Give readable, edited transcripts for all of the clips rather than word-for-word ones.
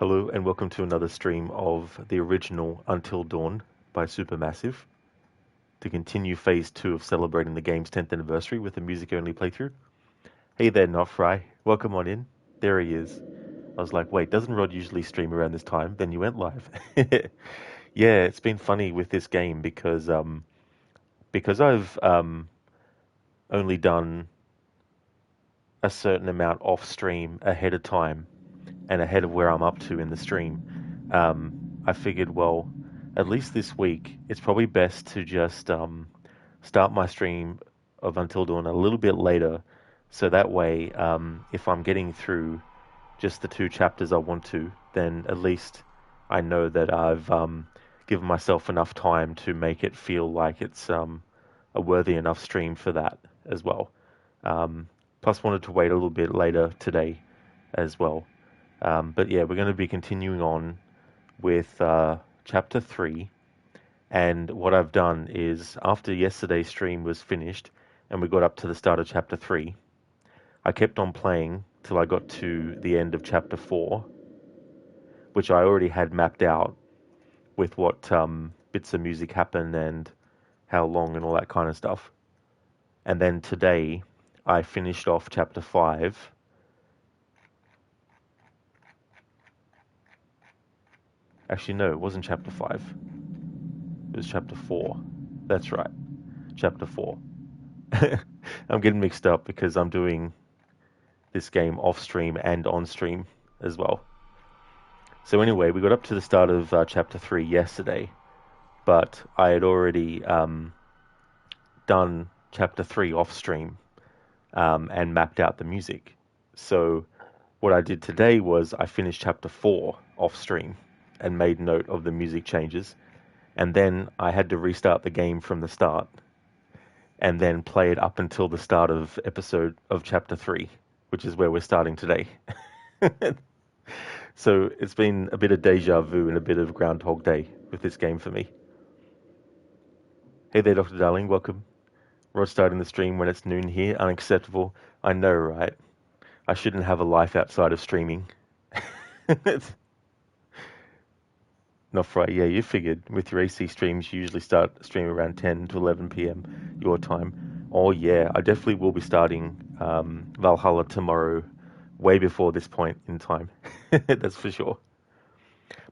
Hello and welcome to another stream of the original Until Dawn by Supermassive to continue phase 2 of celebrating the game's 10th anniversary with a music-only playthrough. Hey there, Not Fry. Welcome on in. There he is. I was like, wait, doesn't Rod usually stream around this time? Then you went live. Yeah, it's been funny with this game because I've only done a certain amount off stream ahead of time and ahead of where I'm up to in the stream. I figured, well, at least this week, it's probably best to just start my stream of Until Dawn a little bit later, so that way, if I'm getting through just the two chapters I want to, then at least I know that I've given myself enough time to make it feel like it's a worthy enough stream for that as well. Um, Plus, wanted to wait a little bit later today as well. But yeah, we're going to be continuing on with chapter 3. And what I've done is, after yesterday's stream was finished and we got up to the start of chapter 3, I kept on playing till I got to the end of chapter 4, which I already had mapped out with what bits of music happen and how long and all that kind of stuff. And then today, I finished off chapter 5. Actually, no, it wasn't chapter 5. It was chapter 4. That's right, chapter 4. I'm getting mixed up because I'm doing this game off stream and on stream as well. So anyway, we got up to the start of chapter 3 yesterday, but I had already done chapter 3 off stream and mapped out the music. So what I did today was I finished chapter 4 off stream and made note of the music changes, and then I had to restart the game from the start and then play it up until the start of chapter 3, which is where we're starting today. So it's been a bit of deja vu and a bit of Groundhog Day with this game for me. Hey there, Dr. Darling, welcome. Rod starting the stream when it's noon here, unacceptable. I know, right? I shouldn't have a life outside of streaming. Not Friday, yeah, you figured. With your AC streams, you usually start streaming around 10 to 11 p.m. your time. Oh yeah, I definitely will be starting Valhalla tomorrow, way before this point in time. That's for sure.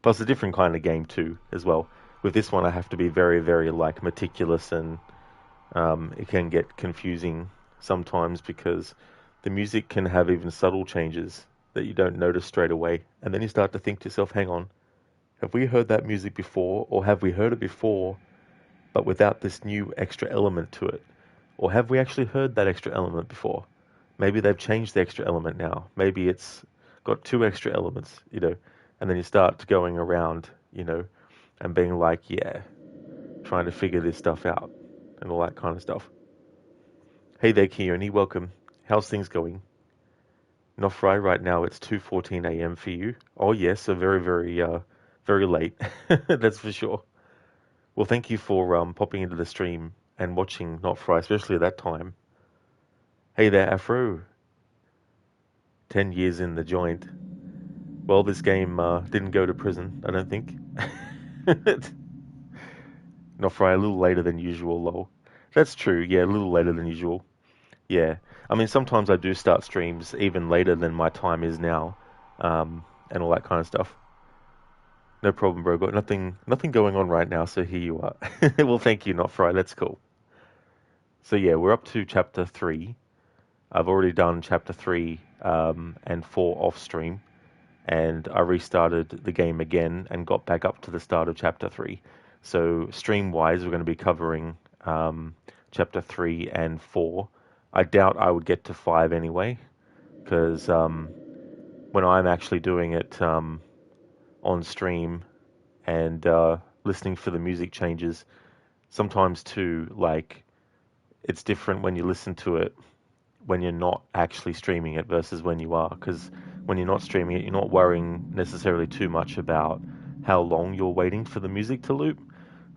Plus a different kind of game too, as well. With this one, I have to be very, very like meticulous, and it can get confusing sometimes because the music can have even subtle changes that you don't notice straight away, and then you start to think to yourself, hang on, have we heard that music before, or have we heard it before, but without this new extra element to it? Or have we actually heard that extra element before? Maybe they've changed the extra element now. Maybe it's got two extra elements, and then you start going around, and being like, yeah, trying to figure this stuff out and all that kind of stuff. Hey there, Keone, welcome. How's things going? Not right now. It's 2:14 a.m. for you. Oh yes, so very, very, very late. That's for sure. Well, thank you for popping into the stream and watching Not Fry, especially at that time. Hey there, Afro. 10 years in the joint. Well, this game didn't go to prison, I don't think. Not Fry, a little later than usual, lol. That's true, yeah, a little later than usual. Yeah. I mean, sometimes I do start streams even later than my time is now, and all that kind of stuff. No problem, bro. Got nothing going on right now, so here you are. Well, thank you, Not Fry. That's cool. So yeah, we're up to chapter 3. I've already done chapter 3 and 4 off stream, and I restarted the game again and got back up to the start of chapter 3. So stream-wise, we're going to be covering chapter 3 and 4. I doubt I would get to 5 anyway, because when I'm actually doing it on stream and listening for the music changes, sometimes too, like, it's different when you listen to it when you're not actually streaming it versus when you are, because when you're not streaming it, you're not worrying necessarily too much about how long you're waiting for the music to loop.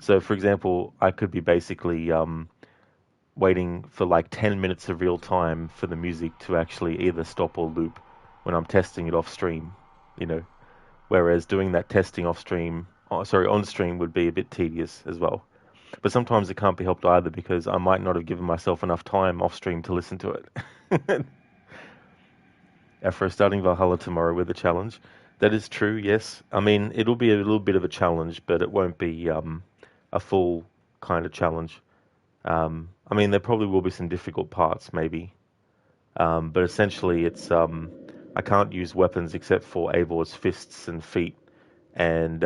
So, for example, I could be basically waiting for like 10 minutes of real time for the music to actually either stop or loop when I'm testing it off stream, you know, Whereas doing that testing off stream, oh, sorry, on stream would be a bit tedious as well. But sometimes it can't be helped either because I might not have given myself enough time off stream to listen to it. Afro starting Valhalla tomorrow with a challenge. That is true, yes. I mean, it'll be a little bit of a challenge, but it won't be a full kind of challenge. I mean, there probably will be some difficult parts, maybe. But essentially, it's I can't use weapons except for Eivor's fists and feet, and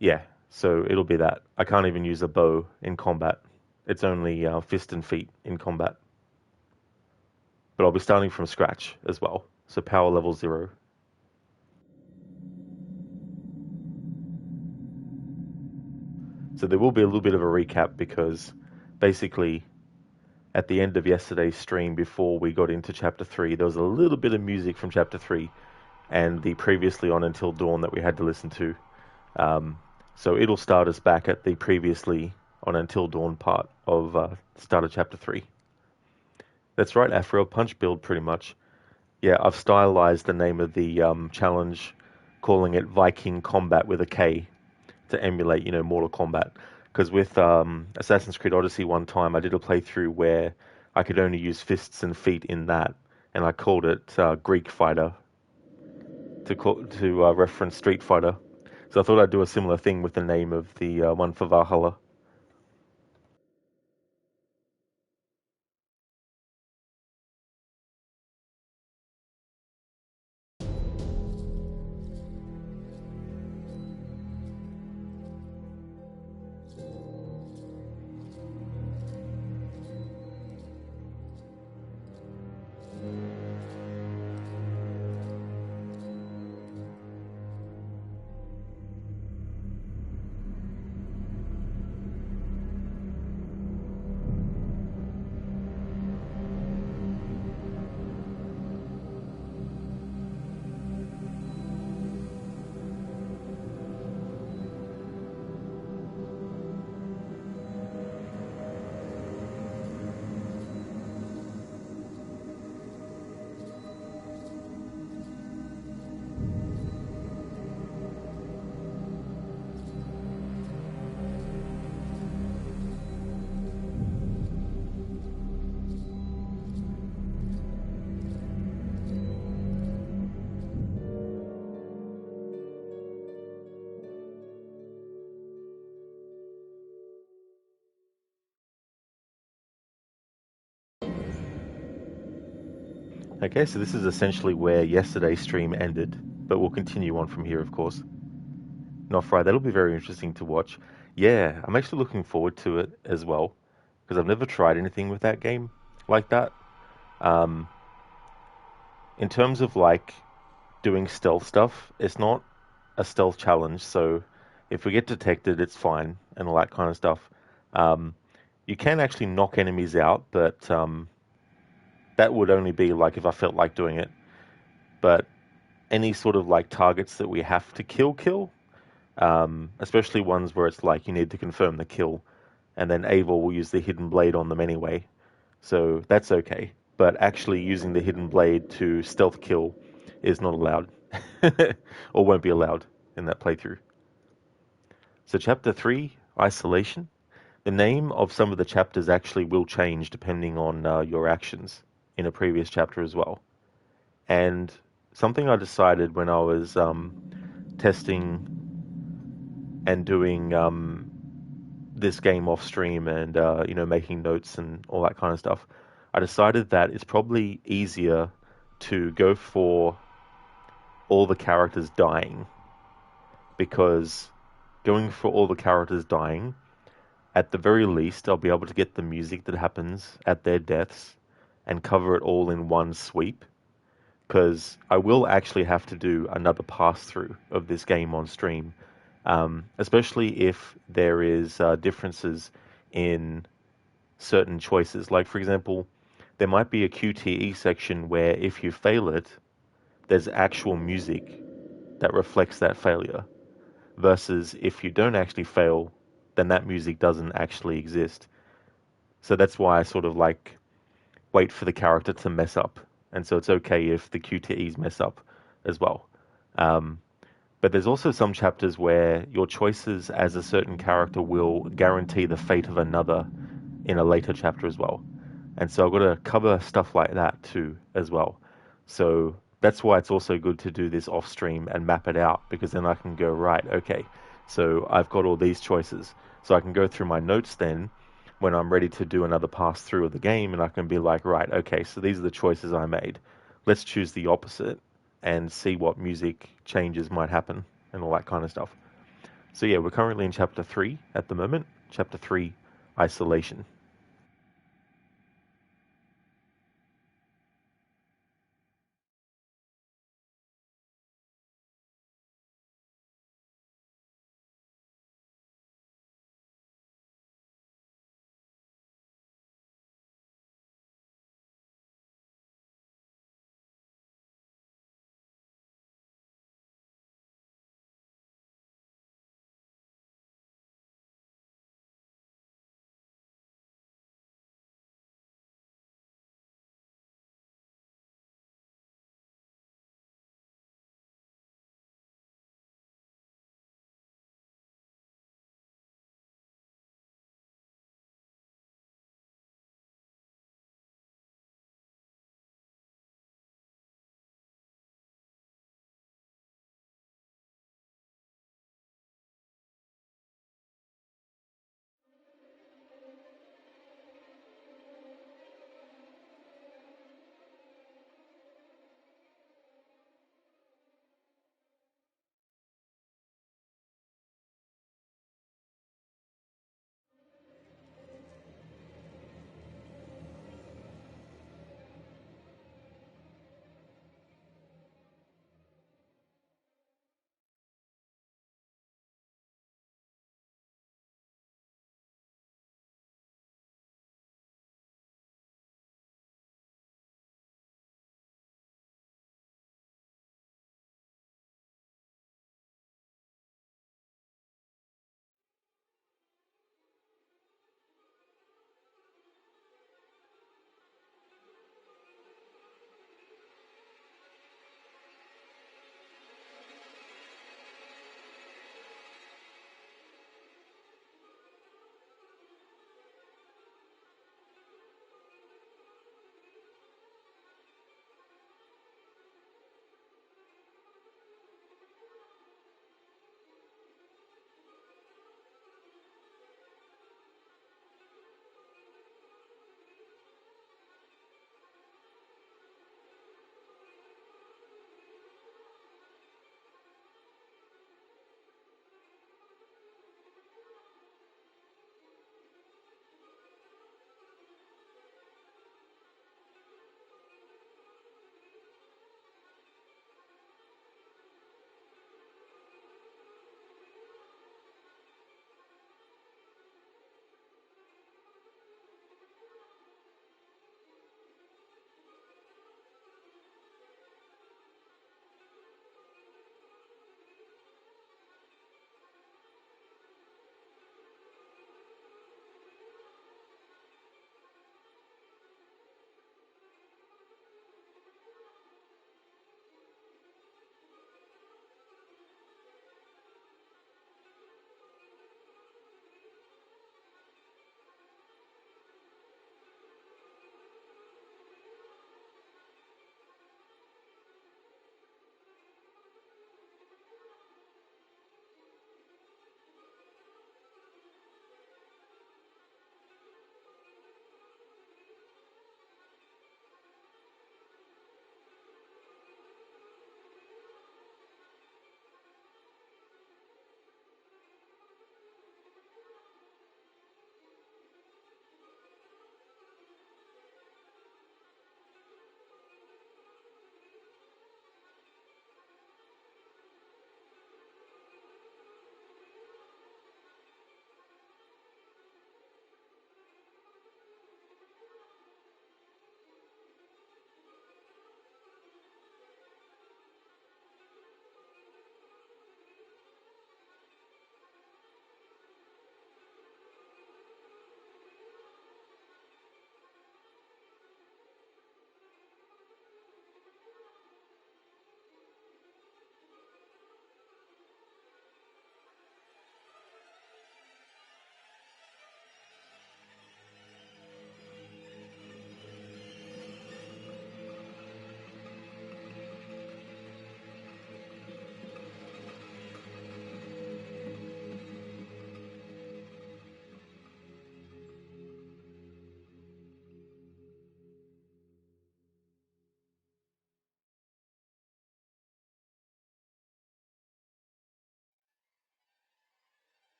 yeah, so it'll be that. I can't even use a bow in combat. It's only fist and feet in combat. But I'll be starting from scratch as well. So power level 0. So there will be a little bit of a recap because basically at the end of yesterday's stream before we got into chapter 3, there was a little bit of music from chapter 3 and the previously on Until Dawn that we had to listen to. So it'll start us back at the previously on Until Dawn part of start of chapter 3. That's right, Afro, punch build pretty much. Yeah, I've stylized the name of the challenge, calling it Viking Combat with a K to emulate, Mortal Kombat. Because with Assassin's Creed Odyssey one time, I did a playthrough where I could only use fists and feet in that, and I called it Greek Fighter to reference Street Fighter. So I thought I'd do a similar thing with the name of the one for Valhalla. Okay, so this is essentially where yesterday's stream ended, but we'll continue on from here, of course. Not Friday. That'll be very interesting to watch. Yeah, I'm actually looking forward to it as well, because I've never tried anything with that game like that. Um, in terms of like doing stealth stuff, it's not a stealth challenge, so if we get detected, it's fine, and all that kind of stuff. Um, you can actually knock enemies out, but that would only be like if I felt like doing it. But any sort of like targets that we have to kill, especially ones where it's like you need to confirm the kill, and then Eivor will use the hidden blade on them anyway, so that's okay. But actually using the hidden blade to stealth kill is not allowed, or won't be allowed in that playthrough. So chapter 3, Isolation. The name of some of the chapters actually will change depending on your actions in a previous chapter as well. And something I decided when I was testing and doing this game off stream and making notes and all that kind of stuff, I decided that it's probably easier to go for all the characters dying, because going for all the characters dying, at the very least, I'll be able to get the music that happens at their deaths and cover it all in one sweep, because I will actually have to do another pass through of this game on stream, especially if there is differences in certain choices. Like, for example, there might be a QTE section where if you fail it, there's actual music that reflects that failure, versus if you don't actually fail, then that music doesn't actually exist. So that's why I sort of like wait for the character to mess up. And so it's okay if the QTEs mess up as well. Um, but there's also some chapters where your choices as a certain character will guarantee the fate of another in a later chapter as well. And so I've got to cover stuff like that too, as well. So that's why it's also good to do this off stream and map it out, because then I can go, right, okay, so I've got all these choices. So I can go through my notes then when I'm ready to do another pass through of the game, and I can be like, right, okay, so these are the choices I made. Let's choose the opposite and see what music changes might happen and all that kind of stuff. So yeah, we're currently in chapter 3 at the moment. Chapter 3, Isolation.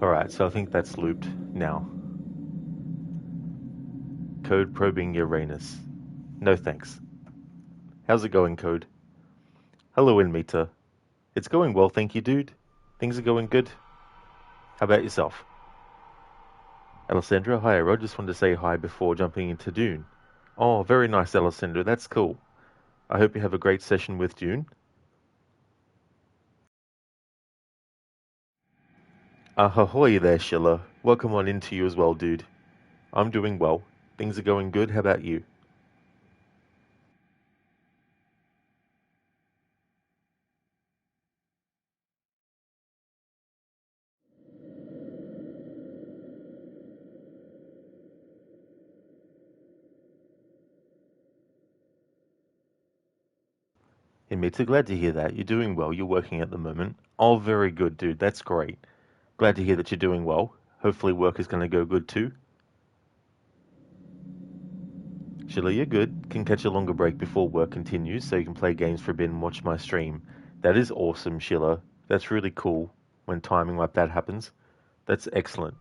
Alright, so I think that's looped now. Code probing Uranus. No thanks. How's it going, Code? Hello, Inmeter. It's going well, thank you, dude. Things are going good. How about yourself? Alessandra, hi. I just wanted to say hi before jumping into Dune. Oh, very nice, Alessandra. That's cool. I hope you have a great session with Dune. Ahoy there, Schiller. Welcome on into you as well, dude. I'm doing well. Things are going good. How about you? Imita, glad to hear that. You're doing well. You're working at the moment. Oh, very good, dude. That's great. Glad to hear that you're doing well. Hopefully work is going to go good too. Sheila, you're good. Can catch a longer break before work continues so you can play games for a bit and watch my stream. That is awesome, Sheila. That's really cool when timing like that happens. That's excellent.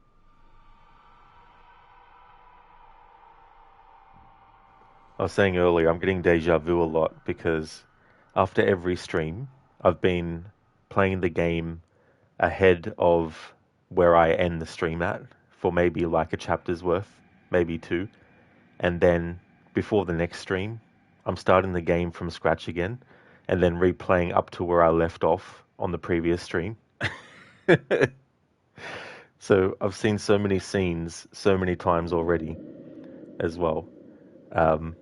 I was saying earlier, I'm getting deja vu a lot because after every stream, I've been playing the game ahead of where I end the stream at for maybe like a chapter's worth, maybe two. And then before the next stream, I'm starting the game from scratch again and then replaying up to where I left off on the previous stream. So I've seen so many scenes so many times already as well. Um,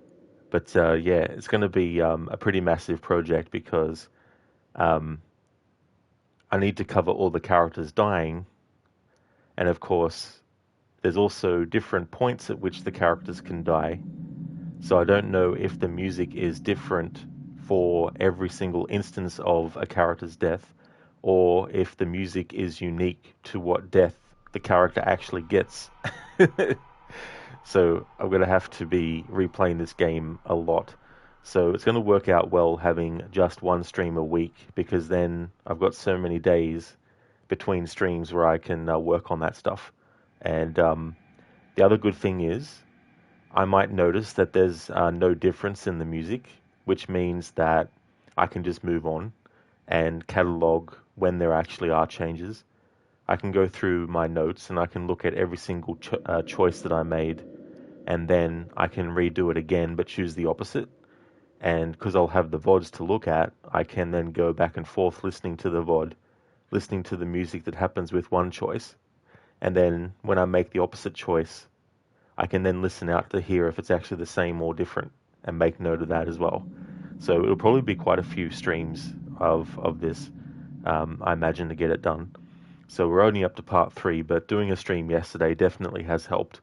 but yeah, it's going to be a pretty massive project because um, I need to cover all the characters dying. And of course, there's also different points at which the characters can die. So I don't know if the music is different for every single instance of a character's death, or if the music is unique to what death the character actually gets. So I'm going to have to be replaying this game a lot. So it's going to work out well having just one stream a week because then I've got so many days between streams where I can work on that stuff. And the other good thing is I might notice that there's no difference in the music, which means that I can just move on and catalog when there actually are changes. I can go through my notes and I can look at every single choice that I made, and then I can redo it again but choose the opposite. And because I'll have the VODs to look at, I can then go back and forth listening to the VOD, listening to the music that happens with one choice. And then when I make the opposite choice, I can then listen out to hear if it's actually the same or different and make note of that as well. So it'll probably be quite a few streams of this, I imagine, to get it done. So we're only up to part three, but doing a stream yesterday definitely has helped.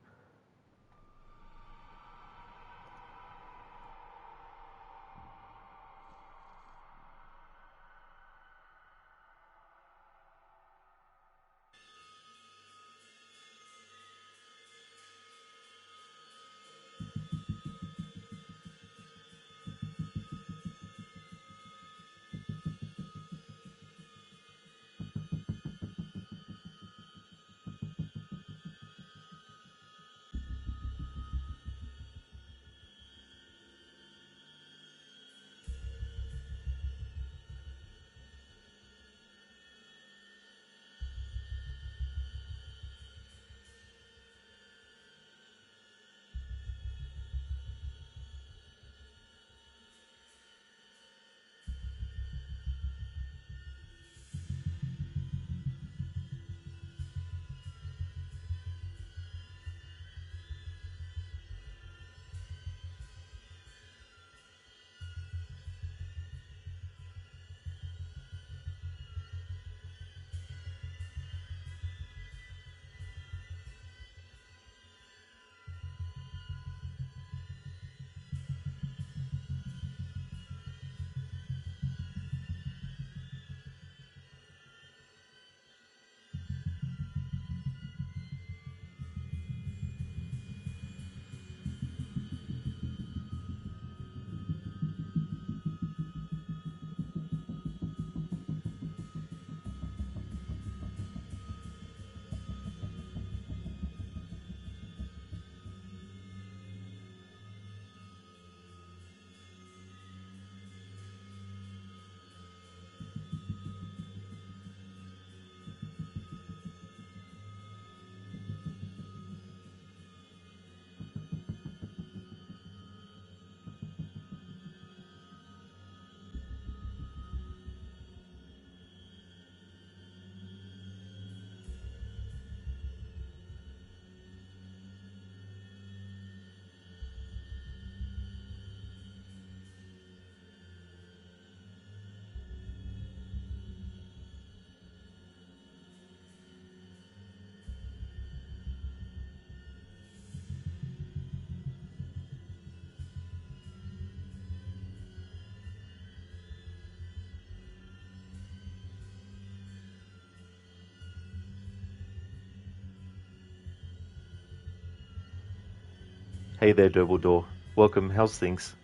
Hey there, Dumbledore. Welcome. How's things?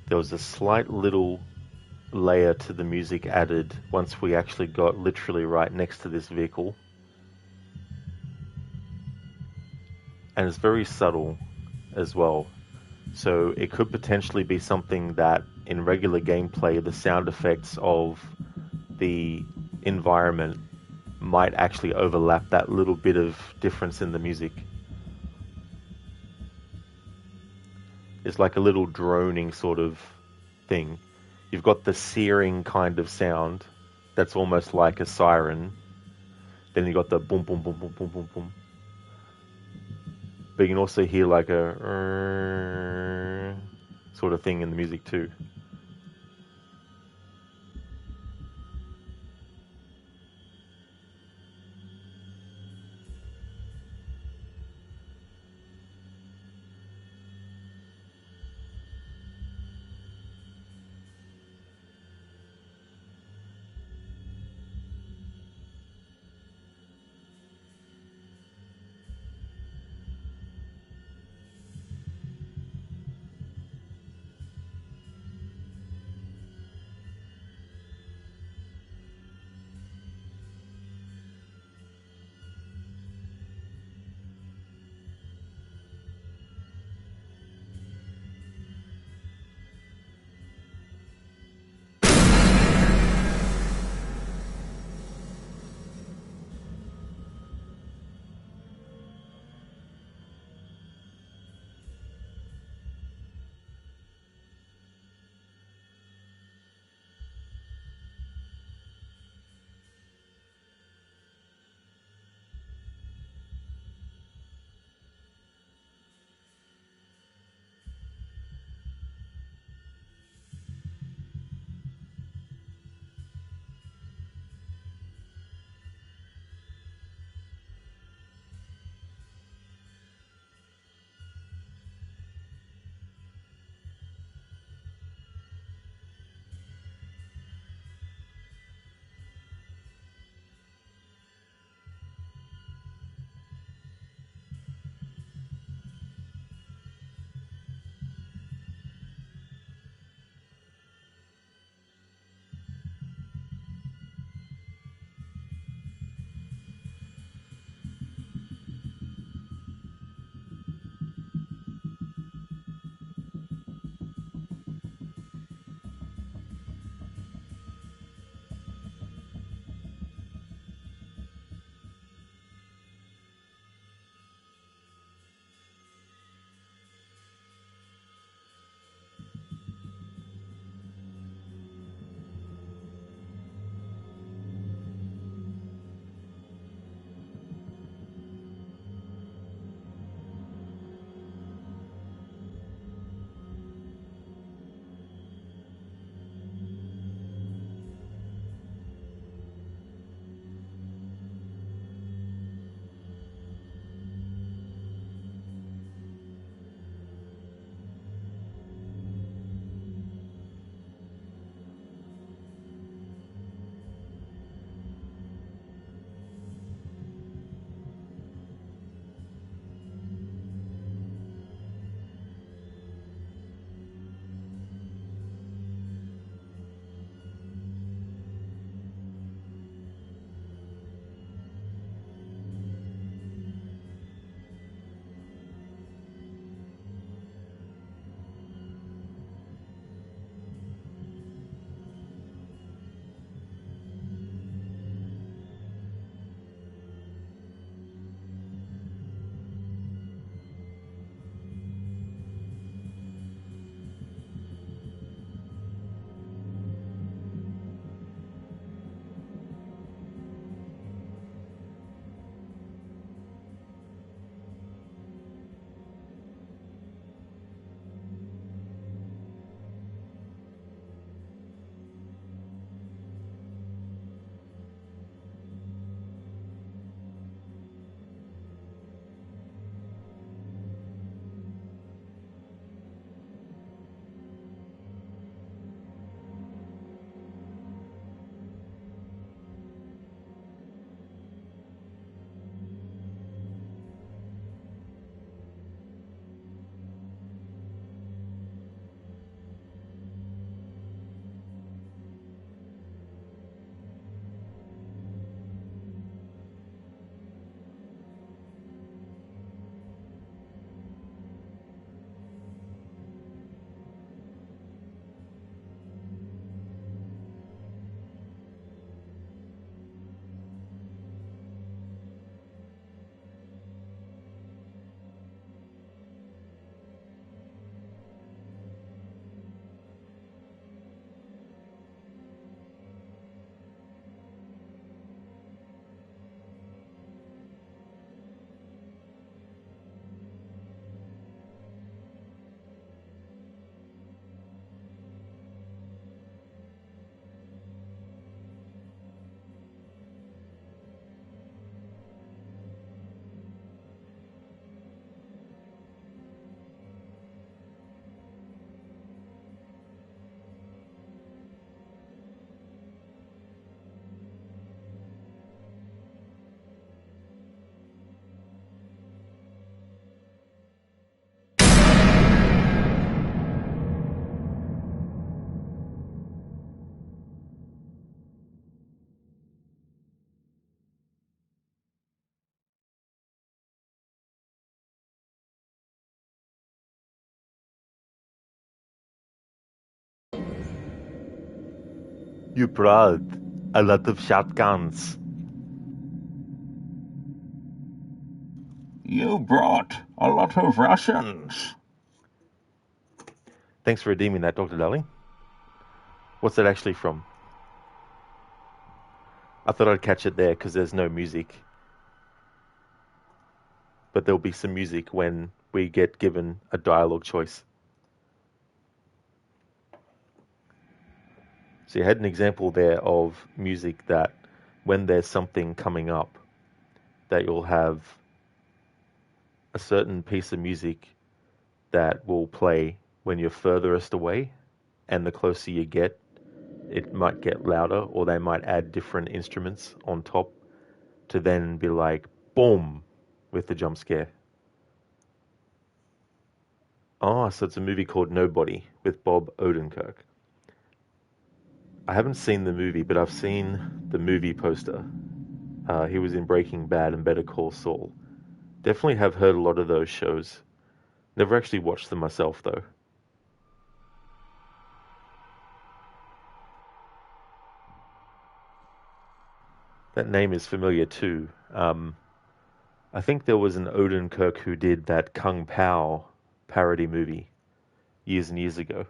There was a slight little layer to the music added once we actually got literally right next to this vehicle, and it's very subtle as well. So it could potentially be something that in regular gameplay, the sound effects of the environment might actually overlap that little bit of difference in the music. It's like a little droning sort of thing. You've got the searing kind of sound that's almost like a siren. Then you got the boom, boom, boom, boom, boom, boom, boom. But you can also hear like a sort of thing in the music too. You brought a lot of shotguns. You brought a lot of Russians. Thanks for redeeming that, Dr. Darling. What's that actually from? I thought I'd catch it there because there's no music. But there'll be some music when we get given a dialogue choice. So you had an example there of music that when there's something coming up, that you'll have a certain piece of music that will play when you're furthest away, and the closer you get, it might get louder, or they might add different instruments on top to then be like, boom, with the jump scare. Oh, so it's a movie called Nobody with Bob Odenkirk. I haven't seen the movie, but I've seen the movie poster. He was in Breaking Bad and Better Call Saul. Definitely have heard a lot of those shows. Never actually watched them myself, though. That name is familiar too. I think there was an Odenkirk who did that Kung Pao parody movie years and years ago.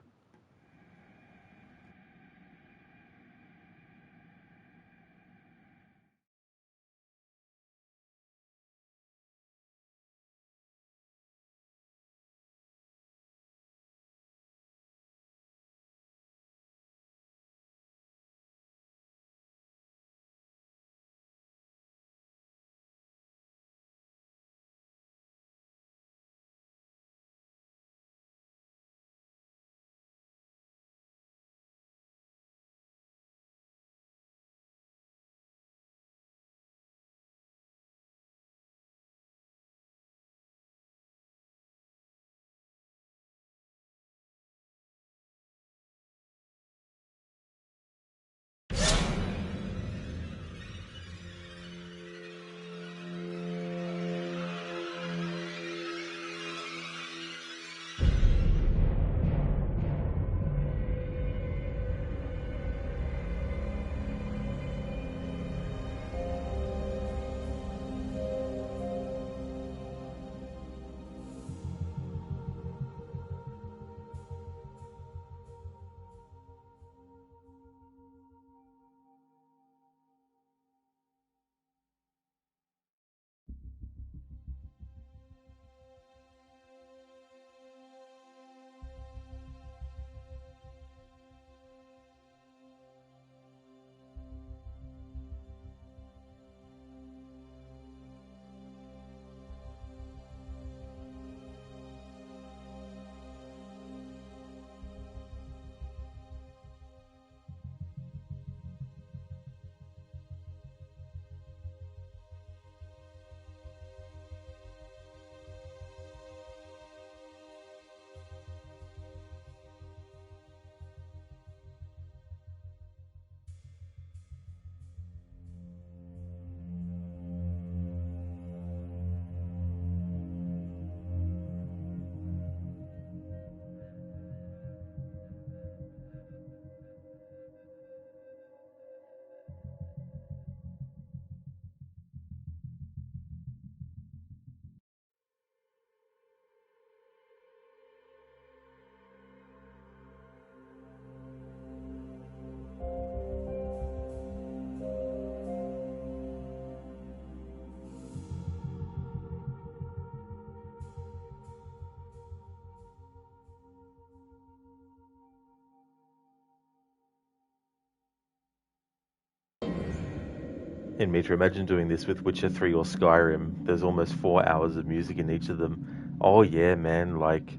And Mitra, imagine doing this with Witcher 3 or Skyrim. There's almost 4 hours of music in each of them. Oh yeah, man, like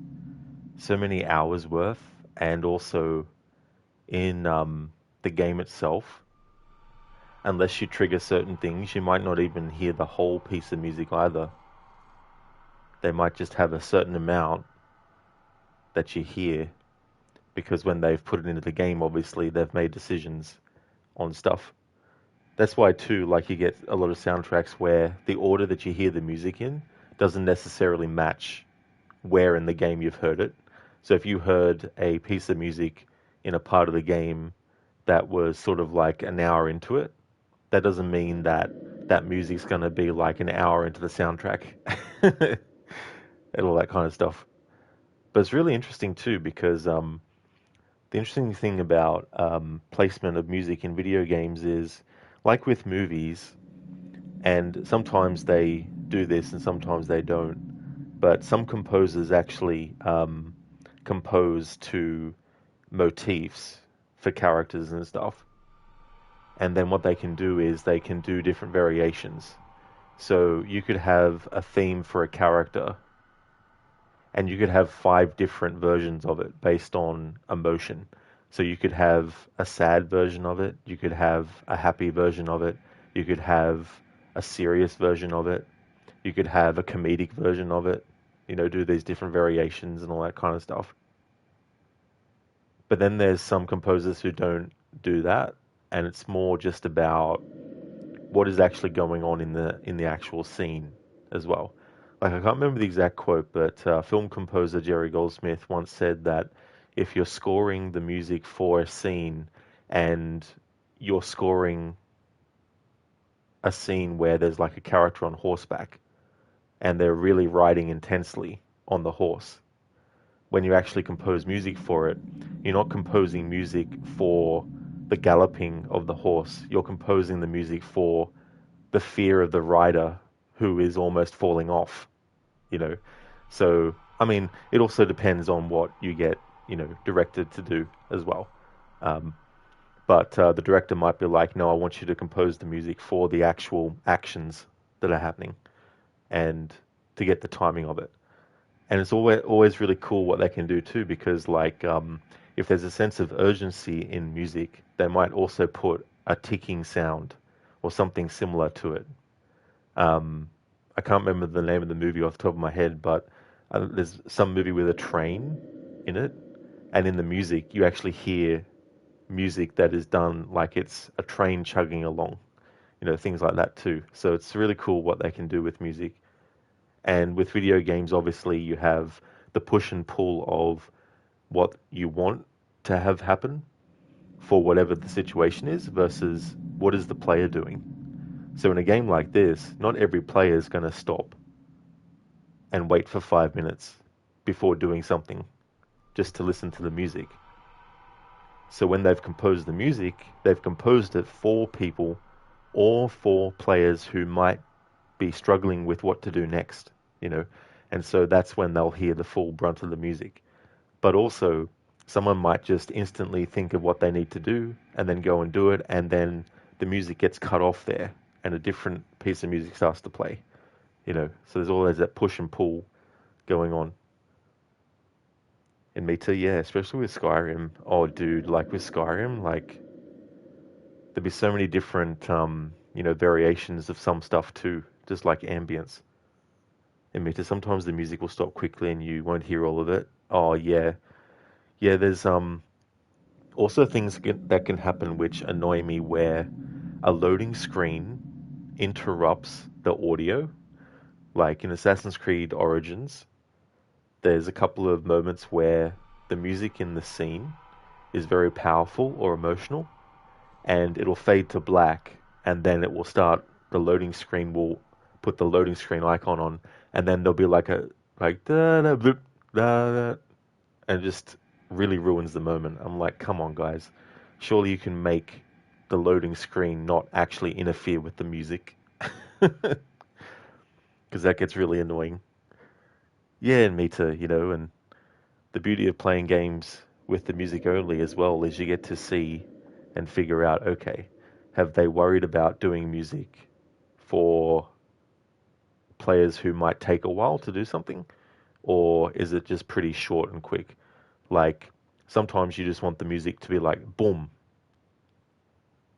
so many hours worth. And also in the game itself, unless you trigger certain things, you might not even hear the whole piece of music either. They might just have a certain amount that you hear because when they've put it into the game, obviously they've made decisions on stuff. That's why too, like you get a lot of soundtracks where the order that you hear the music in doesn't necessarily match where in the game you've heard it. So if you heard a piece of music in a part of the game that was sort of like an hour into it, that doesn't mean that that music's going to be like an hour into the soundtrack and all that kind of stuff. But it's really interesting too because the interesting thing about placement of music in video games is, like with movies, and sometimes they do this and sometimes they don't, but some composers actually compose to motifs for characters and stuff. And then what they can do is they can do different variations. So you could have a theme for a character, and you could have five different versions of it based on emotion. So you could have a sad version of it, you could have a happy version of it, you could have a serious version of it, you could have a comedic version of it, do these different variations and all that kind of stuff. But then there's some composers who don't do that, and it's more just about what is actually going on in the actual scene as well. Like I can't remember the exact quote, but film composer Jerry Goldsmith once said that if you're scoring the music for a scene and you're scoring a scene where there's like a character on horseback and they're really riding intensely on the horse, when you actually compose music for it, you're not composing music for the galloping of the horse. You're composing the music for the fear of the rider who is almost falling off, you know. So, I mean, it also depends on what you get, directed to do as well. Um, but the director might be like, no, I want you to compose the music for the actual actions that are happening and to get the timing of it. And it's always really cool what they can do too, because like if there's a sense of urgency in music, they might also put a ticking sound or something similar to it. Um, I can't remember the name of the movie off the top of my head, but there's some movie with a train in it, and in the music you actually hear music that is done like it's a train chugging along, things like that too. So it's really cool what they can do with music. And with video games, obviously, you have the push and pull of what you want to have happen for whatever the situation is versus what is the player doing. So in a game like this, not every player is going to stop and wait for 5 minutes before doing something just to listen to the music. So when they've composed the music, they've composed it for people or for players who might be struggling with what to do next, you know. And so that's when they'll hear the full brunt of the music. But also, someone might just instantly think of what they need to do and then go and do it, and then the music gets cut off there and a different piece of music starts to play, you know. So there's always that push and pull going on. And me too, yeah, especially with Skyrim. Oh, dude, like with Skyrim, like there'd be so many different, variations of some stuff too, just like ambience. And me too, sometimes the music will stop quickly and you won't hear all of it. Oh, yeah. Yeah, there's also things that can happen which annoy me where a loading screen interrupts the audio. Like in Assassin's Creed Origins, there's a couple of moments where the music in the scene is very powerful or emotional, and it'll fade to black, and then it will start. The loading screen will put the loading screen icon on, and then there'll be like da da bloop, da da, and it just really ruins the moment. I'm like, come on, guys, surely you can make the loading screen not actually interfere with the music, because that gets really annoying. Yeah, and me too, and the beauty of playing games with the music only as well is you get to see and figure out, okay, have they worried about doing music for players who might take a while to do something? Or is it just pretty short and quick? Like, sometimes you just want the music to be like, boom,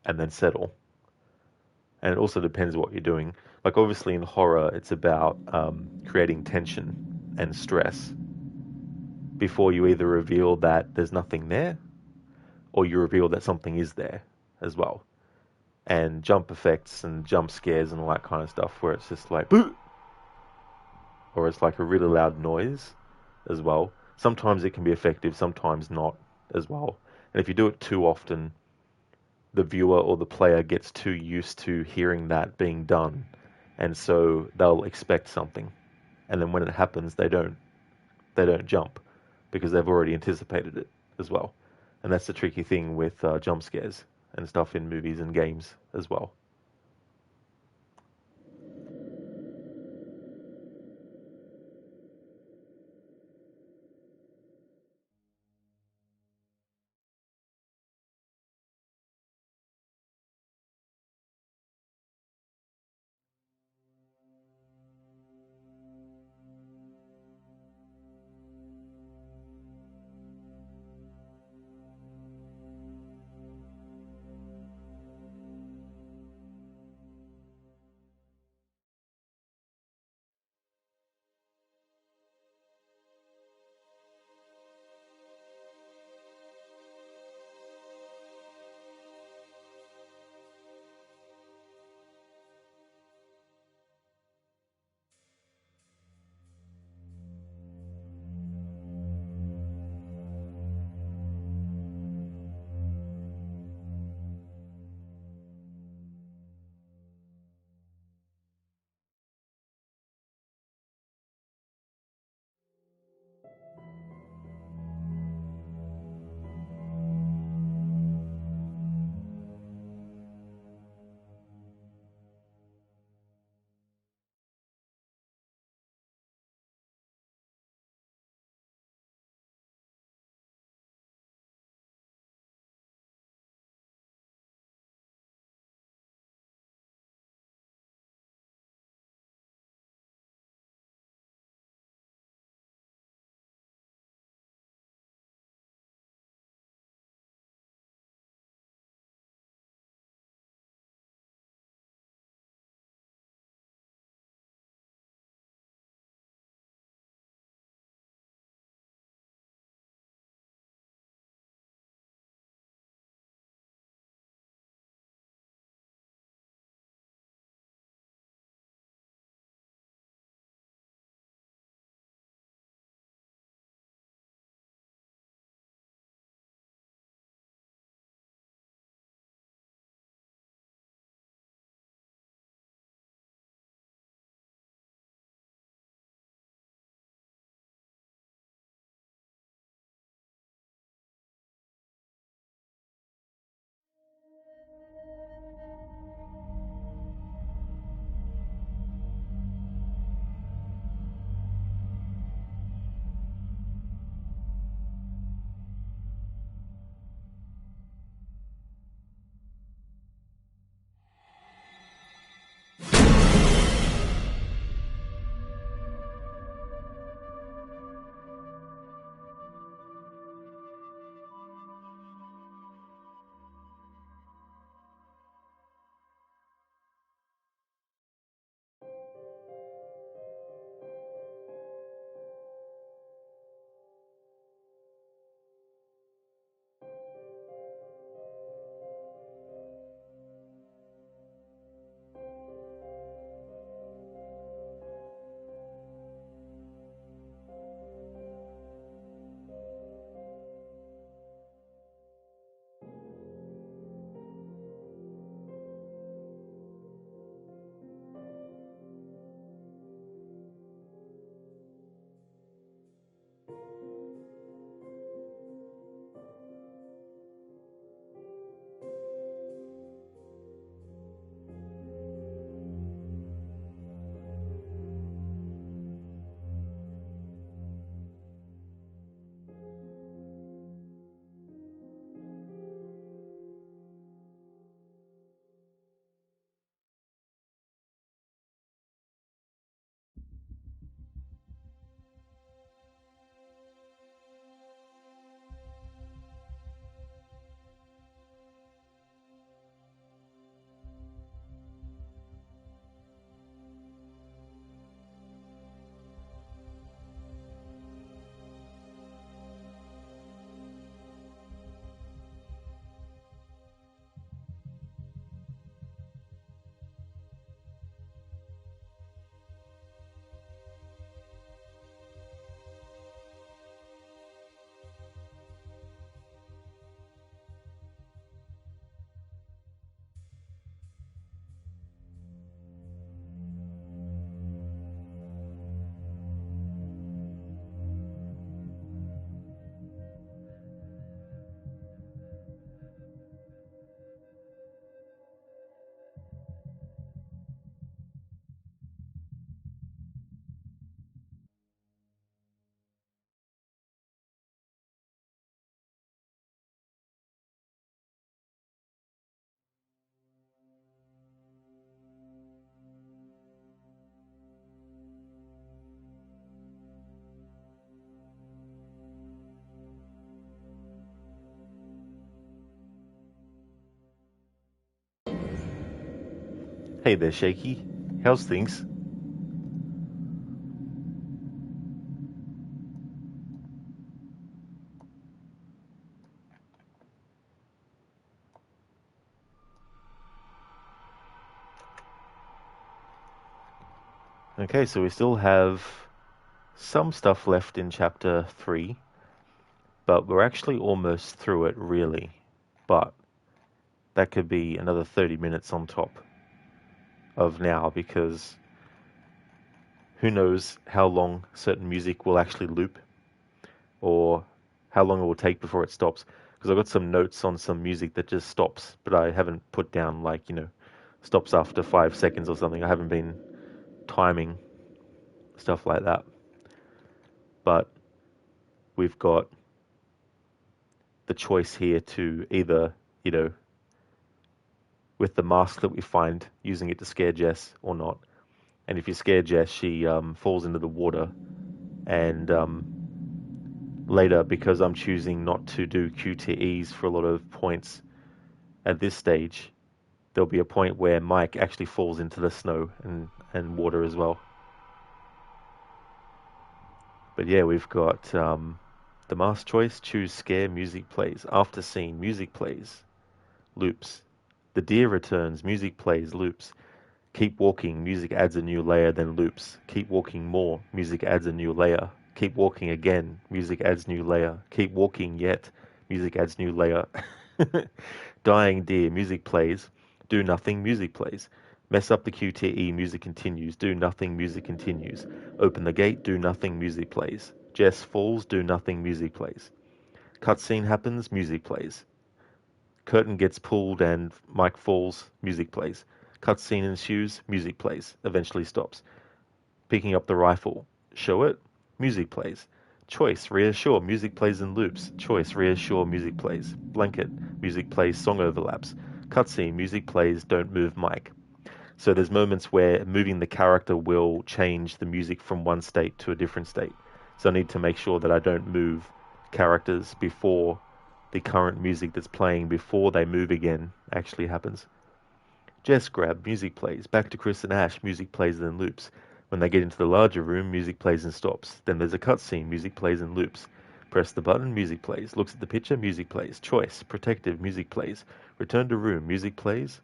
and then settle. And it also depends what you're doing. Like, obviously, in horror, it's about creating tension and stress before you either reveal that there's nothing there or you reveal that something is there as well. And jump effects and jump scares and all that kind of stuff where it's just like, boo! Or it's like a really loud noise as well. Sometimes it can be effective, sometimes not as well. And if you do it too often, the viewer or the player gets too used to hearing that being done, and so they'll expect something, and then when it happens, they don't jump because they've already anticipated it as well. And that's the tricky thing with jump scares and stuff in movies and games as well. Hey there, Shaky. How's things? Okay, so we still have some stuff left in chapter 3, but we're actually almost through it, really. But that could be another 30 minutes on top of now, because who knows how long certain music will actually loop, or how long it will take before it stops. Because I've got some notes on some music that just stops, but I haven't put down, like, stops after 5 seconds or something. I haven't been timing stuff like that. But we've got the choice here to either, you know, with the mask that we find, using it to scare Jess or not. And if you scare Jess, she falls into the water. And later, because I'm choosing not to do QTEs for a lot of points at this stage, there'll be a point where Mike actually falls into the snow and water as well. But yeah, we've got the mask choice, choose scare, music plays. After scene, music plays, loops. The deer returns, music plays, loops. Keep walking, music adds a new layer, then loops. Keep walking more, music adds a new layer. Keep walking again, music adds new layer. Keep walking yet, music adds new layer. Dying deer, music plays. Do nothing, music plays. Mess up the QTE, music continues. Do nothing, music continues. Open the gate, do nothing, music plays. Jess falls, do nothing, music plays. Cutscene happens, music plays. Curtain gets pulled and Mike falls, music plays. Cutscene ensues, music plays, eventually stops. Picking up the rifle, show it, music plays. Choice, reassure, music plays in loops. Choice, reassure, music plays. Blanket, music plays, song overlaps. Cutscene, music plays, don't move Mike. So there's moments where moving the character will change the music from one state to a different state. So I need to make sure that I don't move characters before the current music that's playing before they move again actually happens. Jess grab, music plays. Back to Chris and Ash, music plays and then loops. When they get into the larger room, music plays and stops. Then there's a cutscene, music plays and loops. Press the button, music plays. Looks at the picture, music plays. Choice, protective, music plays. Return to room, music plays.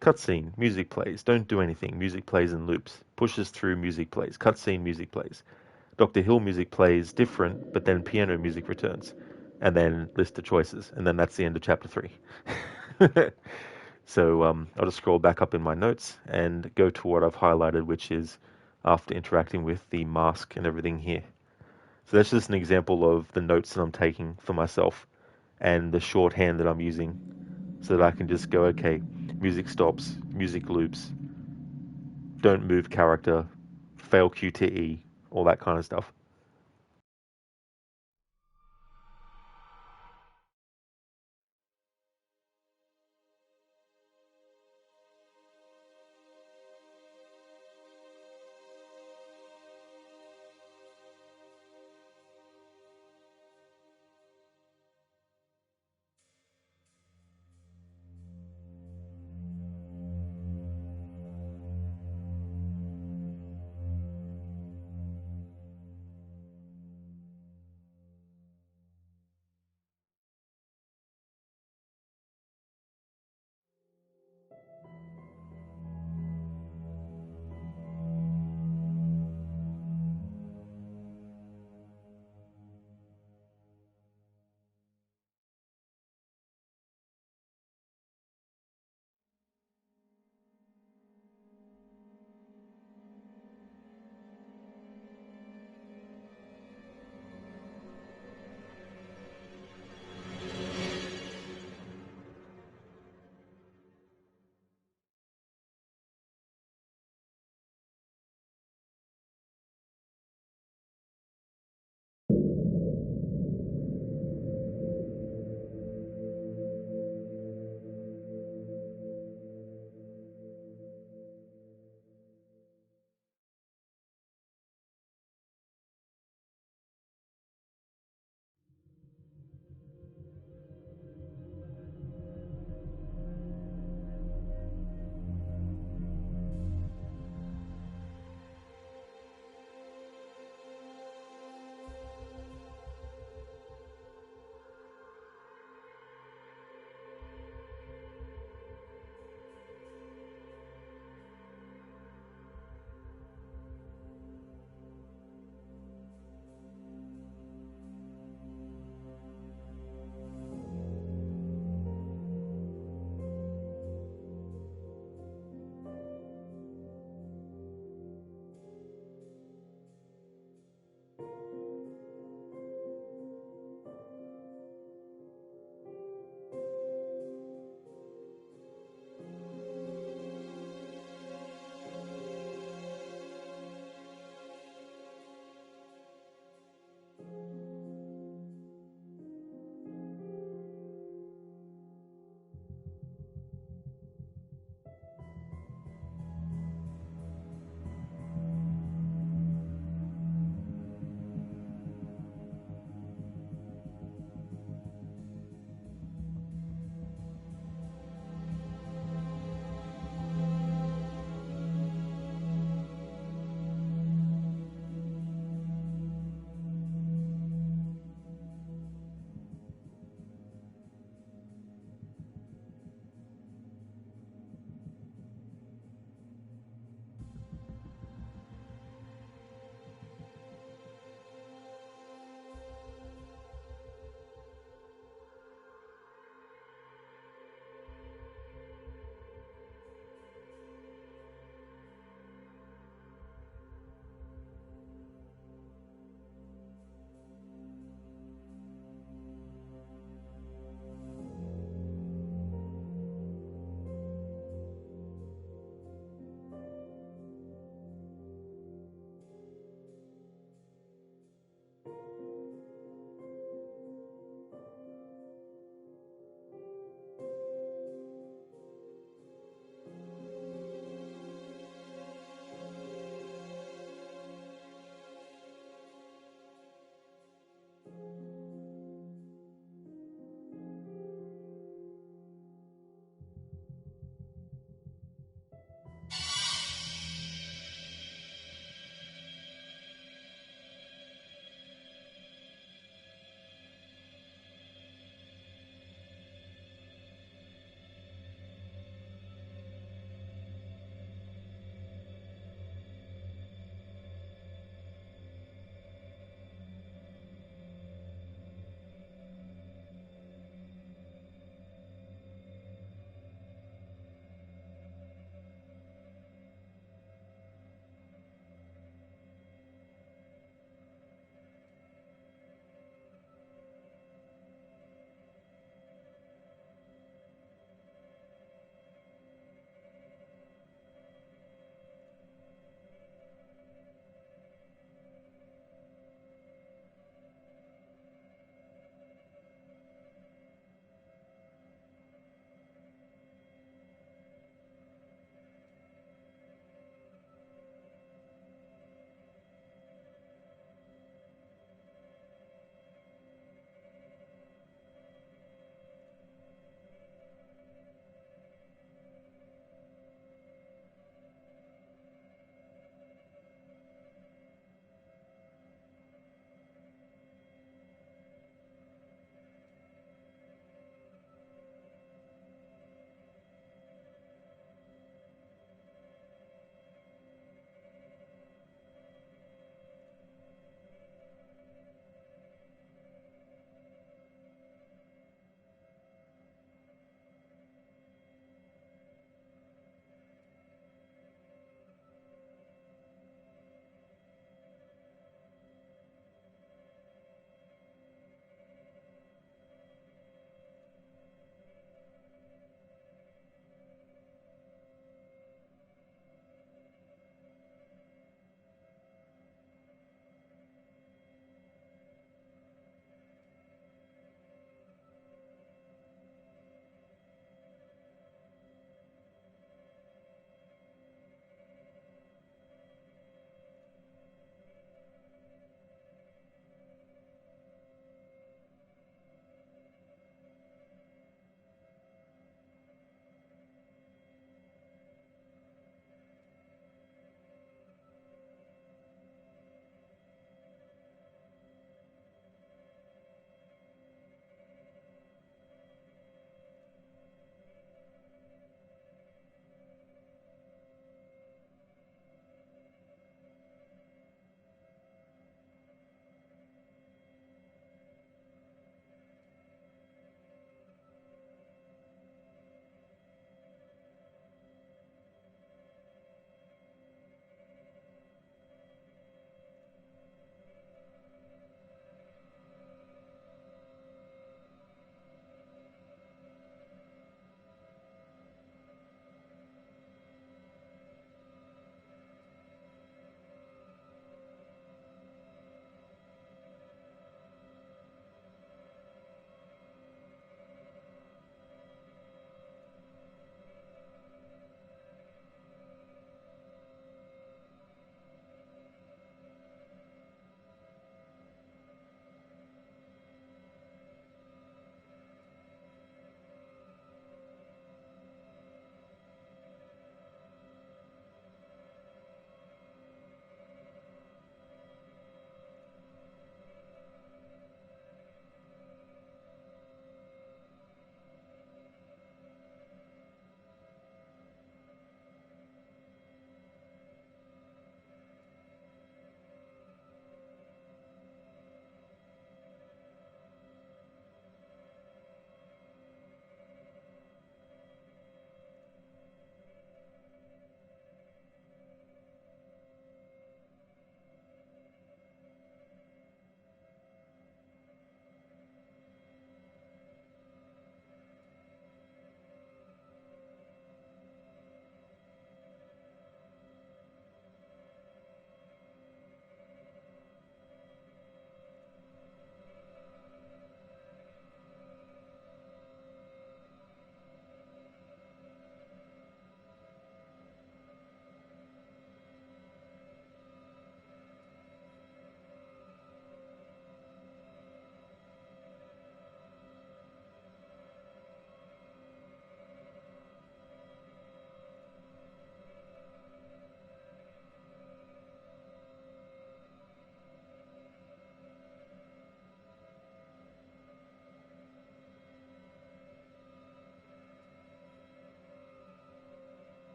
Cutscene, music plays. Don't do anything, music plays and loops. Pushes through, music plays. Cutscene, music plays. Dr. Hill music plays different, but then piano music returns. And then list of choices. And then that's the end of chapter 3. So I'll just scroll back up in my notes and go to what I've highlighted, which is after interacting with the mask and everything here. So that's just an example of the notes that I'm taking for myself and the shorthand that I'm using so that I can just go, okay, music stops, music loops, don't move character, fail QTE, all that kind of stuff.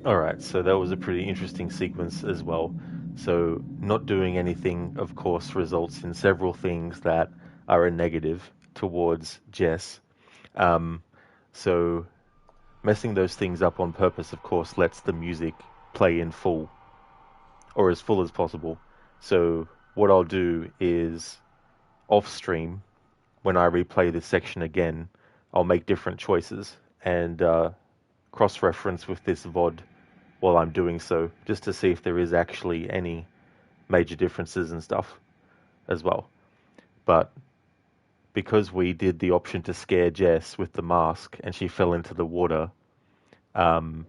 All right, so that was a pretty interesting sequence as well. So, not doing anything, of course, results in several things that are a negative towards Jess. Um, so, messing those things up on purpose, of course, lets the music play in full or as full as possible. So, what I'll do is off stream, when I replay this section again, I'll make different choices and cross reference with this VOD while I'm doing so, just to see if there is actually any major differences and stuff as well. But because we did the option to scare Jess with the mask and she fell into the water, um,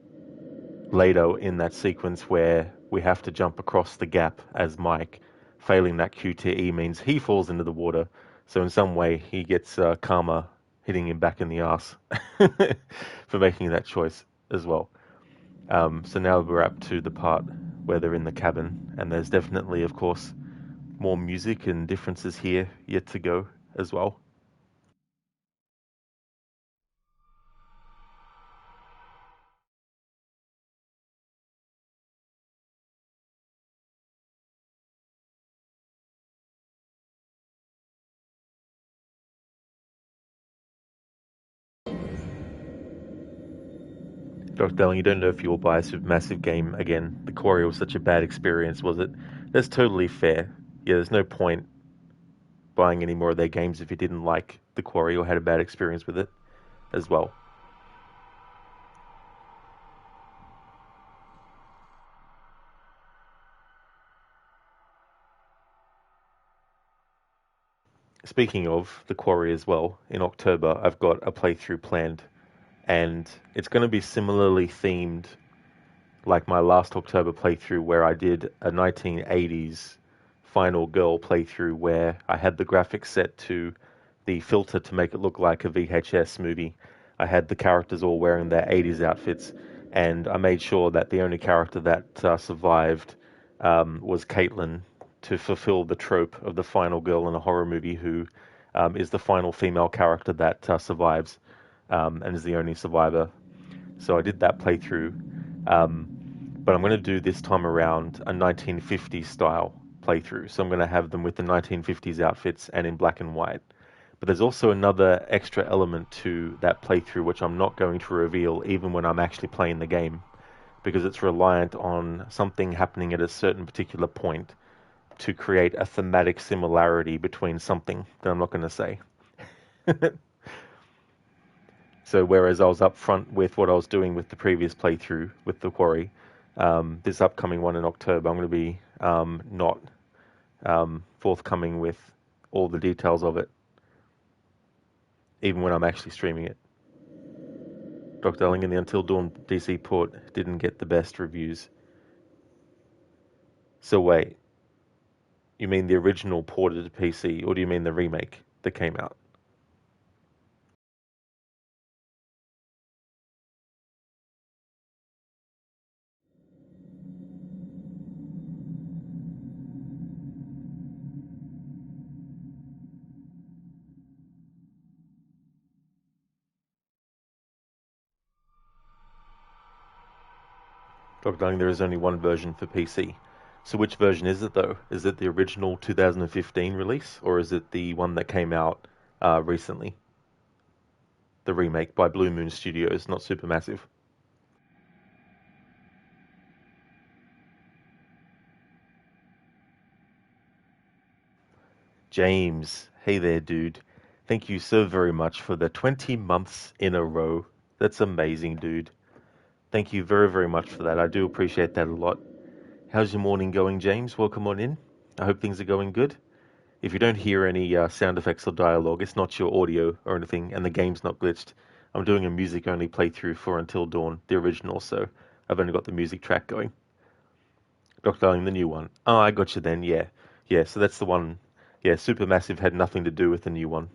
later in that sequence where we have to jump across the gap as Mike, failing that QTE means he falls into the water. So in some way he gets karma hitting him back in the ass for making that choice as well. So now we're up to the part where they're in the cabin, and there's definitely, of course, more music and differences here yet to go as well. Dr. Darling, you don't know if you'll buy a Supermassive game again. The Quarry was such a bad experience, was it? That's totally fair. Yeah, there's no point buying any more of their games if you didn't like The Quarry or had a bad experience with it as well. Speaking of The Quarry as well, in October I've got a playthrough planned, and it's going to be similarly themed like my last October playthrough where I did a 1980s Final Girl playthrough where I had the graphics set to the filter to make it look like a VHS movie. I had the characters all wearing their 80s outfits, and I made sure that the only character that survived was Caitlin to fulfill the trope of the final girl in a horror movie who is the final female character that survives and is the only survivor. So I did that playthrough. Um, but I'm going to do this time around a 1950s style playthrough. So I'm going to have them with the 1950s outfits and in black and white. But there's also another extra element to that playthrough which I'm not going to reveal even when I'm actually playing the game because it's reliant on something happening at a certain particular point to create a thematic similarity between something that I'm not going to say. So whereas I was upfront with what I was doing with the previous playthrough with the Quarry, this upcoming one in October, I'm going to be not forthcoming with all the details of it, even when I'm actually streaming it. Dr. Elling and the Until Dawn DC port didn't get the best reviews. So wait, you mean the original ported to PC, or do you mean the remake that came out? Dr. Darling, there is only one version for PC. So which version is it though? Is it the original 2015 release, or is it the one that came out recently? The remake by Blue Moon Studios, not Supermassive. James, hey there, dude. Thank you so very much for the 20 months in a row. That's amazing, dude. Thank you very, very much for that. I do appreciate that a lot. How's your morning going, James? Welcome on in. I hope things are going good. If you don't hear any sound effects or dialogue, it's not your audio or anything, and the game's not glitched. I'm doing a music-only playthrough for Until Dawn, the original, so I've only got the music track going. Dr. Darling, the new one. Oh, I got you then, yeah. Yeah, so that's the one. Yeah, Supermassive had nothing to do with the new one.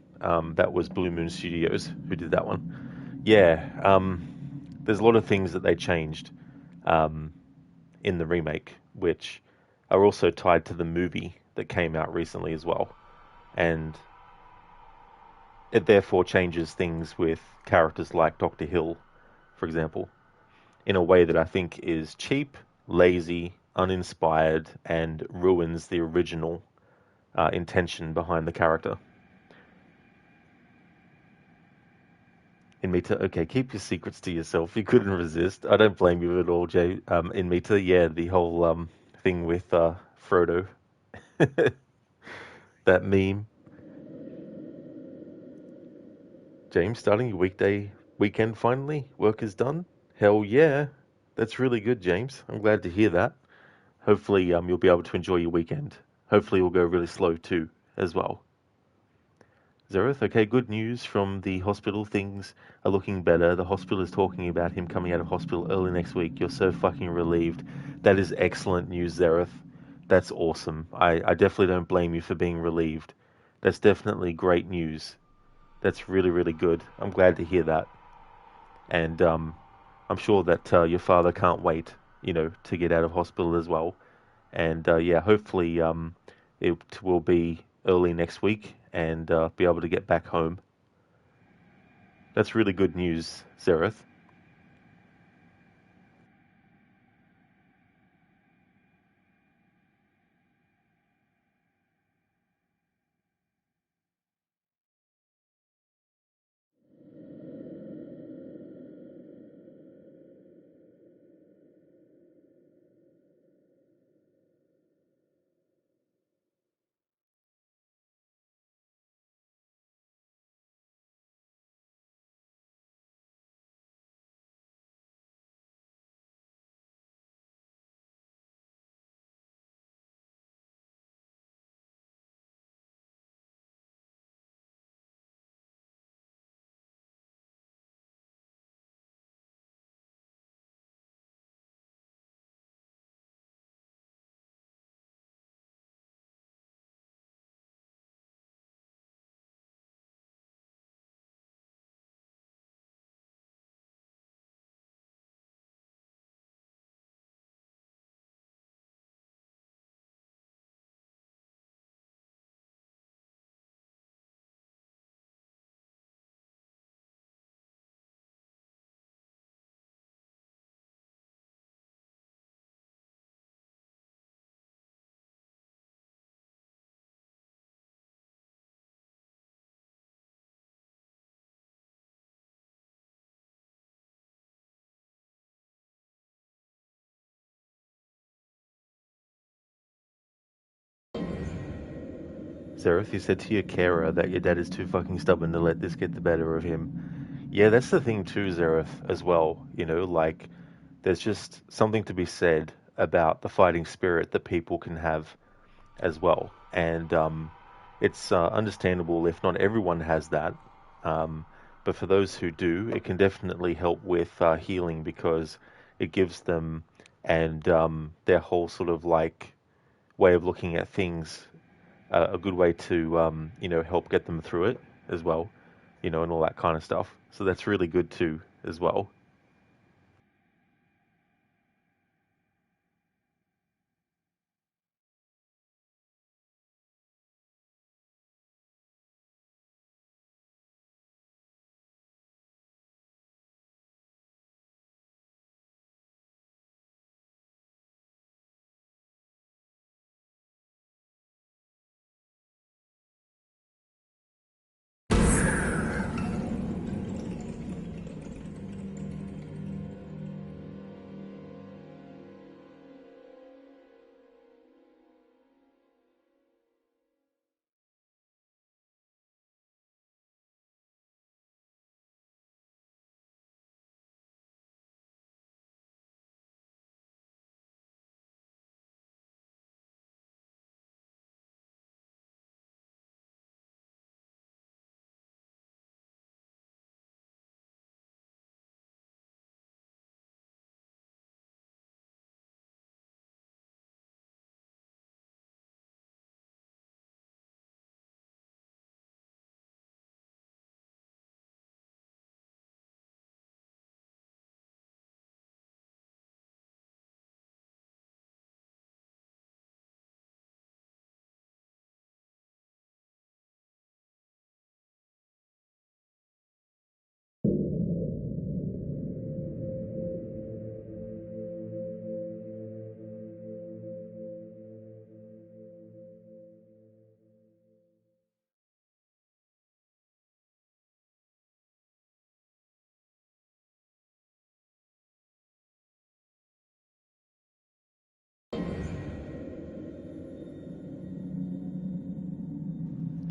That was Blue Moon Studios who did that one. Yeah, there's a lot of things that they changed um, in the remake, which are also tied to the movie that came out recently as well. And it therefore changes things with characters like Dr. Hill, for example. in a way that I think is cheap, lazy, uninspired, and ruins the original intention behind the character. In Mita, okay, keep your secrets to yourself. You couldn't resist. I don't blame you at all, Jay. In Mita, yeah, the whole thing with Frodo, that meme. James, starting your weekend finally. Work is done. Hell yeah, that's really good, James. I'm glad to hear that. Hopefully, you'll be able to enjoy your weekend. Hopefully, it'll go really slow too, as well. Zereth, okay, good news from the hospital. Things are looking better. The hospital is talking about him coming out of hospital early next week. You're so fucking relieved. That is excellent news, Zereth. That's awesome. I definitely don't blame you for being relieved. That's definitely great news. That's really, really good. I'm glad to hear that. And I'm sure that your father can't wait, to get out of hospital as well. And yeah, hopefully it will be early next week and be able to get back home. That's really good news, Zereth. Zereth, you said to your carer that your dad is too fucking stubborn to let this get the better of him. Yeah, that's the thing too, Zereth, as well. Like, there's just something to be said about the fighting spirit that people can have as well. And it's understandable if not everyone has that. Um, but for those who do, it can definitely help with healing because it gives them and their whole sort of like way of looking at things a good way to help get them through it as well, and all that kind of stuff. So that's really good too as well.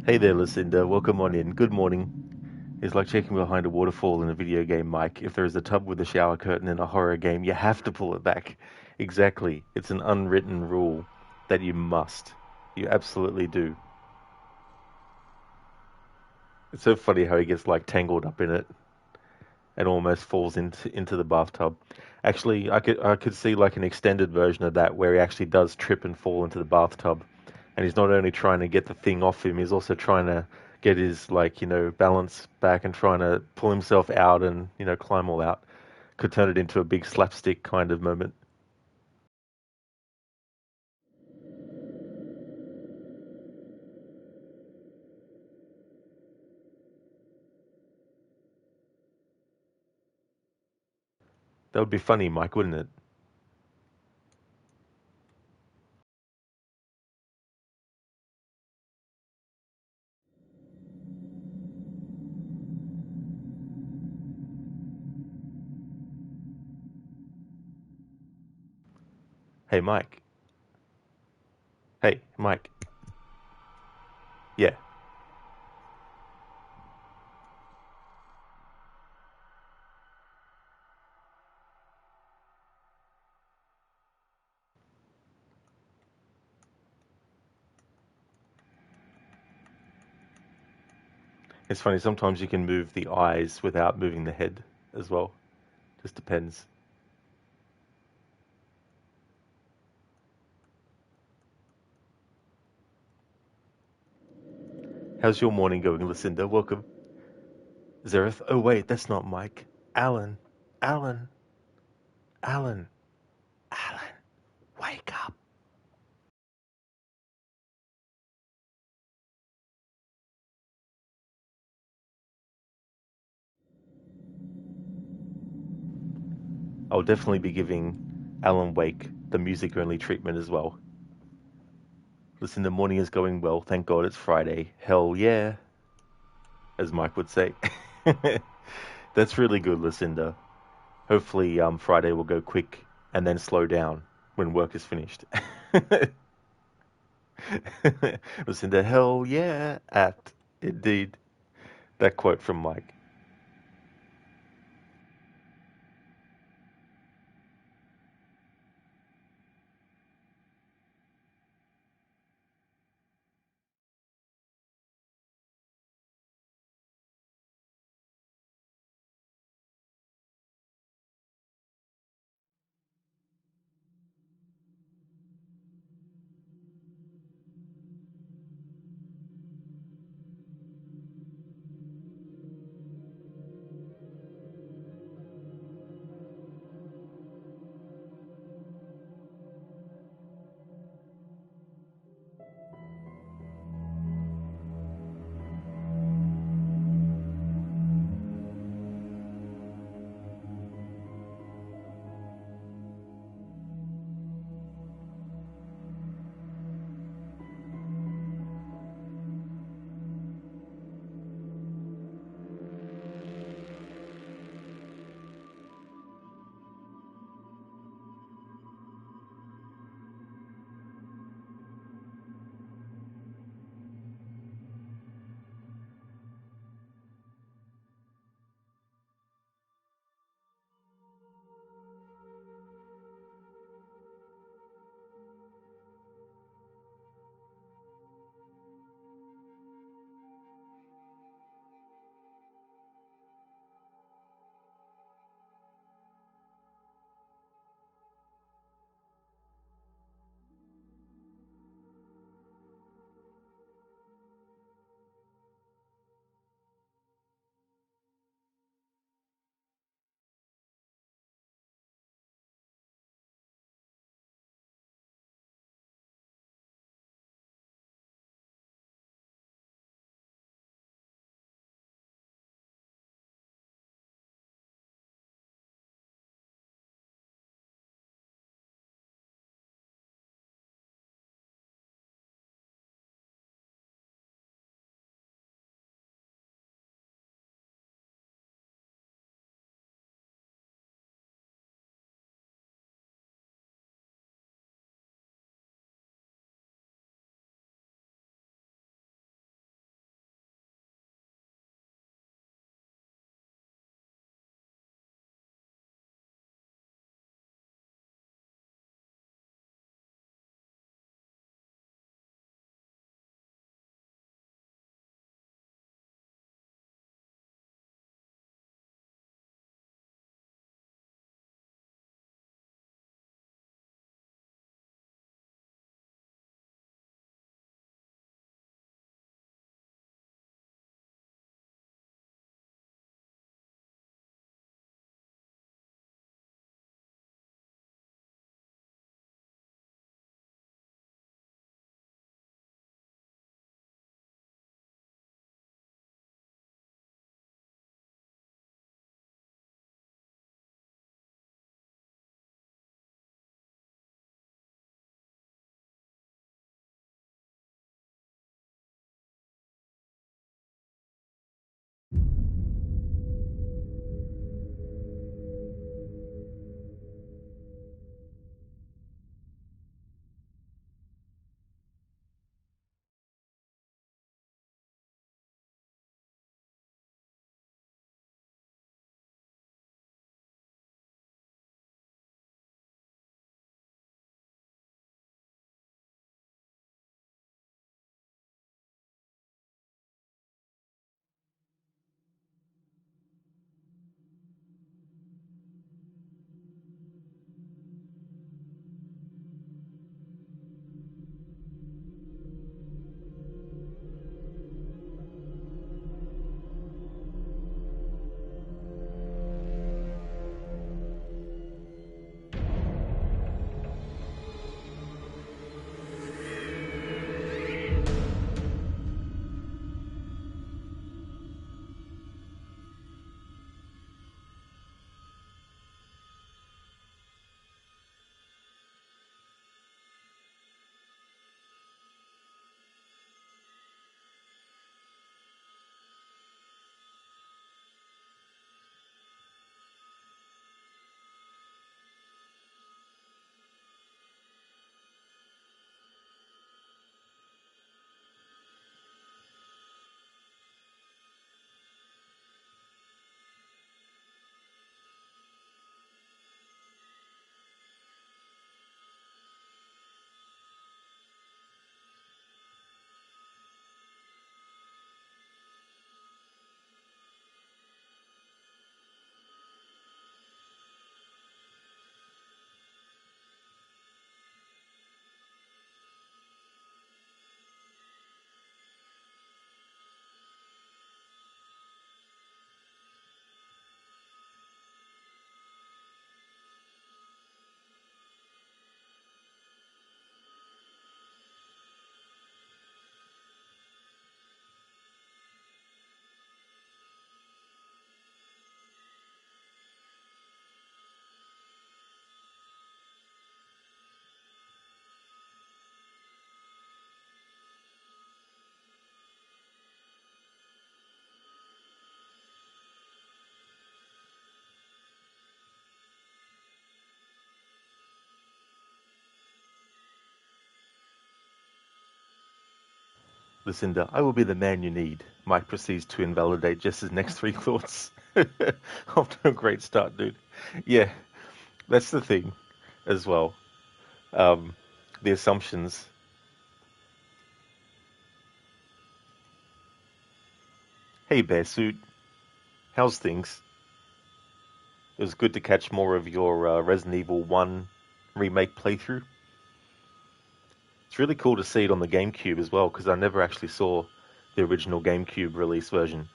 Hey there, Lucinda. Welcome on in. Good morning. It's like checking behind a waterfall in a video game, Mike. If there is a tub with a shower curtain in a horror game, you have to pull it back. Exactly. It's an unwritten rule that you must. You absolutely do. It's so funny how he gets like tangled up in it and almost falls into the bathtub. Actually, I could see like an extended version of that where he actually does trip and fall into the bathtub, and he's not only trying to get the thing off him, he's also trying to get his balance back and trying to pull himself out and climb all out. Could turn it into a big slapstick kind of moment. That would be funny, Mike, wouldn't it? Hey, Mike. Hey, Mike. Yeah, it's funny. Sometimes you can move the eyes without moving the head as well. Just depends. How's your morning going, Lucinda? Welcome. Zareth. Oh, wait, that's not Mike. Alan. Alan. Alan. Alan. Wake up. I'll definitely be giving Alan Wake the music only treatment as well. Listen, the morning is going well. Thank God it's Friday. Hell yeah, as Mike would say. That's really good, Lucinda. Hopefully, Friday will go quick and then slow down when work is finished. Lucinda, hell yeah, apt. Indeed. That quote from Mike. Lucinda, I will be the man you need. Mike proceeds to invalidate Jess's next three thoughts. Off to a great start, dude. Yeah, that's the thing as well. Um, the assumptions. Hey, Bearsuit, how's things? It was good to catch more of your Resident Evil 1 remake playthrough. It's really cool to see it on the GameCube as well, because I never actually saw the original GameCube release version.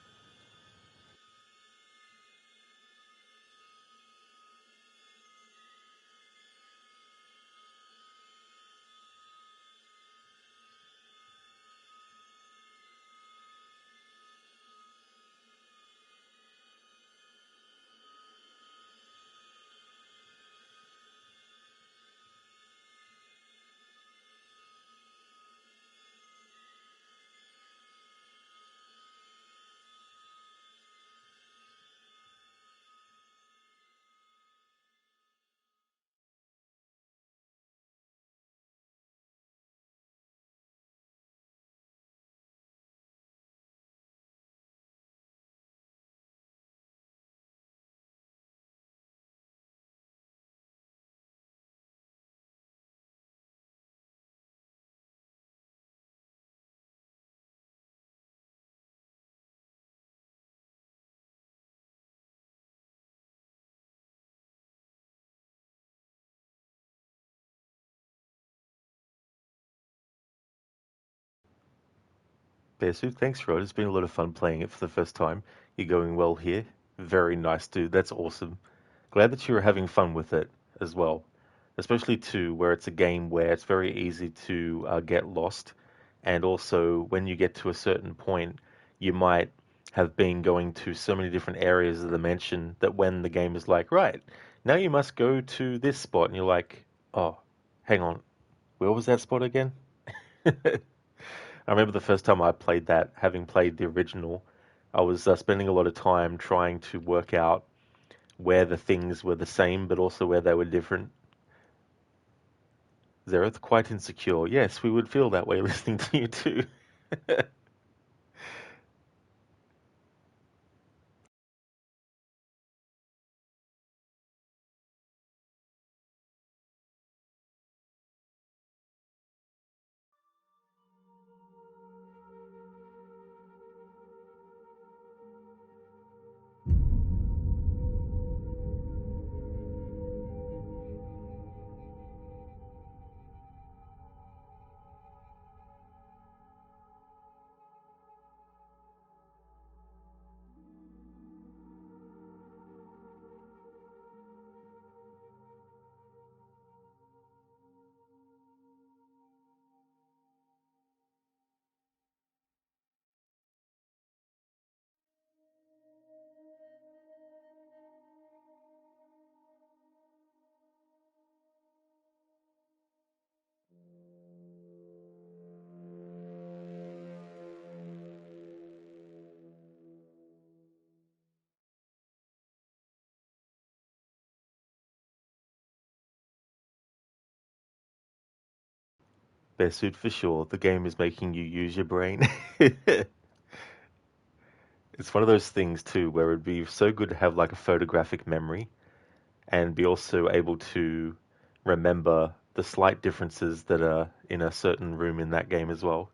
Bearsuit, thanks, Rod. It's been a lot of fun playing it for the first time. You're going well here. Very nice, dude. That's awesome. Glad that you're having fun with it as well. Especially too, where it's a game where it's very easy to get lost, and also when you get to a certain point, you might have been going to so many different areas of the mansion that when the game is like, right, now you must go to this spot, and you're like, oh, hang on, where was that spot again? I remember the first time I played that, having played the original, I was spending a lot of time trying to work out where the things were the same, but also where they were different. Zereth, quite insecure. Yes, we would feel that way listening to you too. Best suit for sure. The game is making you use your brain. It's one of those things too where it'd be so good to have like a photographic memory and be also able to remember the slight differences that are in a certain room in that game as well.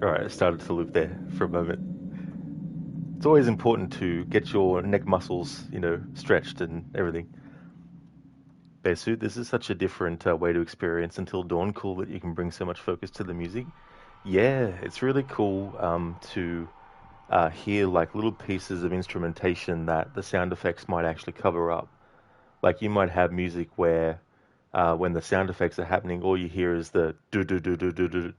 All right, it started to loop there for a moment. It's always important to get your neck muscles, stretched and everything. Besu, this is such a different way to experience Until Dawn. Cool that you can bring so much focus to the music. Yeah, it's really cool to hear like little pieces of instrumentation that the sound effects might actually cover up. Like you might have music where when the sound effects are happening, all you hear is the do do do do do do,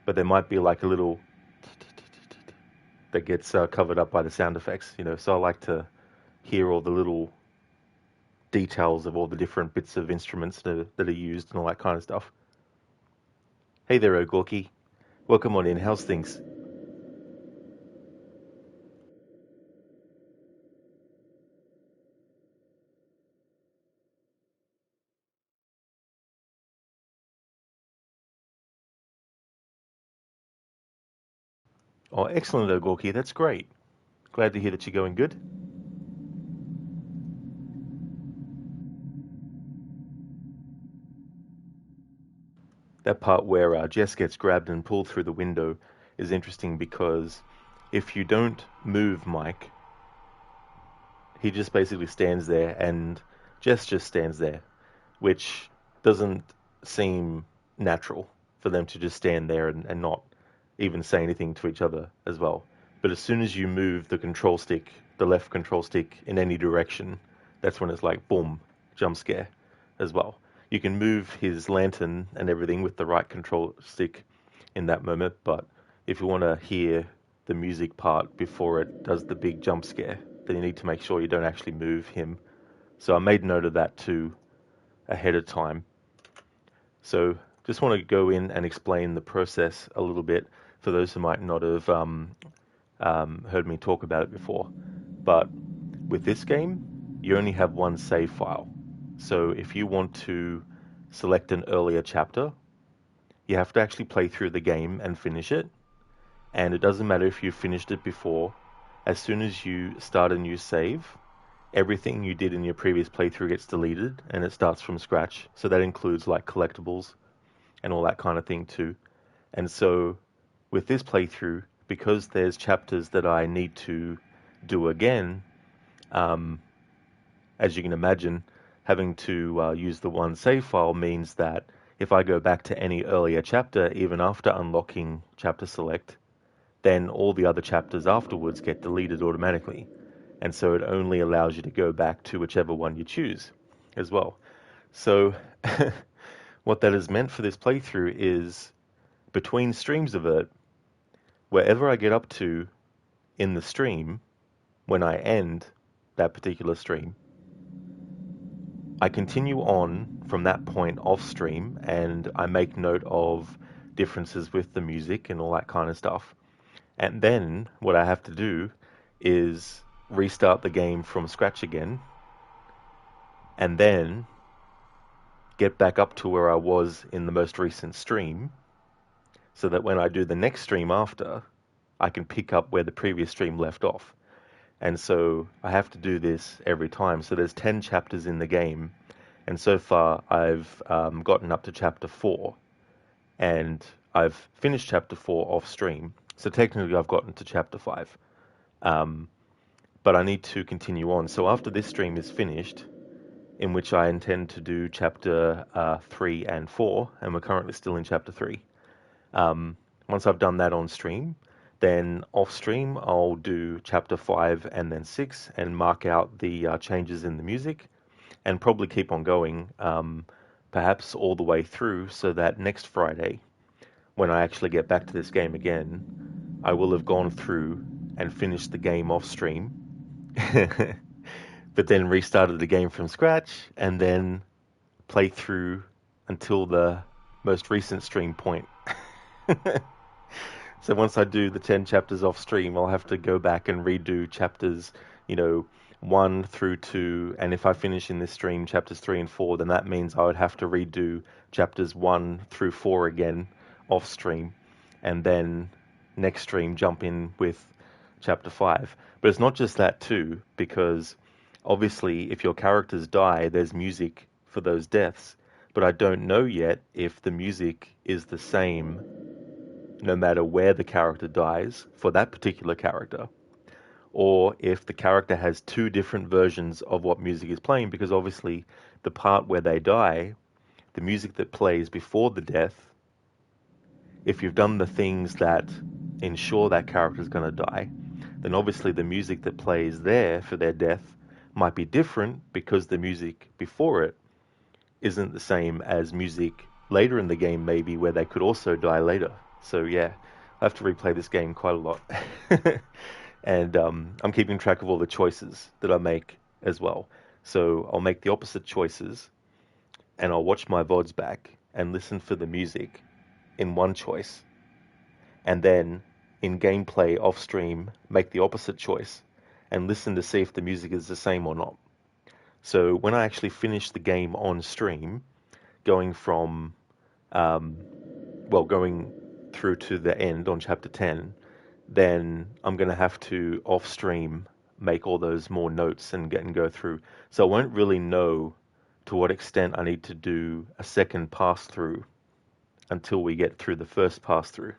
but there might be like a little that gets covered up by the sound effects. So I like to hear all the little details of all the different bits of instruments that are used and all that kind of stuff. Hey there, Ogorki. Welcome on in. How's things? Oh, excellent, Ogorki. That's great. Glad to hear that you're going good. That part where Jess gets grabbed and pulled through the window is interesting because if you don't move Mike, he just basically stands there and Jess just stands there, which doesn't seem natural for them to just stand there and not even say anything to each other as well. But as soon as you move the control stick, the left control stick in any direction, that's when it's like boom, jump scare as well. You can move his lantern and everything with the right control stick in that moment, but if you want to hear the music part before it does the big jump scare, then you need to make sure you don't actually move him. So I made note of that too ahead of time. So just want to go in and explain the process a little bit for those who might not have heard me talk about it before. But with this game, you only have one save file. So if you want to select an earlier chapter, you have to actually play through the game and finish it. And it doesn't matter if you finished it before. As soon as you start a new save, everything you did in your previous playthrough gets deleted and it starts from scratch. So that includes like collectibles and all that kind of thing too. And so with this playthrough, because there's chapters that I need to do again, um, as you can imagine, having to use the one save file means that if I go back to any earlier chapter, even after unlocking chapter select, then all the other chapters afterwards get deleted automatically. And so it only allows you to go back to whichever one you choose as well. So what that has meant for this playthrough is between streams of it, wherever I get up to in the stream, when I end that particular stream, I continue on from that point off stream and I make note of differences with the music and all that kind of stuff. And then what I have to do is restart the game from scratch again and then get back up to where I was in the most recent stream so that when I do the next stream after, I can pick up where the previous stream left off. And so I have to do this every time. So there's 10 chapters in the game. And so far I've gotten up to chapter 4. And I've finished chapter 4 off stream. So technically I've gotten to chapter 5. But I need to continue on. So after this stream is finished, in which I intend to do chapter 3 and 4, and we're currently still in chapter 3. Once I've done that on stream, then off stream I'll do chapter 5 and then 6 and mark out the changes in the music and probably keep on going, perhaps all the way through so that next Friday, when I actually get back to this game again, I will have gone through and finished the game off stream, but then restarted the game from scratch and then play through until the most recent stream point. So once I do the 10 chapters off stream, I'll have to go back and redo chapters, 1 through 2. And if I finish in this stream chapters 3 and 4, then that means I would have to redo chapters 1 through 4 again off stream. And then next stream jump in with chapter 5. But it's not just that too, because obviously if your characters die, there's music for those deaths. But I don't know yet if the music is the same no matter where the character dies for that particular character, or if the character has two different versions of what music is playing, because obviously the part where they die, the music that plays before the death, if you've done the things that ensure that character is going to die, then obviously the music that plays there for their death might be different because the music before it isn't the same as music later in the game, maybe where they could also die later. So yeah, I have to replay this game quite a lot. And I'm keeping track of all the choices that I make as well. So I'll make the opposite choices and I'll watch my VODs back and listen for the music in one choice. And then in gameplay off stream, make the opposite choice and listen to see if the music is the same or not. So when I actually finish the game on stream, going from, um, going through to the end on chapter 10, then I'm going to have to off stream make all those more notes and go through. So I won't really know to what extent I need to do a second pass through until we get through the first pass through.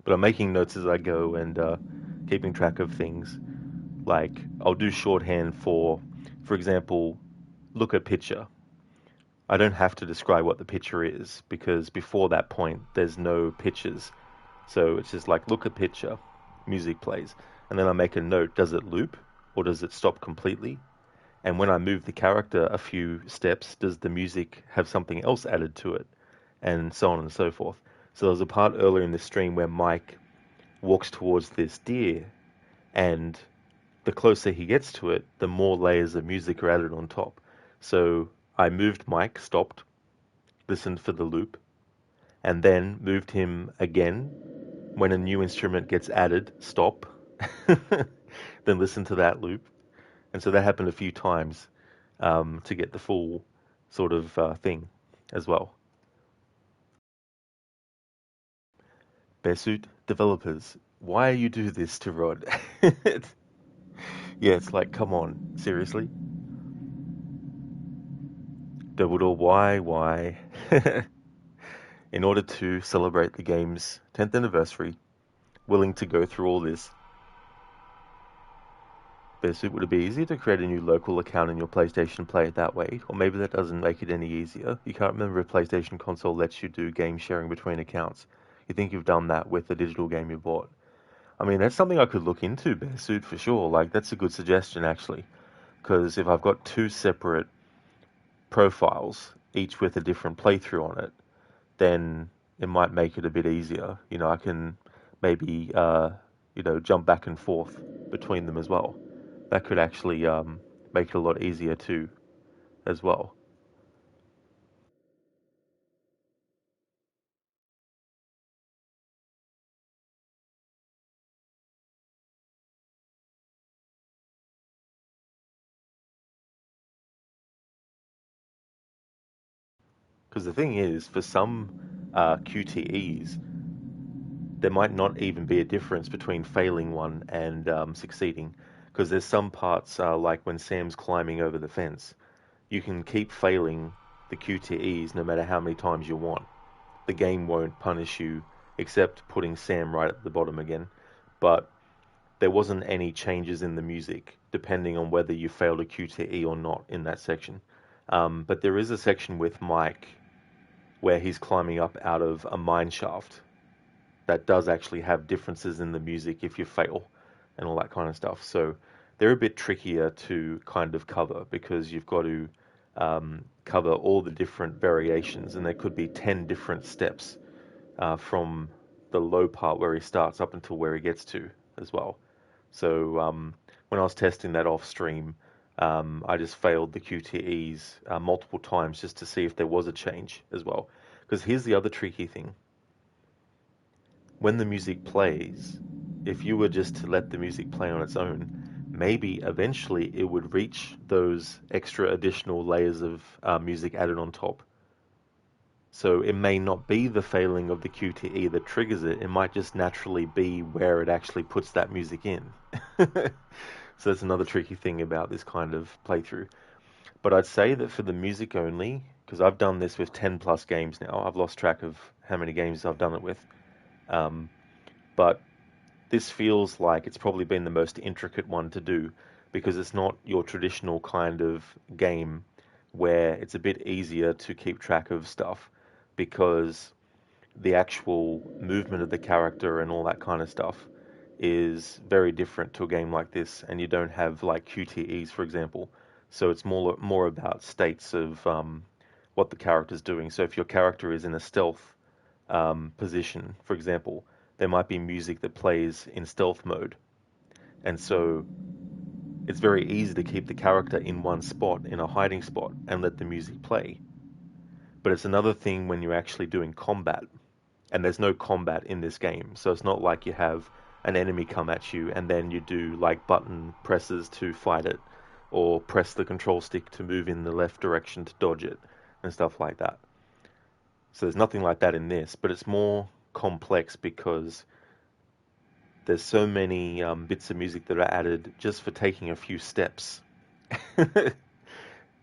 But I'm making notes as I go and keeping track of things. Like I'll do shorthand for example, look at picture. I don't have to describe what the picture is because before that point there's no pictures. So it's just like look at picture, music plays, and then I make a note, does it loop or does it stop completely? And when I move the character a few steps, does the music have something else added to it? And so on and so forth. So there was a part earlier in the stream where Mike walks towards this deer, and the closer he gets to it, the more layers of music are added on top. So I moved Mike, stopped, listened for the loop, and then moved him again. When a new instrument gets added, stop, then listen to that loop. And so that happened a few times to get the full sort of thing as well. Bearsuit developers, why you do this to Rod? Yeah, it's like, come on, seriously? Dumbledore, why? In order to celebrate the game's 10th anniversary, willing to go through all this. Bearsuit, would it be easier to create a new local account in your PlayStation and play it that way? Or maybe that doesn't make it any easier. You can't remember if PlayStation console lets you do game sharing between accounts. You think you've done that with the digital game you bought. I mean, that's something I could look into, Bearsuit, for sure. Like, that's a good suggestion, actually. Because if I've got two separate profiles, each with a different playthrough on it, then it might make it a bit easier. You know, I can maybe, jump back and forth between them as well. That could actually make it a lot easier too, as well. Because the thing is, for some QTEs, there might not even be a difference between failing one and succeeding. Because there's some parts, like when Sam's climbing over the fence, you can keep failing the QTEs no matter how many times you want. The game won't punish you except putting Sam right at the bottom again. But there wasn't any changes in the music depending on whether you failed a QTE or not in that section. But there is a section with Mike where he's climbing up out of a mine shaft that does actually have differences in the music if you fail and all that kind of stuff. So they're a bit trickier to kind of cover because you've got to cover all the different variations, and there could be 10 different steps from the low part where he starts up until where he gets to as well. So when I was testing that off stream, I just failed the QTEs multiple times just to see if there was a change as well. Because here's the other tricky thing. When the music plays, if you were just to let the music play on its own, maybe eventually it would reach those extra additional layers of music added on top. So it may not be the failing of the QTE that triggers it. It might just naturally be where it actually puts that music in. So that's another tricky thing about this kind of playthrough. But I'd say that for the music only, because I've done this with 10 plus games now, I've lost track of how many games I've done it with. Um, but this feels like it's probably been the most intricate one to do because it's not your traditional kind of game where it's a bit easier to keep track of stuff because the actual movement of the character and all that kind of stuff is very different to a game like this, and you don't have like QTEs, for example. So it's more about states of what the character's doing. So if your character is in a stealth position, for example, there might be music that plays in stealth mode, and so it's very easy to keep the character in one spot, in a hiding spot, and let the music play. But it's another thing when you're actually doing combat, and there's no combat in this game. So it's not like you have an enemy come at you and then you do like button presses to fight it or press the control stick to move in the left direction to dodge it and stuff like that. So there's nothing like that in this, but it's more complex because there's so many bits of music that are added just for taking a few steps,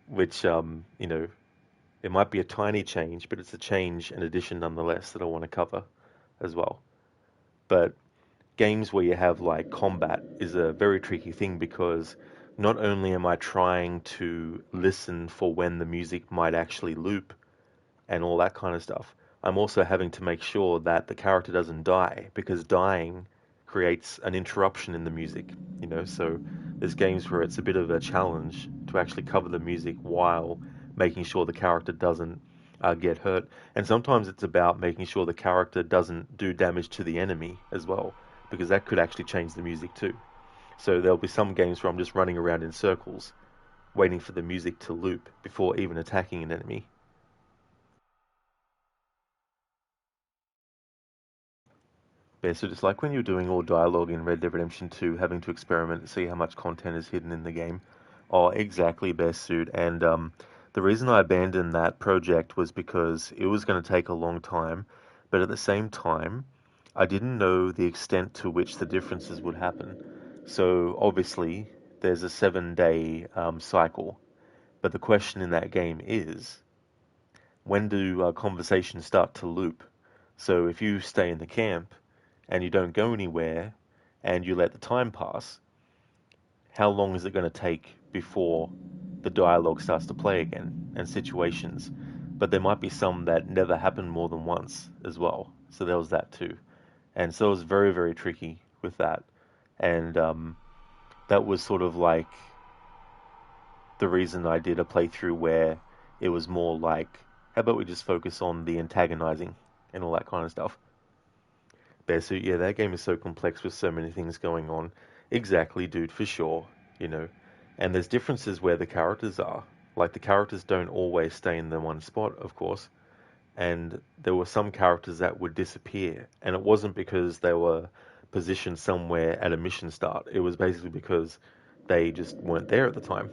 which, it might be a tiny change, but it's a change and addition nonetheless that I want to cover as well. But games where you have like combat is a very tricky thing because not only am I trying to listen for when the music might actually loop and all that kind of stuff, I'm also having to make sure that the character doesn't die because dying creates an interruption in the music, So there's games where it's a bit of a challenge to actually cover the music while making sure the character doesn't get hurt. And sometimes it's about making sure the character doesn't do damage to the enemy as well, because that could actually change the music too. So there'll be some games where I'm just running around in circles, waiting for the music to loop before even attacking an enemy. Yeah, so just like when you're doing all dialogue in Red Dead Redemption 2, having to experiment to see how much content is hidden in the game. Oh, exactly, best suit. And the reason I abandoned that project was because it was going to take a long time, but at the same time, I didn't know the extent to which the differences would happen. So obviously, there's a 7 day cycle, but the question in that game is, when do conversations start to loop? So if you stay in the camp and you don't go anywhere and you let the time pass, how long is it going to take before the dialogue starts to play again and situations? But there might be some that never happen more than once as well. So there was that too. And so it was very, very tricky with that. And that was sort of like the reason I did a playthrough where it was more like, how about we just focus on the antagonizing and all that kind of stuff. There, so yeah, that game is so complex with so many things going on. Exactly, dude, for sure, you know. And there's differences where the characters are. Like the characters don't always stay in the one spot, of course. And there were some characters that would disappear, and it wasn't because they were positioned somewhere at a mission start. It was basically because they just weren't there at the time.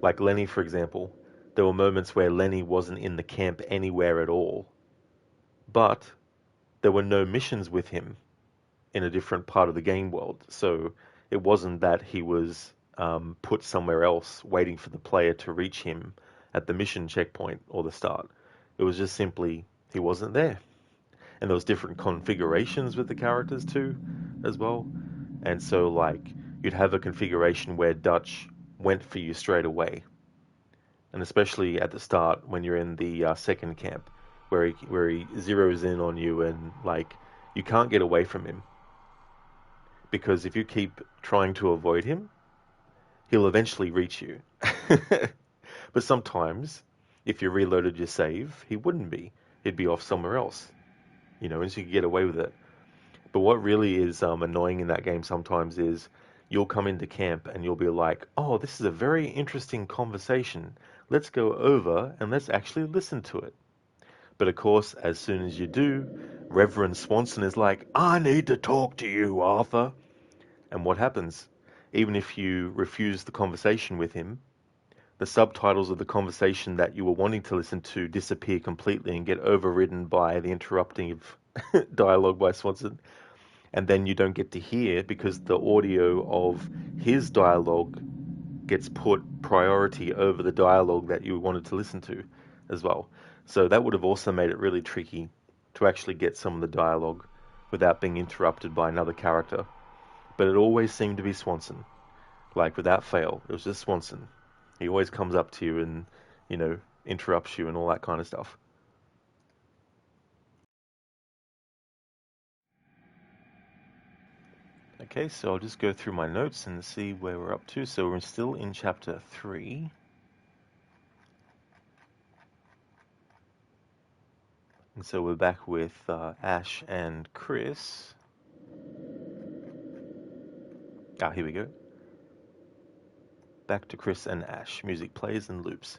Like Lenny, for example, there were moments where Lenny wasn't in the camp anywhere at all, but there were no missions with him in a different part of the game world. So it wasn't that he was put somewhere else waiting for the player to reach him at the mission checkpoint or the start. It was just simply he wasn't there. And there was different configurations with the characters too, as well. And so like you'd have a configuration where Dutch went for you straight away, and especially at the start when you're in the second camp, where he zeroes in on you and like you can't get away from him because if you keep trying to avoid him, he'll eventually reach you. But sometimes, if you reloaded your save, he wouldn't be. He'd be off somewhere else, and so you can get away with it. But what really is annoying in that game sometimes is you'll come into camp and you'll be like, oh, this is a very interesting conversation. Let's go over and let's actually listen to it. But of course, as soon as you do, Reverend Swanson is like, I need to talk to you, Arthur. And what happens? Even if you refuse the conversation with him, the subtitles of the conversation that you were wanting to listen to disappear completely and get overridden by the interrupting dialogue by Swanson. And then you don't get to hear because the audio of his dialogue gets put priority over the dialogue that you wanted to listen to as well. So that would have also made it really tricky to actually get some of the dialogue without being interrupted by another character. But it always seemed to be Swanson. Like, without fail, it was just Swanson. He always comes up to you and, interrupts you and all that kind of stuff. Okay, so I'll just go through my notes and see where we're up to. So we're still in chapter 3. And so we're back with Ash and Chris. Here we go. Back to Chris and Ash. Music plays and loops.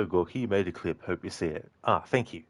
Oh, Gorky, you made a clip. Hope you see it. Ah, thank you.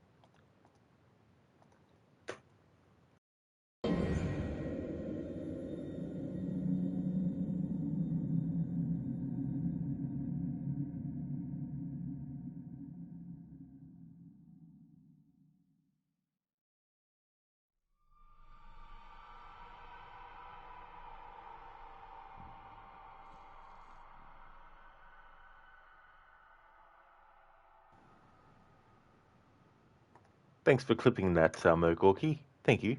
Thanks for clipping that, Mo Gorky. Thank you.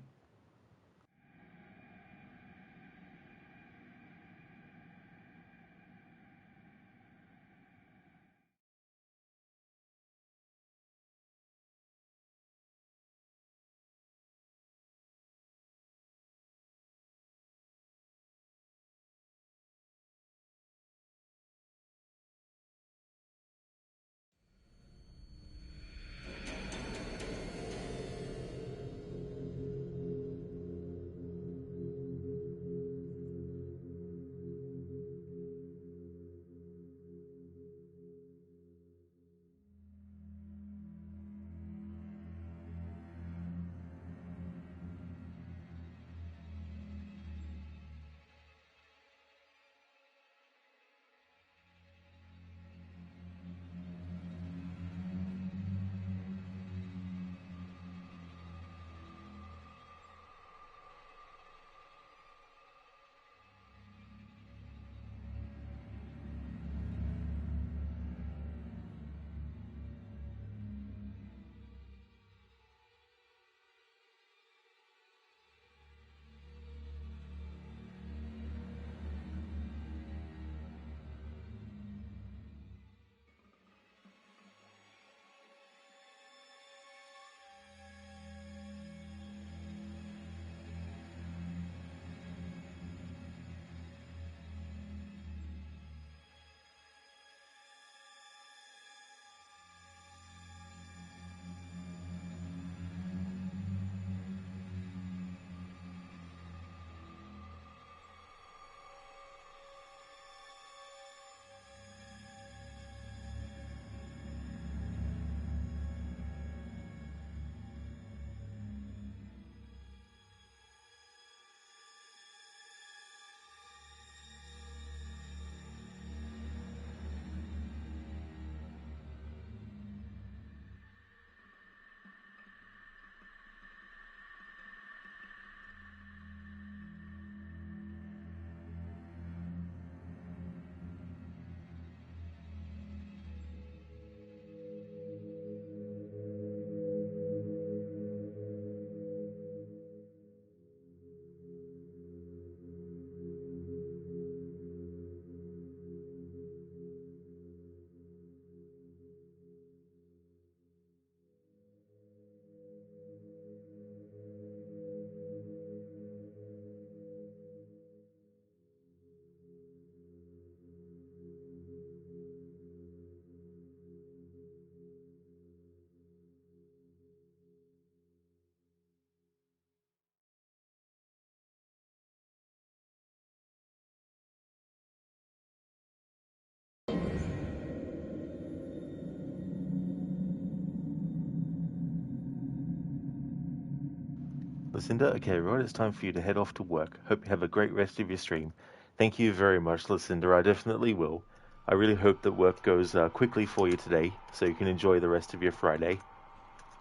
Lucinda, okay, right, it's time for you to head off to work. Hope you have a great rest of your stream. Thank you very much, Lucinda. I definitely will. I really hope that work goes quickly for you today so you can enjoy the rest of your Friday.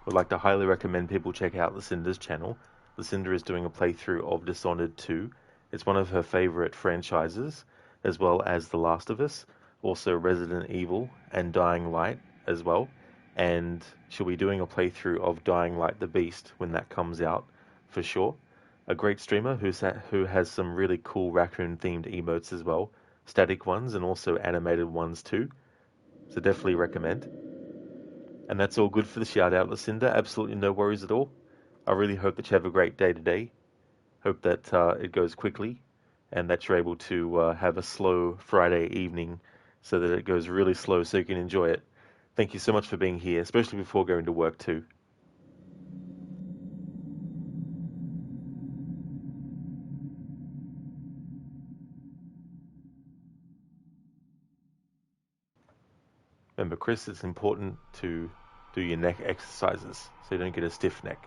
Would like to highly recommend people check out Lucinda's channel. Lucinda is doing a playthrough of Dishonored 2. It's one of her favorite franchises, as well as The Last of Us, also Resident Evil and Dying Light as well. And she'll be doing a playthrough of Dying Light the Beast when that comes out, for sure. A great streamer who has some really cool raccoon themed emotes as well, static ones and also animated ones too. So definitely recommend. And that's all good for the shout out, Lucinda. Absolutely no worries at all. I really hope that you have a great day today. Hope that it goes quickly and that you're able to have a slow Friday evening so that it goes really slow so you can enjoy it. Thank you so much for being here, especially before going to work too. Remember, Chris, it's important to do your neck exercises so you don't get a stiff neck.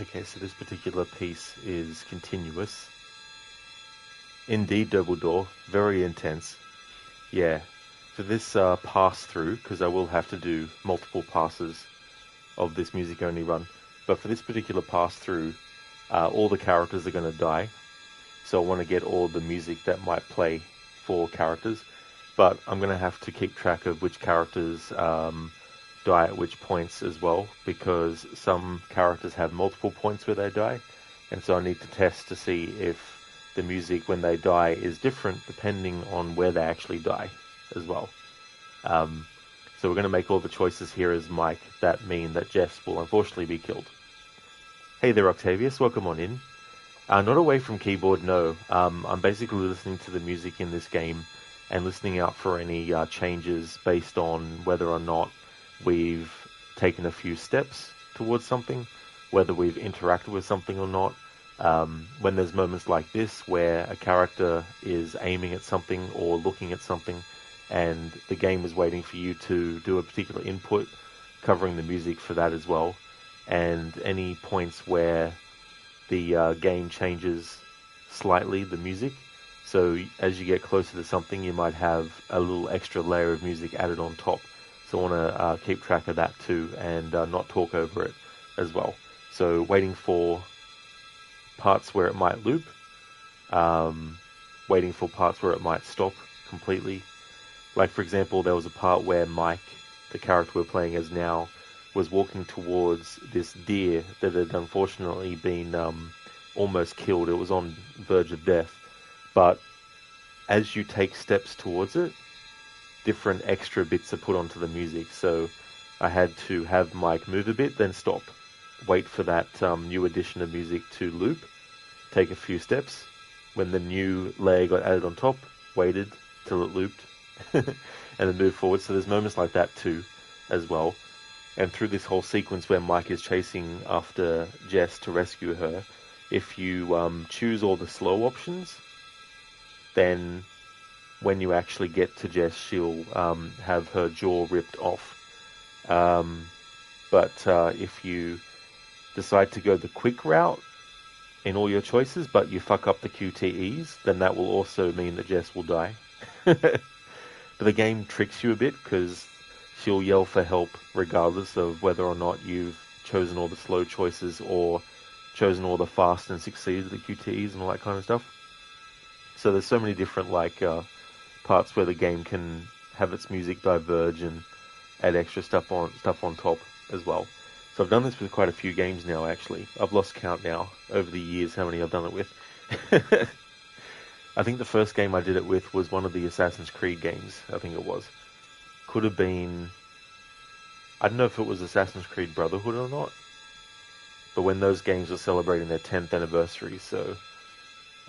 Okay, so this particular piece is continuous. Indeed, Dumbledore, very intense. Yeah, for this pass through, because I will have to do multiple passes of this music only run, but for this particular pass through, all the characters are going to die. So I want to get all the music that might play for characters, but I'm going to have to keep track of which characters die at which points as well, because some characters have multiple points where they die, and so I need to test to see if the music when they die is different depending on where they actually die as well. Um, so we're going to make all the choices here as Mike that mean that Jess will unfortunately be killed. Hey there, Octavius. Welcome on in. Not away from keyboard, no. I'm basically listening to the music in this game and listening out for any changes based on whether or not we've taken a few steps towards something, whether we've interacted with something or not. When there's moments like this where a character is aiming at something or looking at something and the game is waiting for you to do a particular input, covering the music for that as well, and any points where the game changes slightly the music. So as you get closer to something, you might have a little extra layer of music added on top. So I want to keep track of that too and not talk over it as well. So waiting for parts where it might loop, waiting for parts where it might stop completely. Like for example, there was a part where Mike, the character we're playing as now, was walking towards this deer that had unfortunately been almost killed. It was on verge of death. But as you take steps towards it, different extra bits are put onto the music. So I had to have Mike move a bit, then stop. Wait for that new addition of music to loop, take a few steps. When the new layer got added on top, waited till it looped, and then move forward. So there's moments like that too, as well. And through this whole sequence where Mike is chasing after Jess to rescue her, if you choose all the slow options, then when you actually get to Jess, she'll have her jaw ripped off. But if you decide to go the quick route in all your choices, but you fuck up the QTEs, then that will also mean that Jess will die. But the game tricks you a bit because she'll yell for help regardless of whether or not you've chosen all the slow choices or chosen all the fast and succeeded the QTEs and all that kind of stuff. So there's so many different parts where the game can have its music diverge and add extra stuff on top as well. So I've done this with quite a few games now actually. I've lost count now over the years how many I've done it with. I think the first game I did it with was one of the Assassin's Creed games, I think it was. Could have been, I don't know if it was Assassin's Creed Brotherhood or not, but when those games were celebrating their 10th anniversary, so,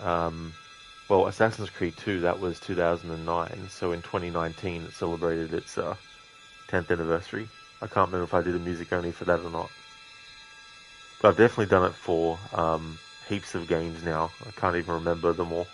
well, Assassin's Creed 2, that was 2009, so in 2019 it celebrated its 10th anniversary. I can't remember if I did a music only for that or not. But I've definitely done it for heaps of games now. I can't even remember them all.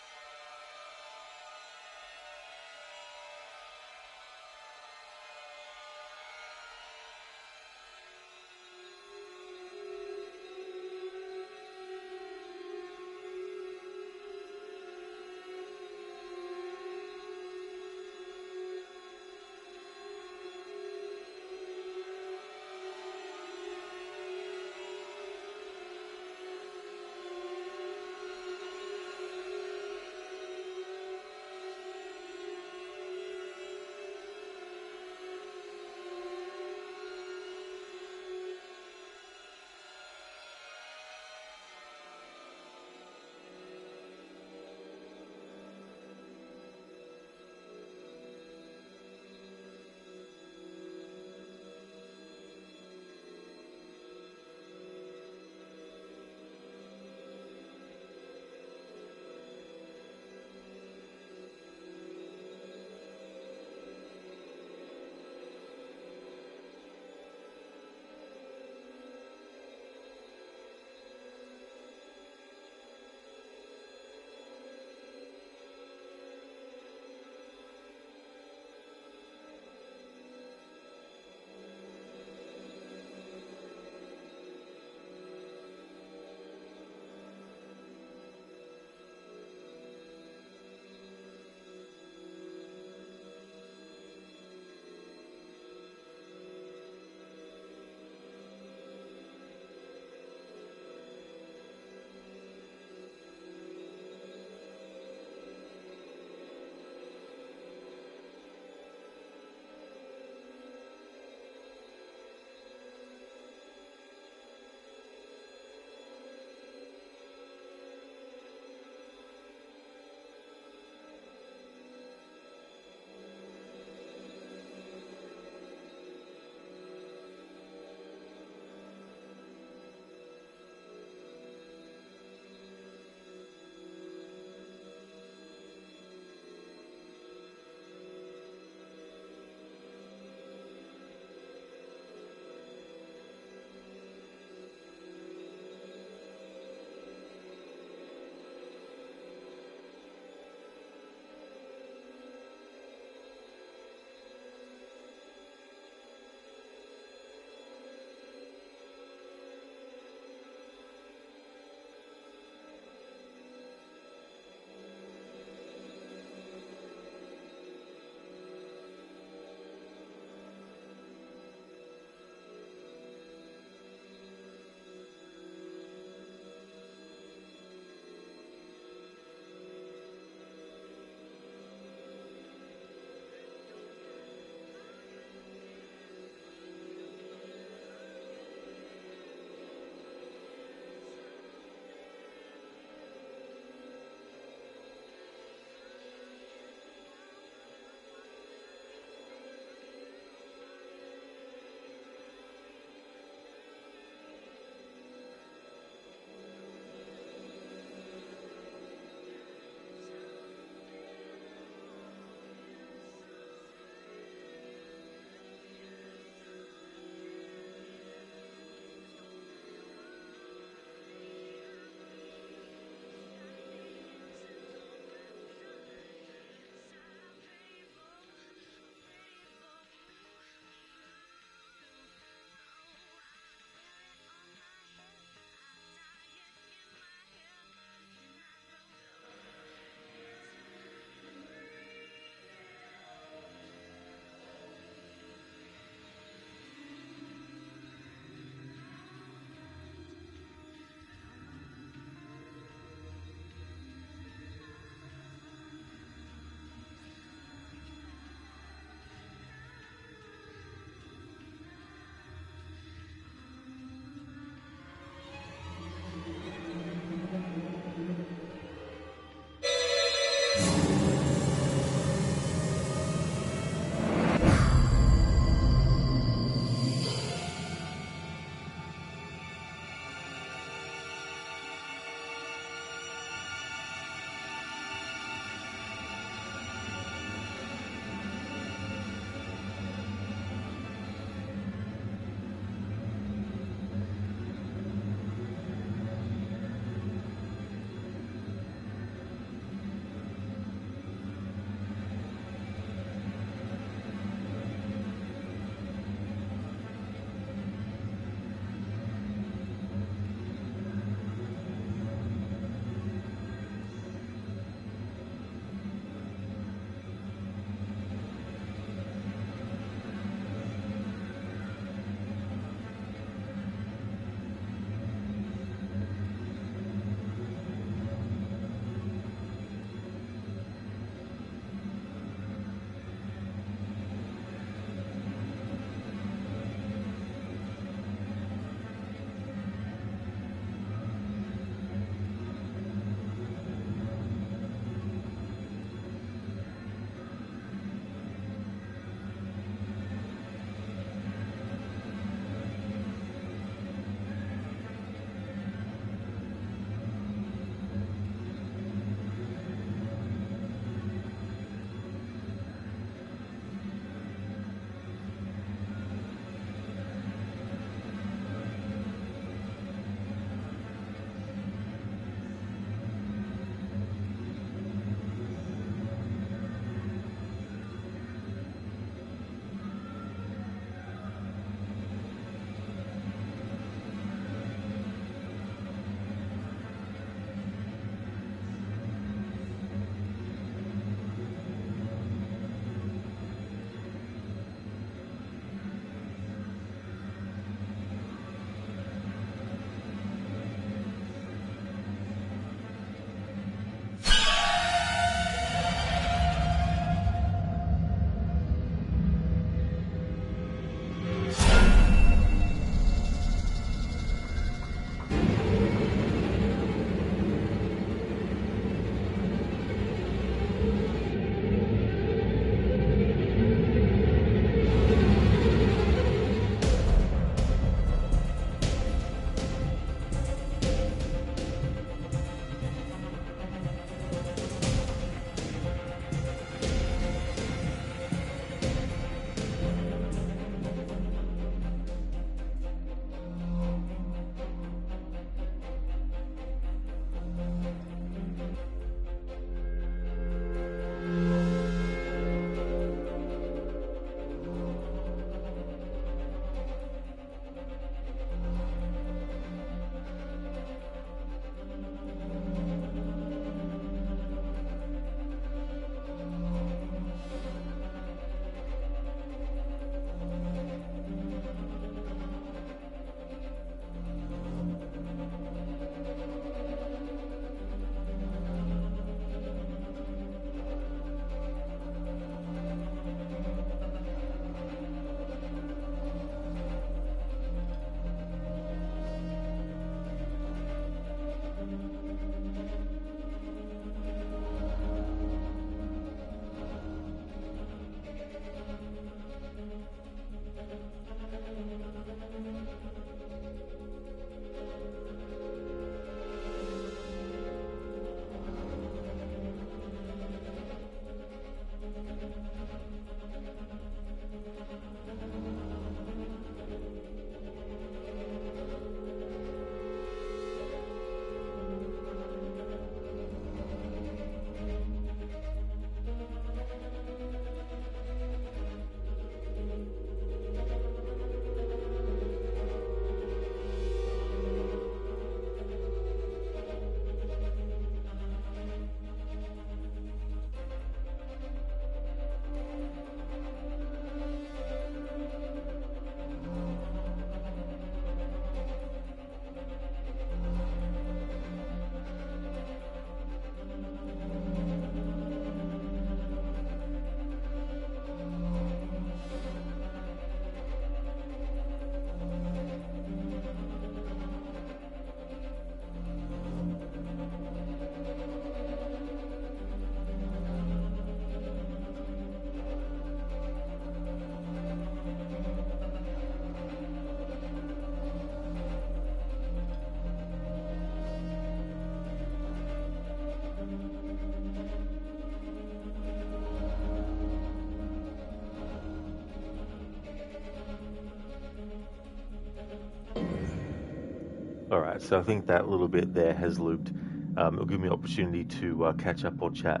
All right, so I think that little bit there has looped. It'll give me an opportunity to catch up on chat.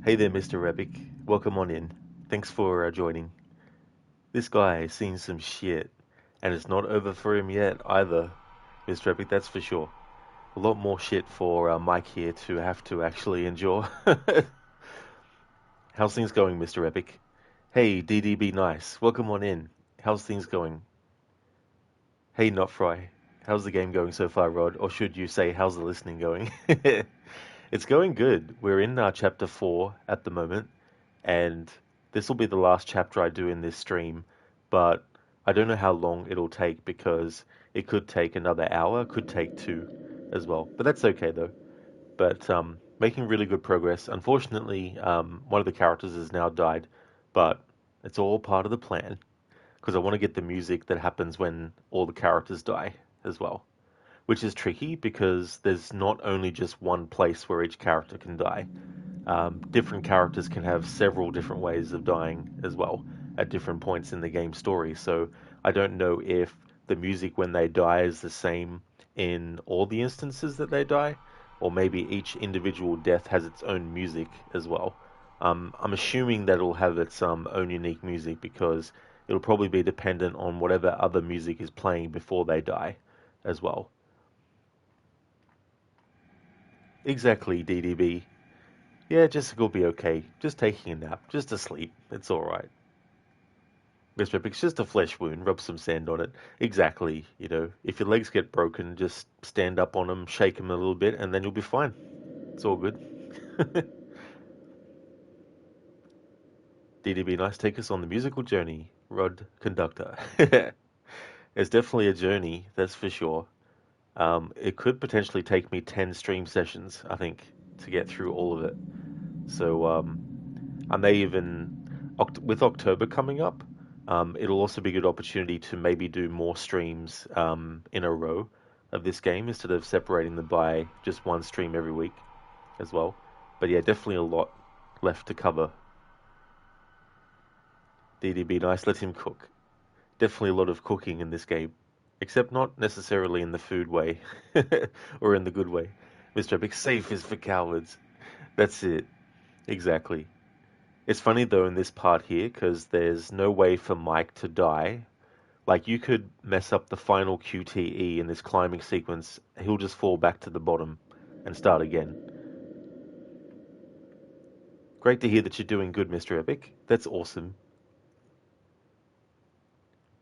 Hey there, Mr. Epic. Welcome on in. Thanks for joining. This guy has seen some shit, and it's not over for him yet either, Mr. Epic, that's for sure. A lot more shit for Mike here to have to actually endure. How's things going, Mr. Epic? Hey, DDB Nice. Welcome on in. How's things going? Hey, Not Fry. How's the game going so far, Rod? Or should you say, how's the listening going? It's going good. We're in chapter 4 at the moment, and this will be the last chapter I do in this stream, but I don't know how long it'll take because it could take another hour, could take two as well. But that's okay though. But making really good progress. Unfortunately, one of the characters has now died, but it's all part of the plan because I want to get the music that happens when all the characters die as well, which is tricky because there's not only just one place where each character can die. Different characters can have several different ways of dying as well at different points in the game story. So I don't know if the music when they die is the same in all the instances that they die, or maybe each individual death has its own music as well. I'm assuming that it'll have its own unique music because it'll probably be dependent on whatever other music is playing before they die as well. Exactly, DDB. Yeah, Jessica will be okay. Just taking a nap, just asleep. It's alright. Miss Epic's just a flesh wound. Rub some sand on it. Exactly. If your legs get broken, just stand up on them, shake them a little bit, and then you'll be fine. It's all good. DDB, nice. Take us on the musical journey, Rod Conductor. It's definitely a journey, that's for sure. It could potentially take me 10 stream sessions, I think, to get through all of it. So, I may even, with October coming up, it'll also be a good opportunity to maybe do more streams in a row of this game instead of separating them by just one stream every week as well. But yeah, definitely a lot left to cover. DDB, nice, let him cook. Definitely a lot of cooking in this game, except not necessarily in the food way or in the good way. Mr. Epic, safe is for cowards. That's it. Exactly. It's funny though in this part here because there's no way for Mike to die. Like you could mess up the final QTE in this climbing sequence, he'll just fall back to the bottom and start again. Great to hear that you're doing good, Mr. Epic. That's awesome.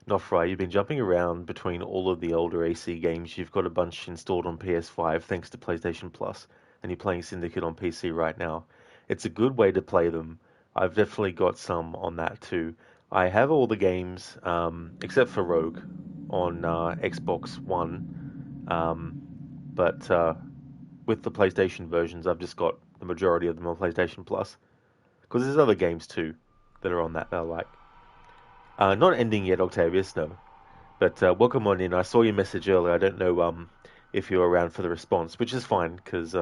Nofry, you've been jumping around between all of the older AC games. You've got a bunch installed on PS5 thanks to PlayStation Plus, and you're playing Syndicate on PC right now. It's a good way to play them. I've definitely got some on that too. I have all the games except for Rogue on Xbox One, but with the PlayStation versions, I've just got the majority of them on PlayStation Plus. Because there's other games too that are on that I like. Not ending yet, Octavius, no. But welcome on in. I saw your message earlier. I don't know if you're around for the response, which is fine because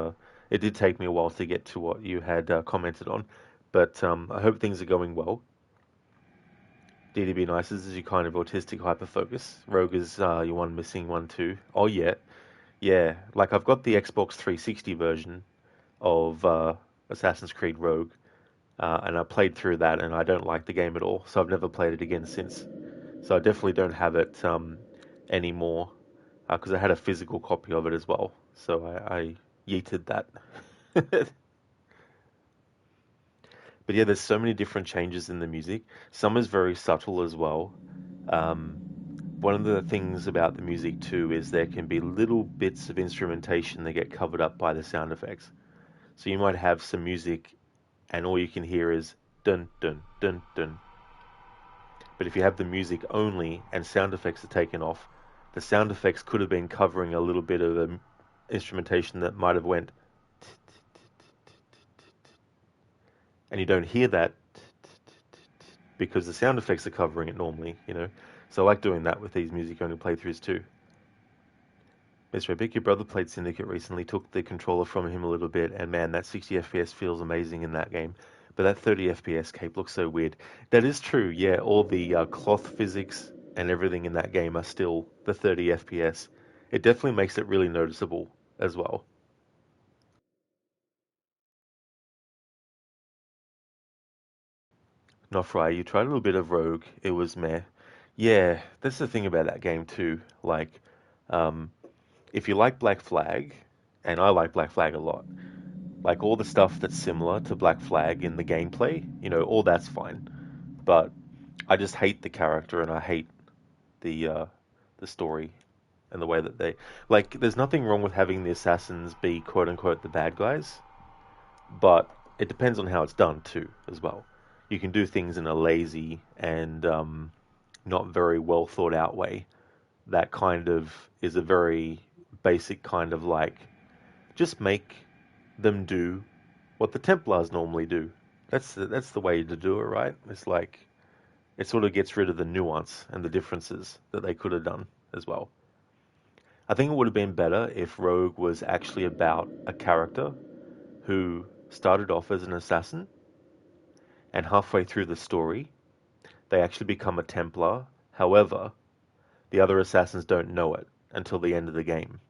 it did take me a while to get to what you had commented on. But I hope things are going well. DDB Nice is your kind of autistic hyperfocus. Rogue is your one missing one too. Oh yeah, yeah. Like I've got the Xbox 360 version of Assassin's Creed Rogue, and I played through that, and I don't like the game at all. So I've never played it again since. So I definitely don't have it anymore because I had a physical copy of it as well. So I yeeted that. But yeah, there's so many different changes in the music. Some is very subtle as well. Um, One of the things about the music too is there can be little bits of instrumentation that get covered up by the sound effects. So you might have some music and all you can hear is dun dun dun dun. But if you have the music only and sound effects are taken off, the sound effects could have been covering a little bit of the instrumentation that might have went, and you don't hear that because the sound effects are covering it normally. So I like doing that with these music-only playthroughs too. Mr. Epic, your brother played Syndicate recently, took the controller from him a little bit, and man, that 60 FPS feels amazing in that game. But that 30 FPS cape looks so weird. That is true, yeah, all the cloth physics and everything in that game are still the 30 FPS. it definitely makes it really noticeable as well. Not Fry, you tried a little bit of Rogue, it was meh. Yeah, that's the thing about that game too. Like, um, if you like Black Flag, and I like Black Flag a lot, like all the stuff that's similar to Black Flag in the gameplay, all that's fine. But I just hate the character and I hate the uh, the story and the way that they like. There's nothing wrong with having the assassins be quote unquote the bad guys, but it depends on how it's done too, as well. You can do things in a lazy and not very well thought out way. That kind of is a very basic kind of like just make them do what the Templars normally do. That's the way to do it, right? It's like it sort of gets rid of the nuance and the differences that they could have done as well. I think it would have been better if Rogue was actually about a character who started off as an assassin and halfway through the story they actually become a Templar. However, the other assassins don't know it until the end of the game.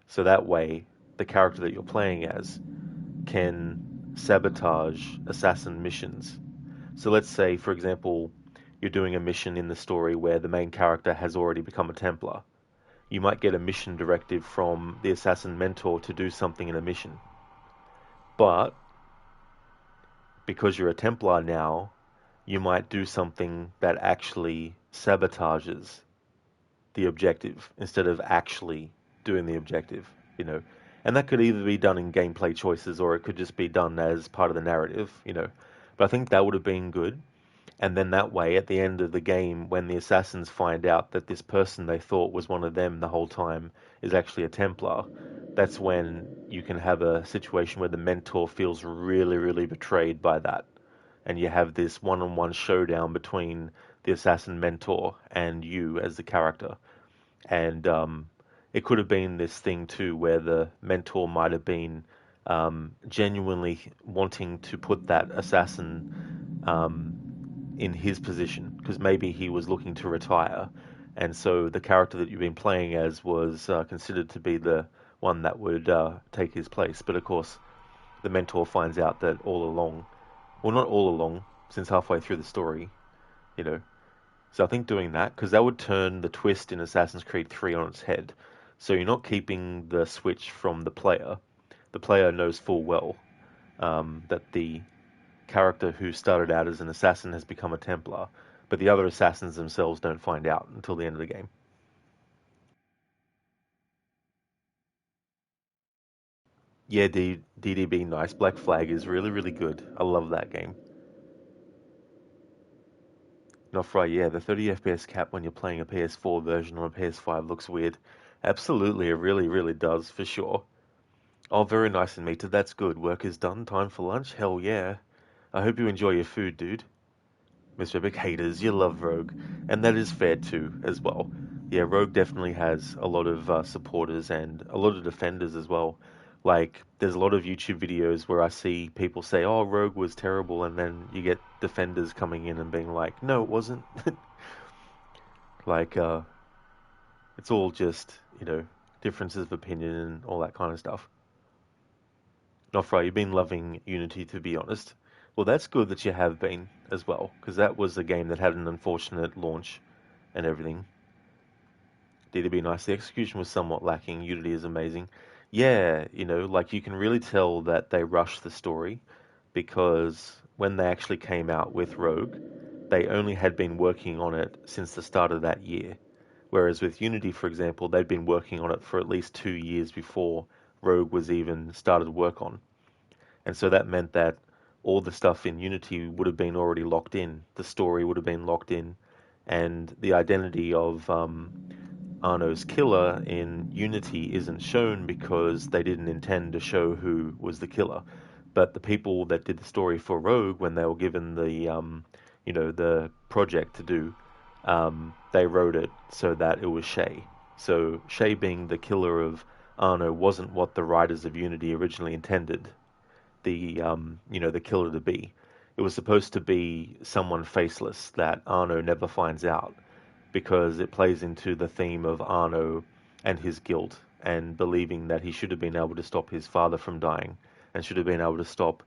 So that way, the character that you're playing as can sabotage assassin missions. So let's say, for example, you're doing a mission in the story where the main character has already become a Templar. You might get a mission directive from the assassin mentor to do something in a mission. But because you're a Templar now, you might do something that actually sabotages the objective instead of actually doing the objective, you know. And that could either be done in gameplay choices or it could just be done as part of the narrative. But I think that would have been good. And then that way, at the end of the game, when the assassins find out that this person they thought was one of them the whole time is actually a Templar, that's when you can have a situation where the mentor feels really, really betrayed by that. And you have this one on one showdown between the assassin mentor and you as the character. And it could have been this thing too, where the mentor might have been genuinely wanting to put that assassin in his position because maybe he was looking to retire, and so the character that you've been playing as was considered to be the one that would take his place. But of course, the mentor finds out that all along, well, not all along, since halfway through the story, you know. So I think doing that, because that would turn the twist in Assassin's Creed 3 on its head. So you're not keeping the switch from the player. The player knows full well that the character who started out as an assassin has become a Templar, but the other assassins themselves don't find out until the end of the game. Yeah, DDB, nice. Black Flag is really, really good. I love that game. Not right, yeah, the 30 FPS cap when you're playing a PS4 version on a PS5 looks weird. Absolutely, it really, really does, for sure. Oh, very nice and metered. That's good. Work is done. Time for lunch. Hell yeah. I hope you enjoy your food, dude. Mr. Epic haters, you love Rogue, and that is fair too, as well. Yeah, Rogue definitely has a lot of supporters and a lot of defenders as well. Like, there's a lot of YouTube videos where I see people say, "Oh, Rogue was terrible," and then you get defenders coming in and being like, "No, it wasn't." Like, it's all just differences of opinion and all that kind of stuff. Nofra, you've been loving Unity, to be honest. Well, that's good that you have been as well, because that was a game that had an unfortunate launch and everything. Did it be nice? The execution was somewhat lacking. Unity is amazing. Yeah, like you can really tell that they rushed the story because when they actually came out with Rogue, they only had been working on it since the start of that year. Whereas with Unity, for example, they'd been working on it for at least 2 years before Rogue was even started work on. And so that meant that all the stuff in Unity would have been already locked in. The story would have been locked in, and the identity of Arno's killer in Unity isn't shown because they didn't intend to show who was the killer. But the people that did the story for Rogue, when they were given the project to do, they wrote it so that it was Shay. So Shay being the killer of Arno wasn't what the writers of Unity originally intended the killer to be. It was supposed to be someone faceless that Arno never finds out because it plays into the theme of Arno and his guilt, and believing that he should have been able to stop his father from dying, and should have been able to stop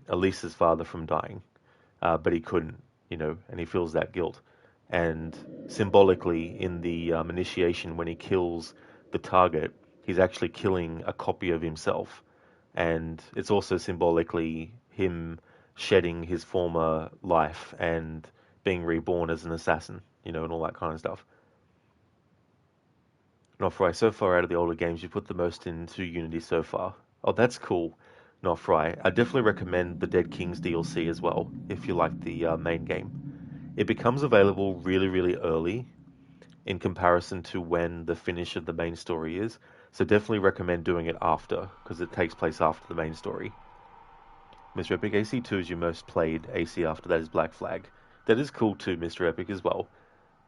Elisa's father from dying, but he couldn't, and he feels that guilt. And symbolically, in the initiation, when he kills the target, he's actually killing a copy of himself. And it's also symbolically him shedding his former life and being reborn as an assassin, and all that kind of stuff. Nofry, so far out of the older games, you put the most into Unity so far. Oh, that's cool. Nofry, I definitely recommend the Dead Kings DLC as well, if you like the main game. It becomes available really, really early in comparison to when the finish of the main story is, so definitely recommend doing it after, because it takes place after the main story. Mr. Epic, AC2 is your most played, AC after that is Black Flag. That is cool too, Mr. Epic, as well.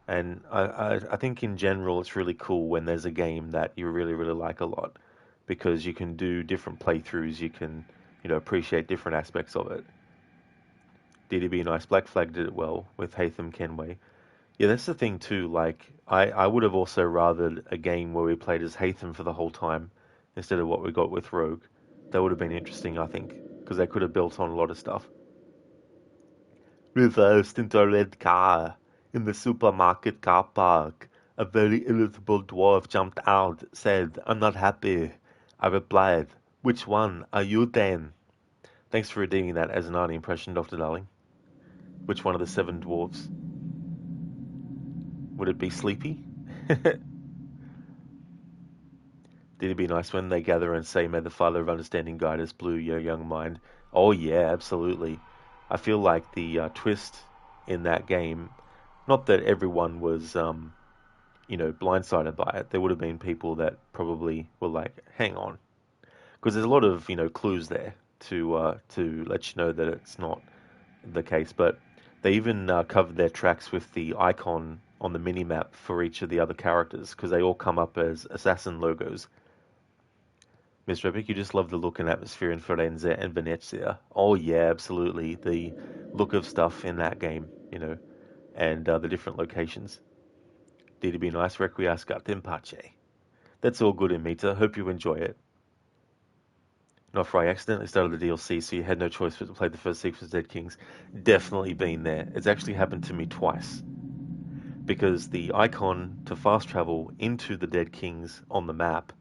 And I think in general it's really cool when there's a game that you really, really like a lot, because you can do different playthroughs, you can, appreciate different aspects of it. DDB Nice, Black Flag did it well with Hatham Kenway. Yeah, that's the thing too, like, I would have also rathered a game where we played as Hatham for the whole time, instead of what we got with Rogue. That would have been interesting, I think, because they could have built on a lot of stuff. Reversed into a red car in the supermarket car park. A very irritable dwarf jumped out, said, "I'm not happy." I replied, "Which one are you then?" Thanks for redeeming that as an Arnie impression, Dr. Darling. Which one of the 7 dwarves? Would it be Sleepy? Did it be nice when they gather and say, "May the Father of Understanding guide us, Blue, your young mind"? Oh yeah, absolutely. I feel like the twist in that game, not that everyone was blindsided by it. There would have been people that probably were like, "Hang on," because there's a lot of clues there to let you know that it's not the case. But they even covered their tracks with the icon on the mini map for each of the other characters, because they all come up as assassin logos. Mr. Epic, you just love the look and atmosphere in Firenze and Venezia. Oh yeah, absolutely. The look of stuff in that game, and the different locations. Did be nice, Requiescat in Pace. That's all good in Mita. Hope you enjoy it. Not for I accidentally started the DLC, so you had no choice but to play the first sequence of Dead Kings. Definitely been there. It's actually happened to me twice. Because the icon to fast travel into the Dead Kings on the map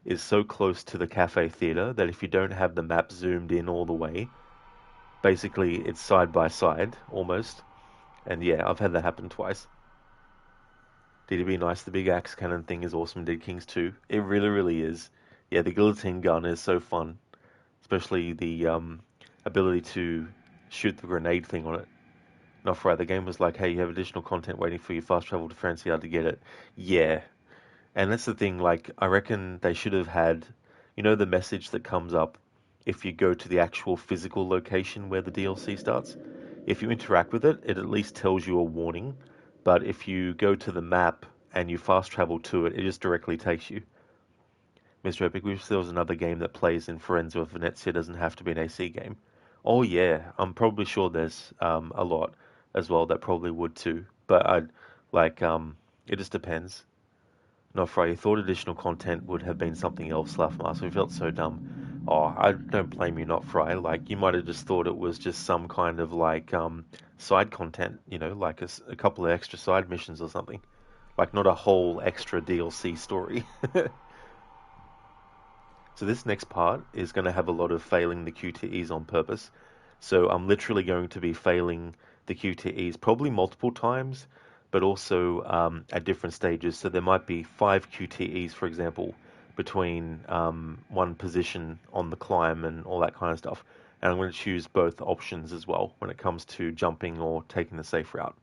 is so close to the cafe theater that if you don't have the map zoomed in all the way, basically it's side by side almost. And yeah, I've had that happen twice. Did it be nice? The big axe cannon thing is awesome in Dead Kings 2. It really, really is. Yeah, the guillotine gun is so fun, especially the ability to shoot the grenade thing on it. Not right. The game was like, hey, you have additional content waiting for you. Fast travel to Francia to get it. Yeah, and that's the thing. Like, I reckon they should have had, the message that comes up if you go to the actual physical location where the DLC starts. If you interact with it, it at least tells you a warning. But if you go to the map and you fast travel to it, it just directly takes you. Mr. Epic, wish there was another game that plays in Firenze or Venezia. Doesn't have to be an AC game. Oh yeah, I'm probably sure there's a lot as well that probably would too. But I'd like it just depends. No, Fry, you thought additional content would have been something else, Laugh Master. We felt so dumb. Oh, I don't blame you, not Fry. Like, you might have just thought it was just some kind of like side content, like a couple of extra side missions or something. Like, not a whole extra DLC story. So this next part is going to have a lot of failing the QTEs on purpose. So I'm literally going to be failing the QTEs probably multiple times, but also at different stages. So there might be 5 QTEs, for example, between one position on the climb and all that kind of stuff. And I'm going to choose both options as well when it comes to jumping or taking the safe route.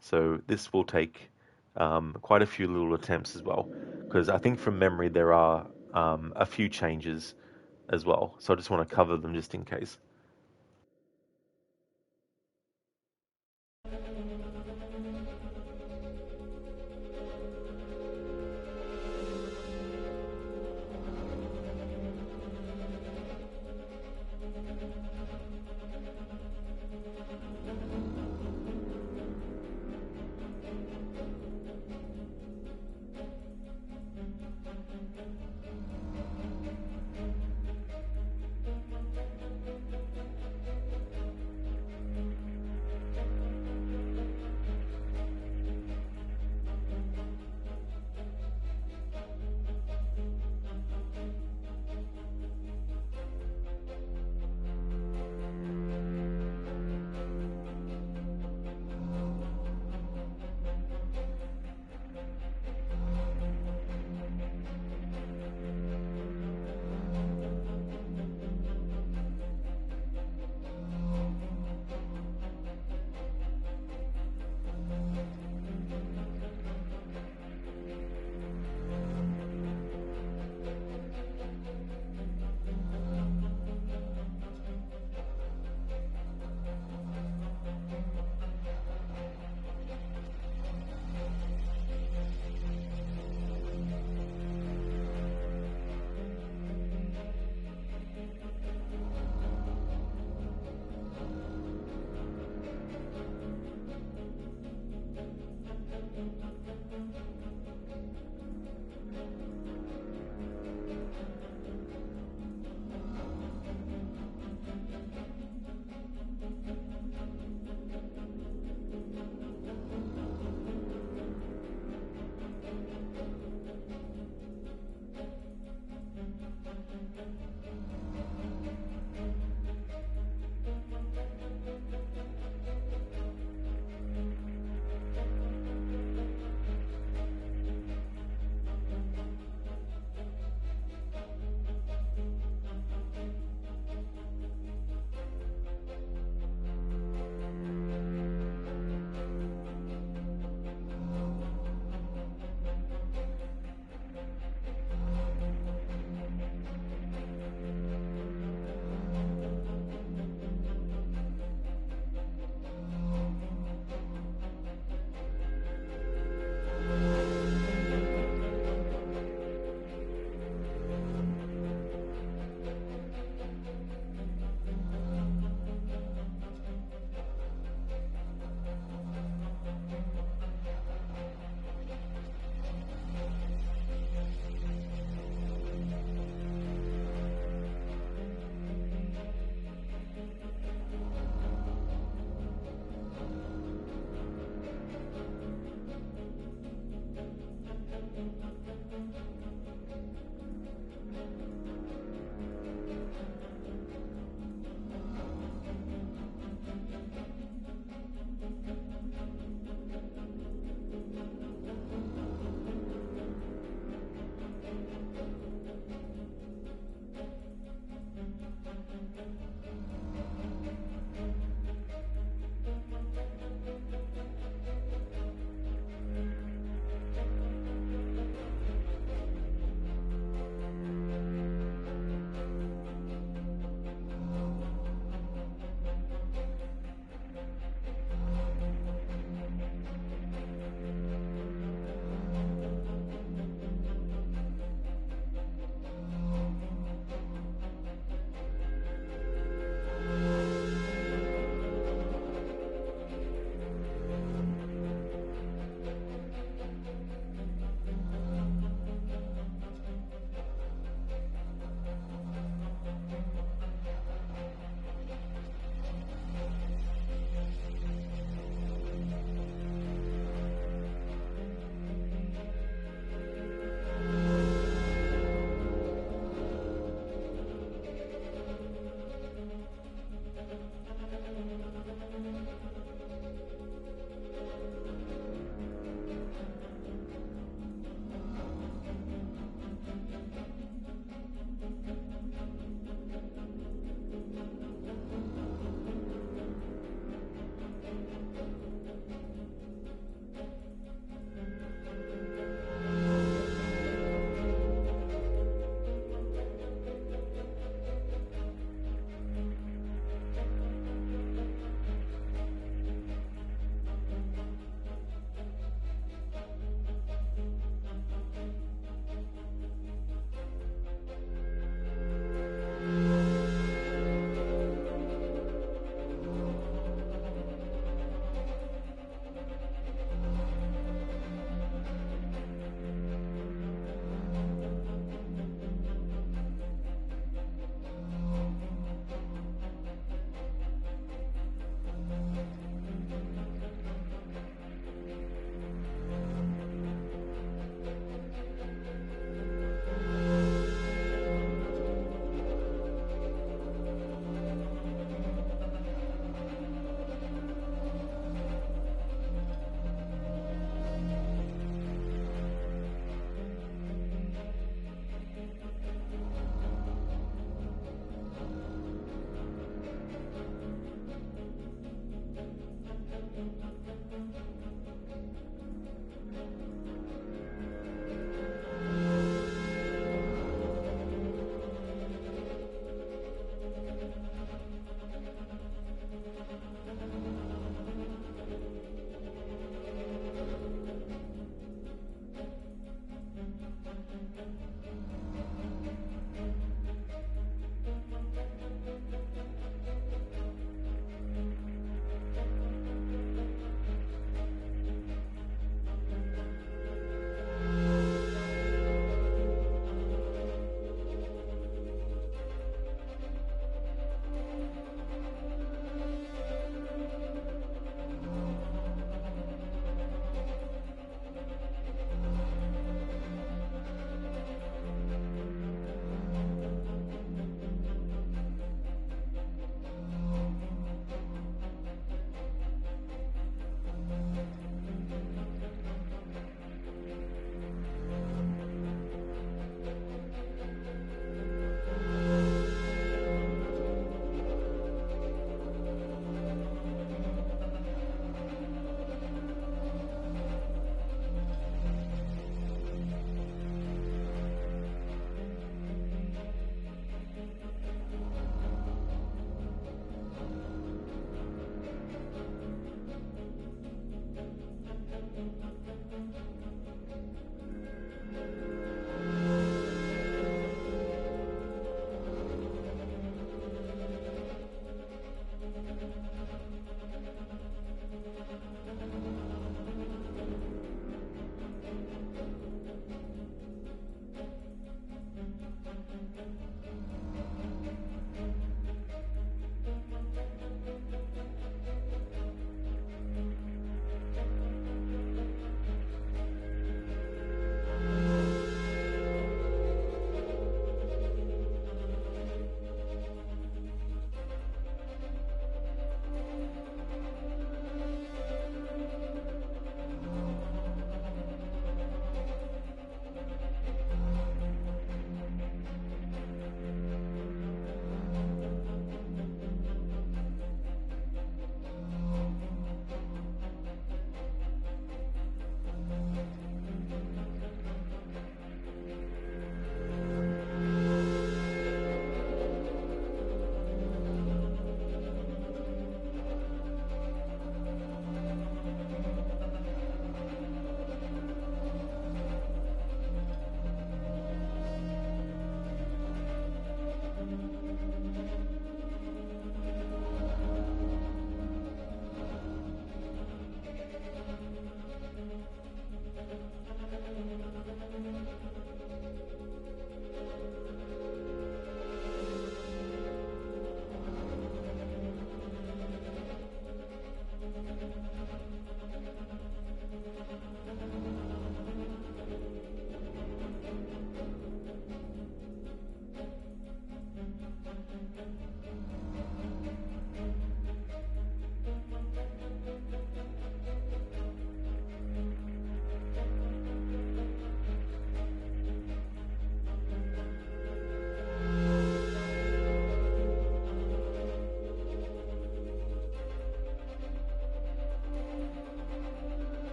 So this will take quite a few little attempts as well, because I think from memory there are a few changes as well. So I just want to cover them just in case.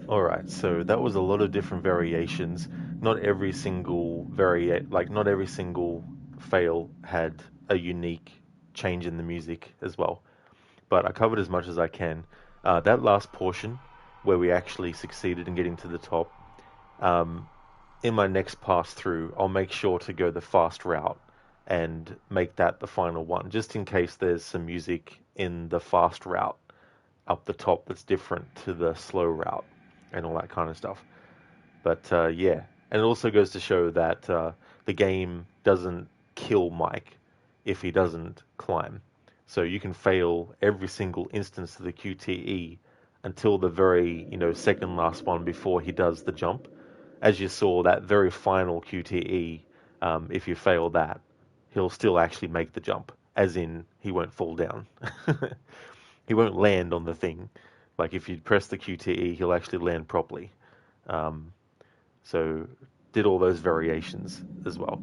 All right, so that was a lot of different variations. Not every single not every single fail had a unique change in the music as well. But I covered as much as I can. That last portion where we actually succeeded in getting to the top, um, in my next pass through, I'll make sure to go the fast route and make that the final one, just in case there's some music in the fast route up the top that's different to the slow route and all that kind of stuff. But yeah, and it also goes to show that the game doesn't kill Mike if he doesn't climb. So you can fail every single instance of the QTE until the very, second last one before he does the jump. As you saw, that very final QTE, if you fail that, he'll still actually make the jump, as in he won't fall down. He won't land on the thing. Like if you press the QTE, he'll actually land properly. Um, so did all those variations as well.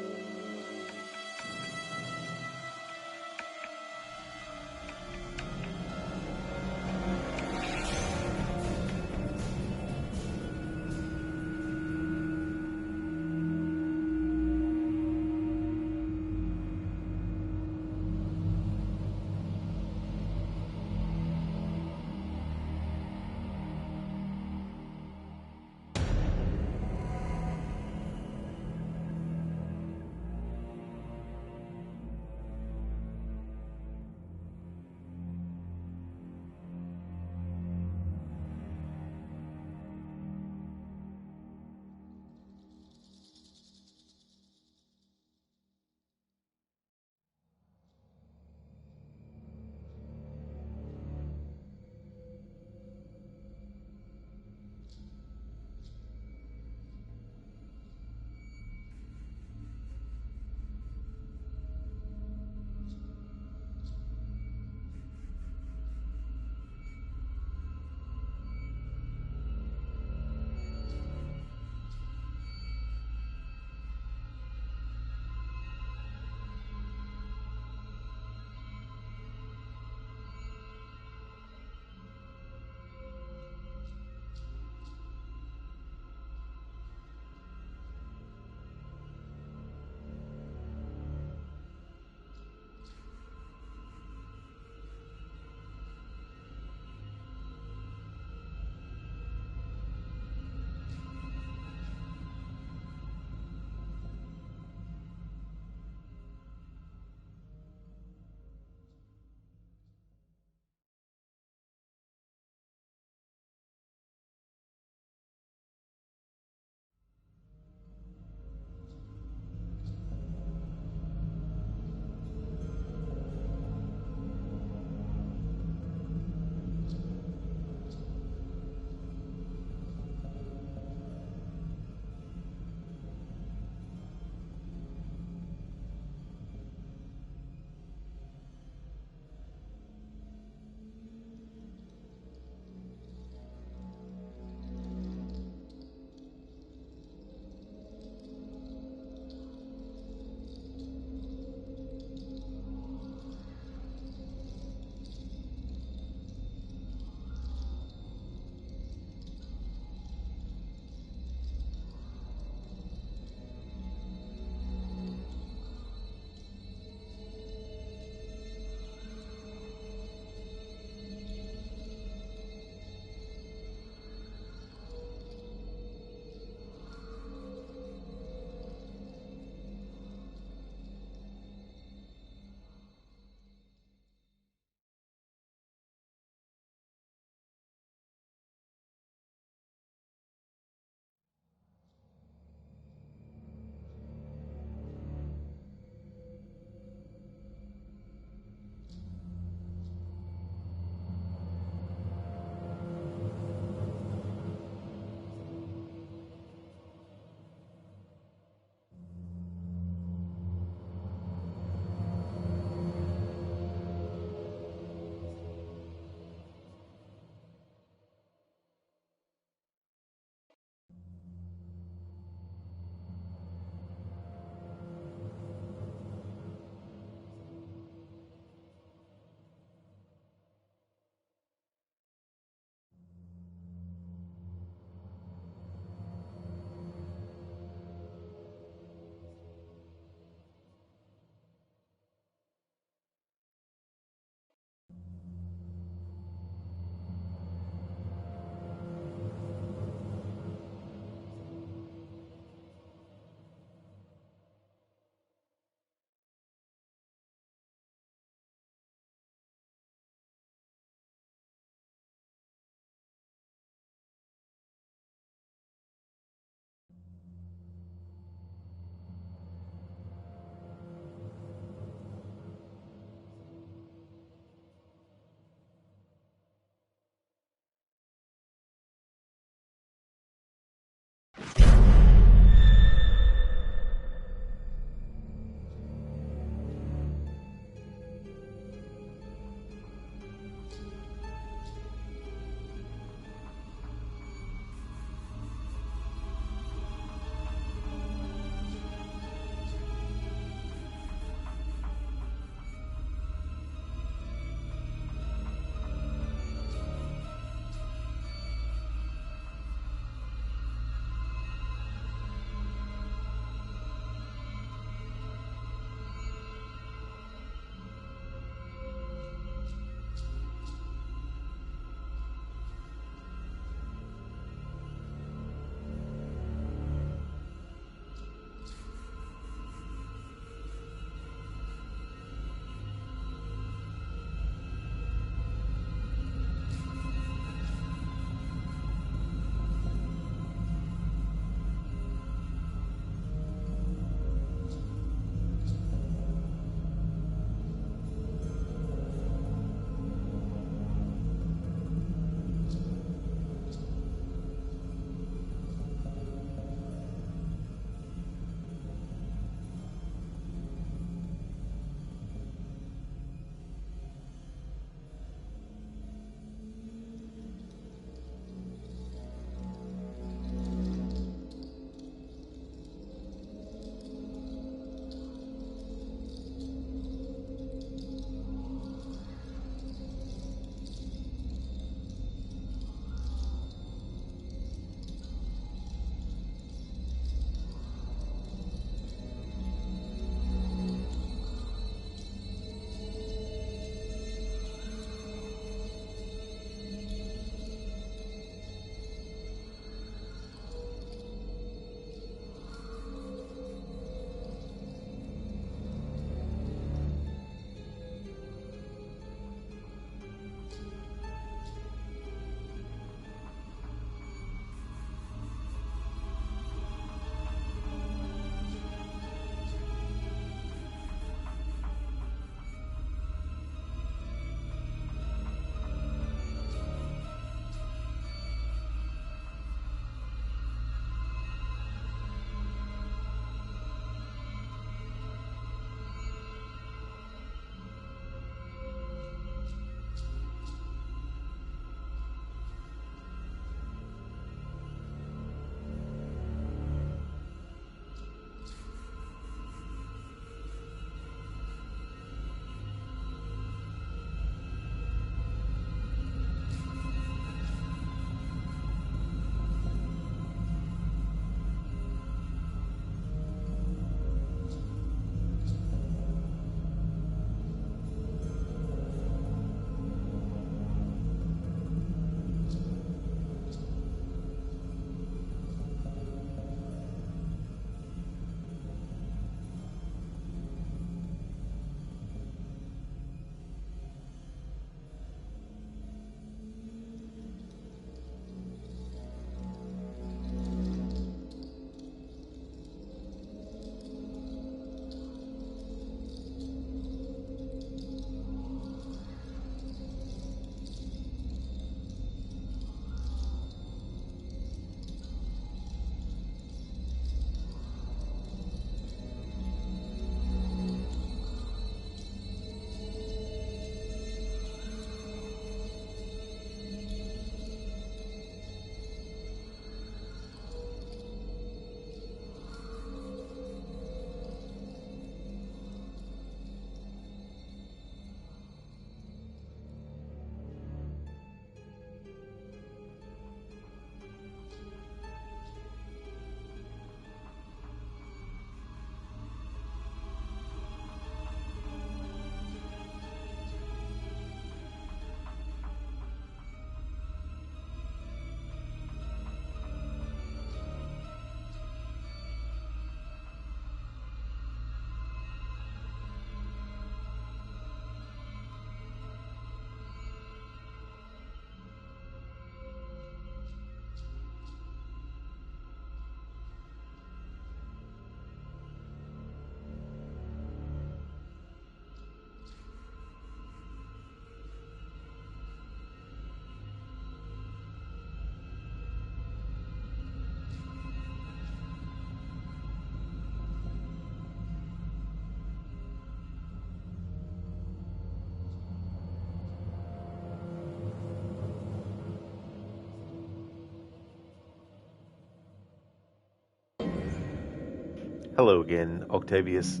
Hello again, Octavius.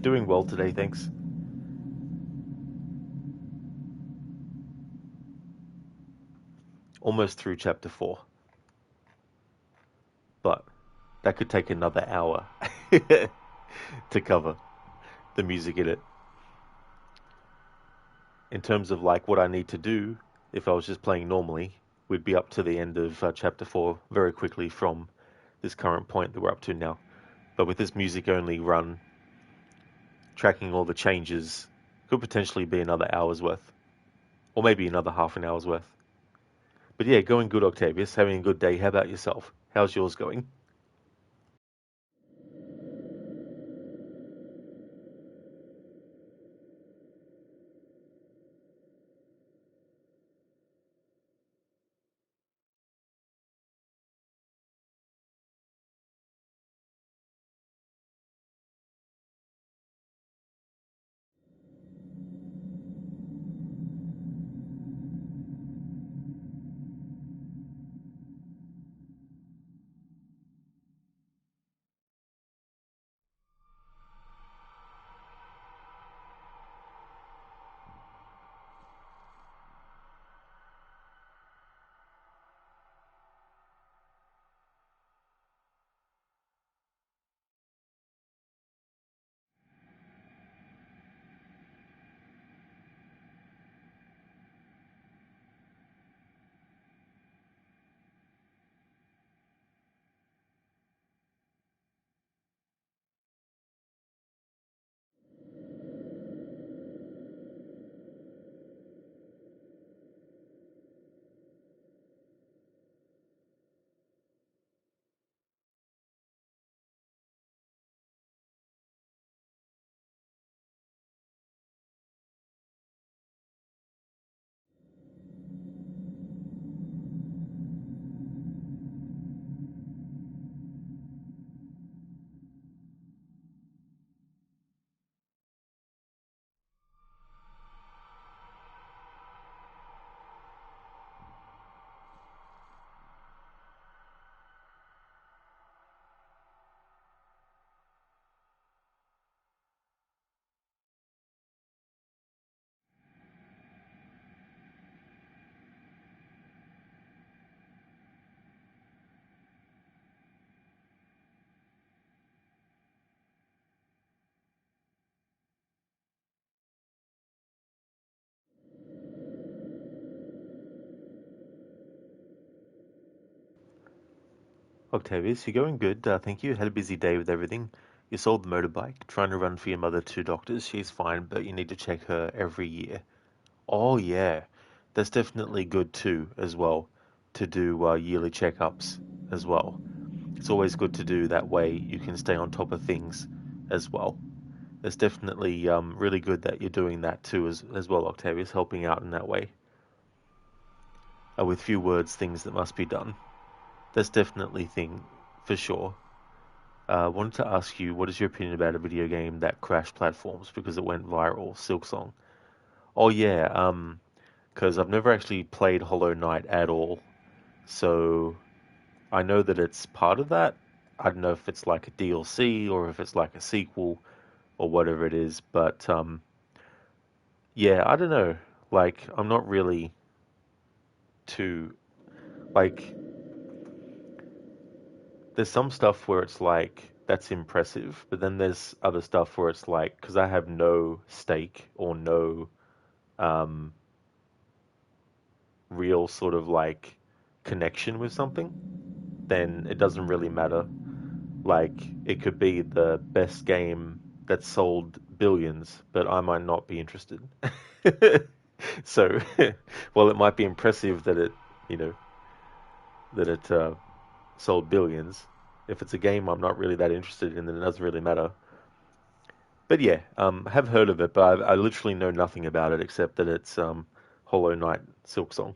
Doing well today, thanks. Almost through chapter 4, but that could take another hour to cover the music in it. In terms of like what I need to do, if I was just playing normally, we'd be up to the end of chapter 4 very quickly from this current point that we're up to now. But with this music only run, tracking all the changes could potentially be another hour's worth, or maybe another half an hour's worth. But yeah, going good, Octavius. Having a good day. How about yourself? How's yours going? Octavius, you're going good. Thank you. Had a busy day with everything. You sold the motorbike, trying to run for your mother to doctors. She's fine, but you need to check her every year. Oh, yeah. That's definitely good too, as well, to do yearly checkups as well. It's always good to do that way. You can stay on top of things as well. It's definitely really good that you're doing that too, as well, Octavius, helping out in that way. With few words, things that must be done. That's definitely thing for sure. Wanted to ask you, what is your opinion about a video game that crashed platforms because it went viral, Silksong? Oh yeah, because I've never actually played Hollow Knight at all, so I know that it's part of that. I don't know if it's like a DLC or if it's like a sequel or whatever it is, but yeah, I don't know. Like, I'm not really too like. There's some stuff where it's like that's impressive, but then there's other stuff where it's like because I have no stake or no um, real sort of like connection with something, then it doesn't really matter. Like it could be the best game that sold billions, but I might not be interested. So, while it might be impressive that it sold billions, if it's a game I'm not really that interested in, then it doesn't really matter. But yeah, I have heard of it, but I literally know nothing about it except that it's Hollow Knight Silksong.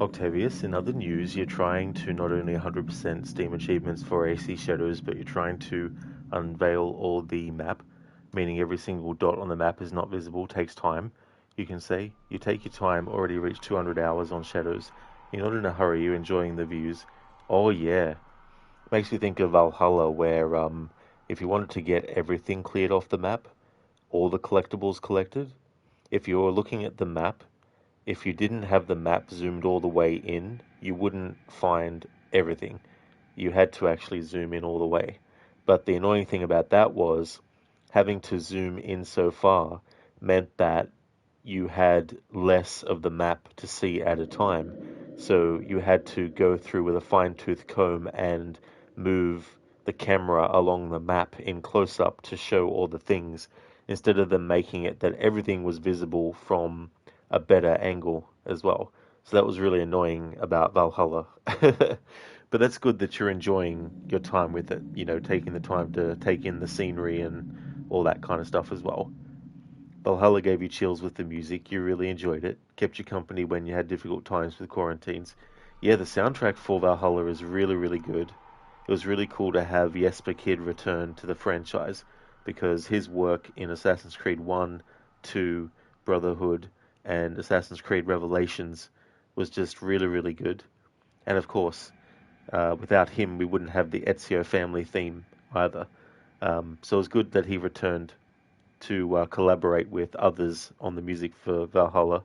Octavius, in other news, you're trying to not only 100% Steam achievements for AC Shadows, but you're trying to unveil all the map, meaning every single dot on the map is not visible, takes time. You can say, you take your time, already reached 200 hours on Shadows. You're not in a hurry, you're enjoying the views. Oh yeah. Makes me think of Valhalla, where if you wanted to get everything cleared off the map, all the collectibles collected, if you're looking at the map, if you didn't have the map zoomed all the way in, you wouldn't find everything. You had to actually zoom in all the way. But the annoying thing about that was having to zoom in so far meant that you had less of the map to see at a time. So you had to go through with a fine-tooth comb and move the camera along the map in close-up to show all the things, instead of them making it that everything was visible from a better angle as well. So that was really annoying about Valhalla. But that's good that you're enjoying your time with it, taking the time to take in the scenery and all that kind of stuff as well. Valhalla gave you chills with the music. You really enjoyed it. Kept you company when you had difficult times with quarantines. Yeah, the soundtrack for Valhalla is really, really good. It was really cool to have Jesper Kyd return to the franchise because his work in Assassin's Creed 1, 2, Brotherhood, and Assassin's Creed Revelations was just really, really good. And of course, without him, we wouldn't have the Ezio family theme either. So it was good that he returned to collaborate with others on the music for Valhalla.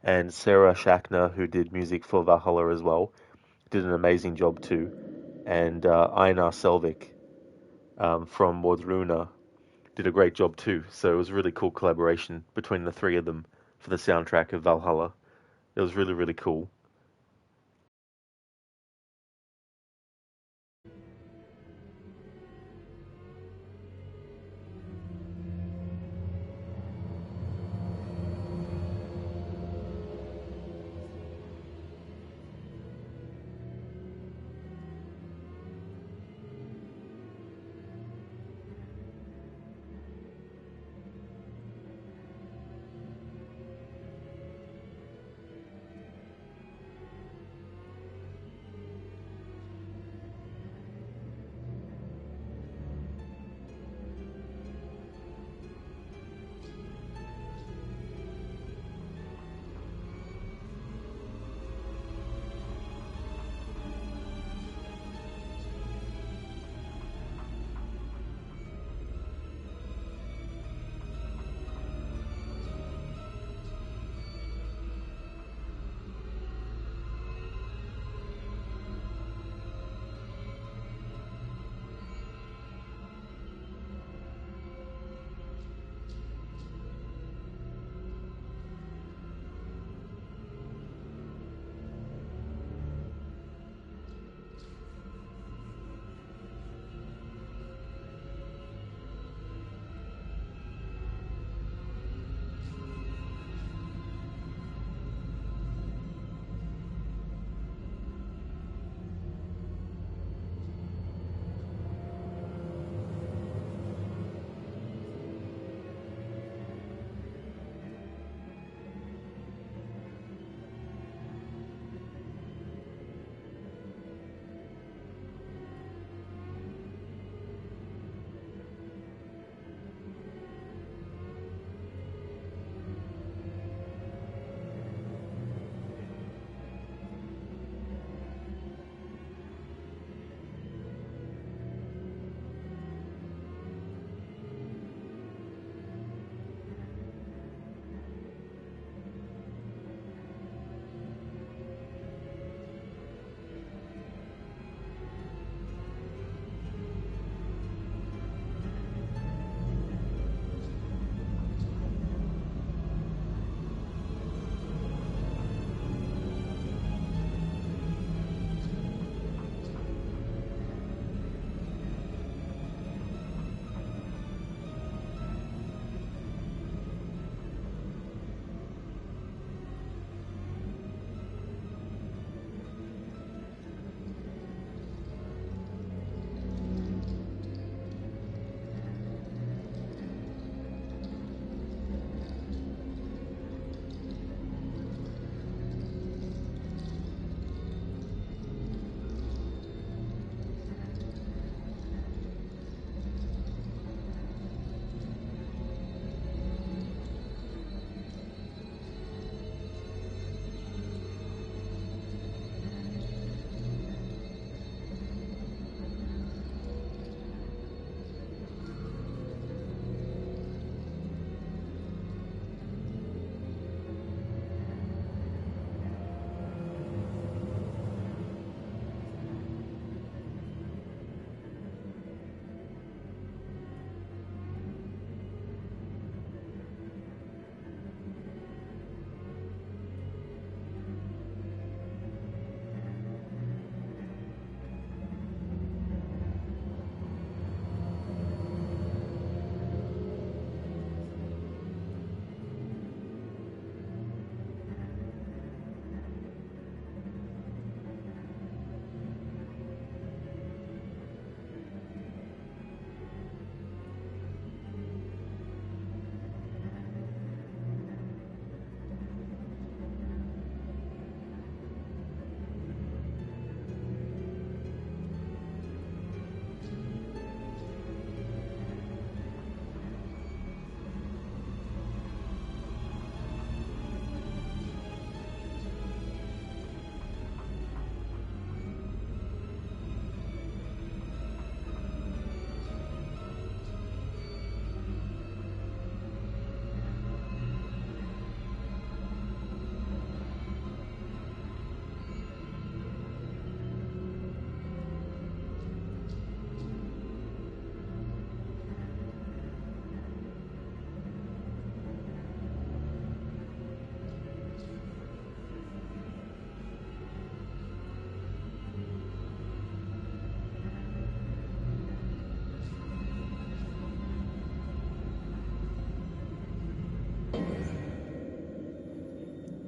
And Sarah Schachner, who did music for Valhalla as well, did an amazing job too. And Einar Selvik from Wardruna did a great job too. So it was a really cool collaboration between the three of them for the soundtrack of Valhalla. It was really, really cool.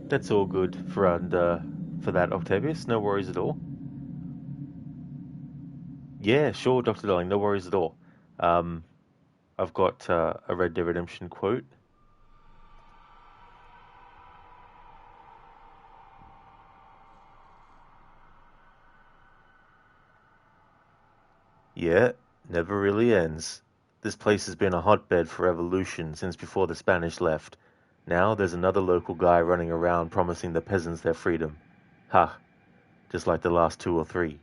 That's all good for that, Octavius. No worries at all. Yeah, sure, Dr. Darling. No worries at all. Um, I've got a Red Dead Redemption quote. Yeah, never really ends. This place has been a hotbed for revolution since before the Spanish left. Now there's another local guy running around promising the peasants their freedom. Ha, just like the last two or three.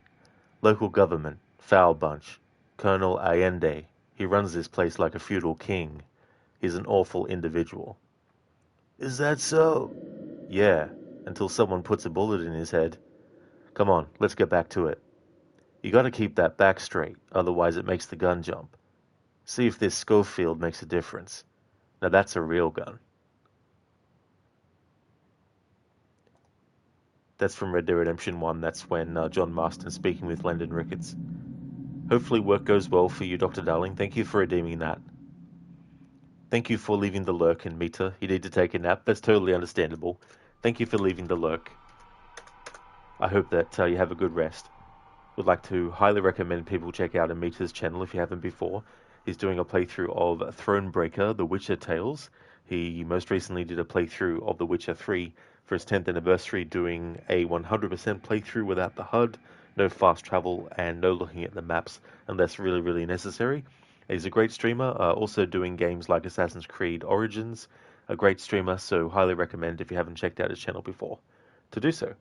Local government, foul bunch. Colonel Allende, he runs this place like a feudal king. He's an awful individual. Is that so? Yeah, until someone puts a bullet in his head. Come on, let's get back to it. You gotta keep that back straight, otherwise it makes the gun jump. See if this Schofield makes a difference. Now that's a real gun. That's from Red Dead Redemption 1. That's when John Marston's speaking with Lyndon Ricketts. Hopefully work goes well for you, Dr. Darling. Thank you for redeeming that. Thank you for leaving the lurk, and Mita, you need to take a nap. That's totally understandable. Thank you for leaving the lurk. I hope that you have a good rest. Would like to highly recommend people check out Amita's channel if you haven't before. He's doing a playthrough of Thronebreaker, The Witcher Tales. He most recently did a playthrough of The Witcher 3 for his 10th anniversary, doing a 100% playthrough without the HUD, no fast travel, and no looking at the maps unless really, really necessary. He's a great streamer, also doing games like Assassin's Creed Origins. A great streamer, so highly recommend if you haven't checked out his channel before to do so.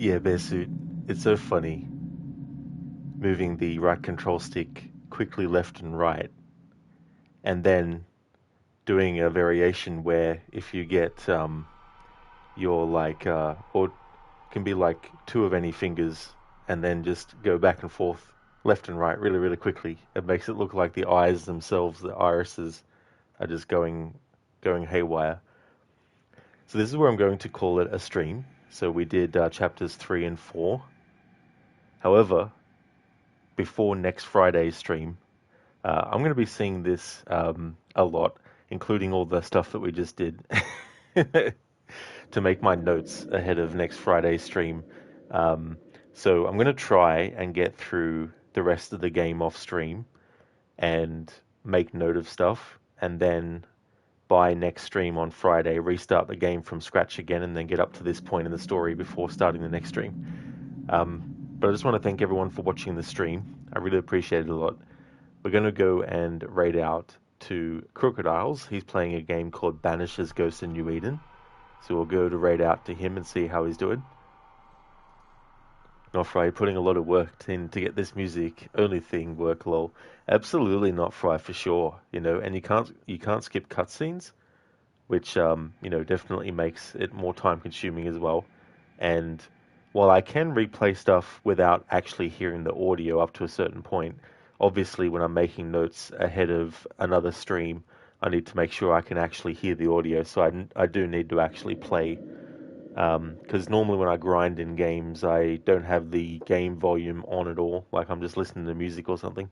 Yeah, Bearsuit, it's so funny moving the right control stick quickly left and right, and then doing a variation where if you get your or it can be like two of any fingers, and then just go back and forth, left and right, really, really quickly. It makes it look like the eyes themselves, the irises, are just going haywire. So this is where I'm going to call it a stream. So we did chapters 3 and 4. However, before next Friday's stream, I'm going to be seeing this a lot, including all the stuff that we just did, to make my notes ahead of next Friday's stream. Um, so I'm going to try and get through the rest of the game off stream and make note of stuff, and then by next stream on Friday, restart the game from scratch again, and then get up to this point in the story before starting the next stream. But I just want to thank everyone for watching the stream. I really appreciate it a lot. We're going to go and raid out to Crocodiles. He's playing a game called Banisher's Ghost in New Eden. So we'll go to raid out to him and see how he's doing. Not Fry putting a lot of work in to get this music only thing work, lol. Absolutely not Fry for sure, and you can't skip cutscenes, which definitely makes it more time consuming as well. And while I can replay stuff without actually hearing the audio up to a certain point, obviously when I'm making notes ahead of another stream, I need to make sure I can actually hear the audio. So I do need to actually play. Because normally when I grind in games, I don't have the game volume on at all, like I'm just listening to music or something.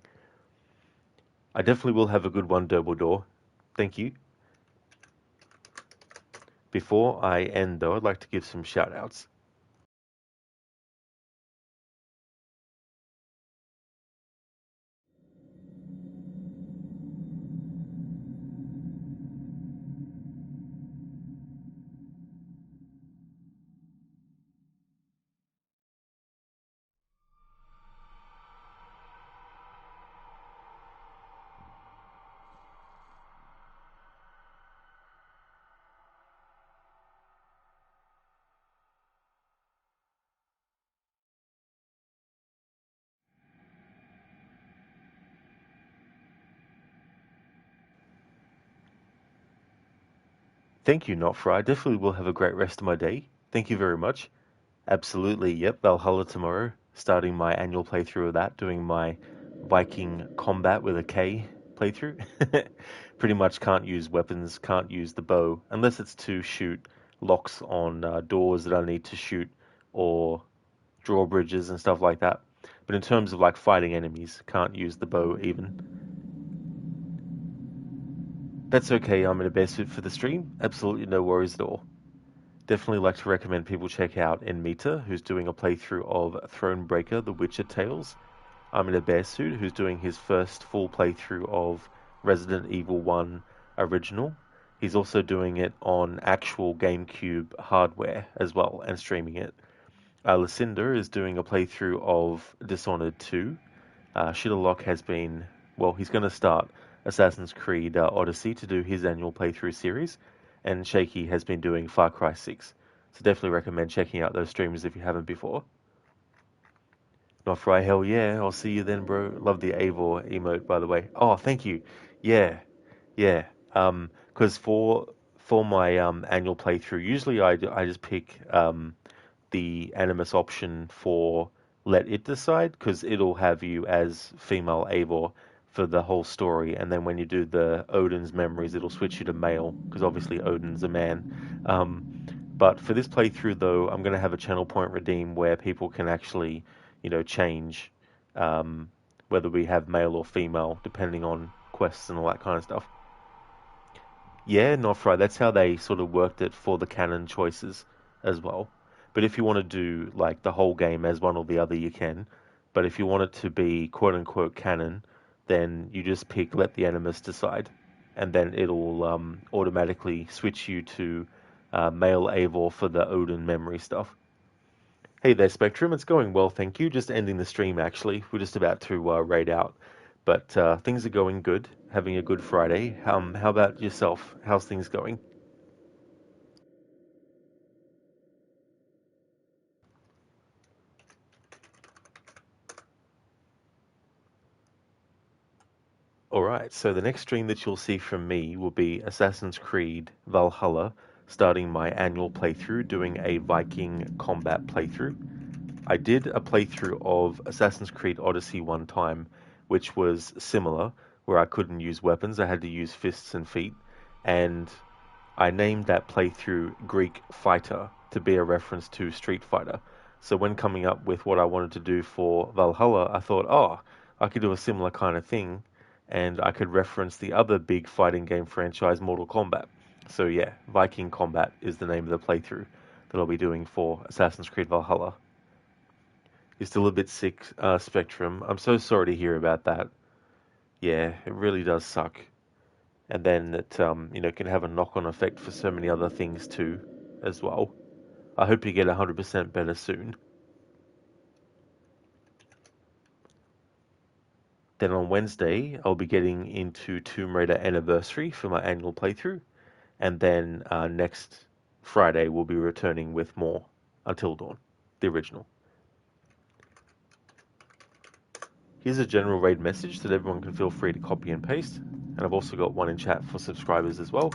I definitely will have a good one, Durbledore. Thank you. Before I end, though, I'd like to give some shout outs. Thank you, Notfra. I definitely will have a great rest of my day. Thank you very much. Absolutely, yep, Valhalla tomorrow. Starting my annual playthrough of that, doing my Viking combat with a K playthrough. Pretty much can't use weapons, can't use the bow, unless it's to shoot locks on doors that I need to shoot, or drawbridges and stuff like that. But in terms of like fighting enemies, can't use the bow even. That's okay, I'm in a bear suit for the stream. Absolutely no worries at all. Definitely like to recommend people check out Enmita, who's doing a playthrough of Thronebreaker, The Witcher Tales. I'm in a bear suit, who's doing his first full playthrough of Resident Evil 1 Original. He's also doing it on actual GameCube hardware as well, and streaming it. Lucinda is doing a playthrough of Dishonored 2. Shitterlock has been, well, he's going to start Assassin's Creed Odyssey to do his annual playthrough series, and Shaky has been doing Far Cry 6. So definitely recommend checking out those streams if you haven't before. Not Fry, hell yeah, I'll see you then, bro. Love the Eivor emote, by the way. Oh, thank you. Yeah, yeah. Because for my annual playthrough, usually I just pick the animus option for let it decide, because it'll have you as female Eivor for the whole story, and then when you do the Odin's memories, it'll switch you to male, because obviously Odin's a man. But for this playthrough, though, I'm going to have a channel point redeem where people can actually, change um, whether we have male or female, depending on quests and all that kind of stuff. Yeah, not right. That's how they sort of worked it for the canon choices as well. But if you want to do like the whole game as one or the other, you can. But if you want it to be quote unquote canon, then you just pick let the animus decide, and then it'll automatically switch you to male Eivor for the Odin memory stuff. Hey there, Spectrum. It's going well, thank you. Just ending the stream, actually. We're just about to raid out. But things are going good. Having a good Friday. How about yourself? How's things going? Alright, so the next stream that you'll see from me will be Assassin's Creed Valhalla, starting my annual playthrough, doing a Viking combat playthrough. I did a playthrough of Assassin's Creed Odyssey one time, which was similar, where I couldn't use weapons, I had to use fists and feet, and I named that playthrough Greek Fighter to be a reference to Street Fighter. So when coming up with what I wanted to do for Valhalla, I thought, oh, I could do a similar kind of thing, and I could reference the other big fighting game franchise, Mortal Kombat. So yeah, Viking Combat is the name of the playthrough that I'll be doing for Assassin's Creed Valhalla. You're still a bit sick, Spectrum. I'm so sorry to hear about that. Yeah, it really does suck. And then it, can have a knock-on effect for so many other things too, as well. I hope you get 100% better soon. Then on Wednesday, I'll be getting into Tomb Raider Anniversary for my annual playthrough. And then next Friday, we'll be returning with more Until Dawn, the original. Here's a general raid message that everyone can feel free to copy and paste. And I've also got one in chat for subscribers as well.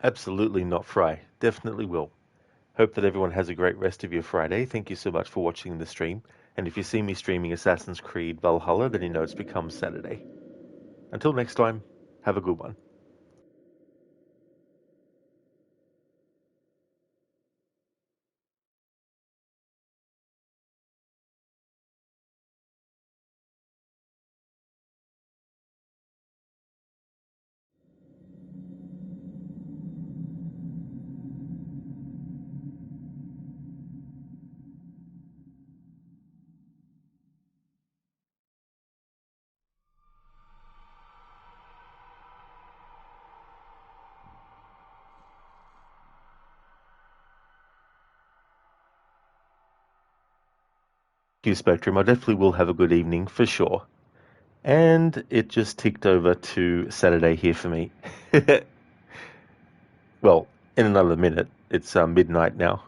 Absolutely not Fry. Definitely will. Hope that everyone has a great rest of your Friday. Thank you so much for watching the stream. And if you see me streaming Assassin's Creed Valhalla, then you know it's become Saturday. Until next time, have a good one. Thank you, Spectrum. I definitely will have a good evening for sure. And it just ticked over to Saturday here for me. Well, in another minute. It's midnight now.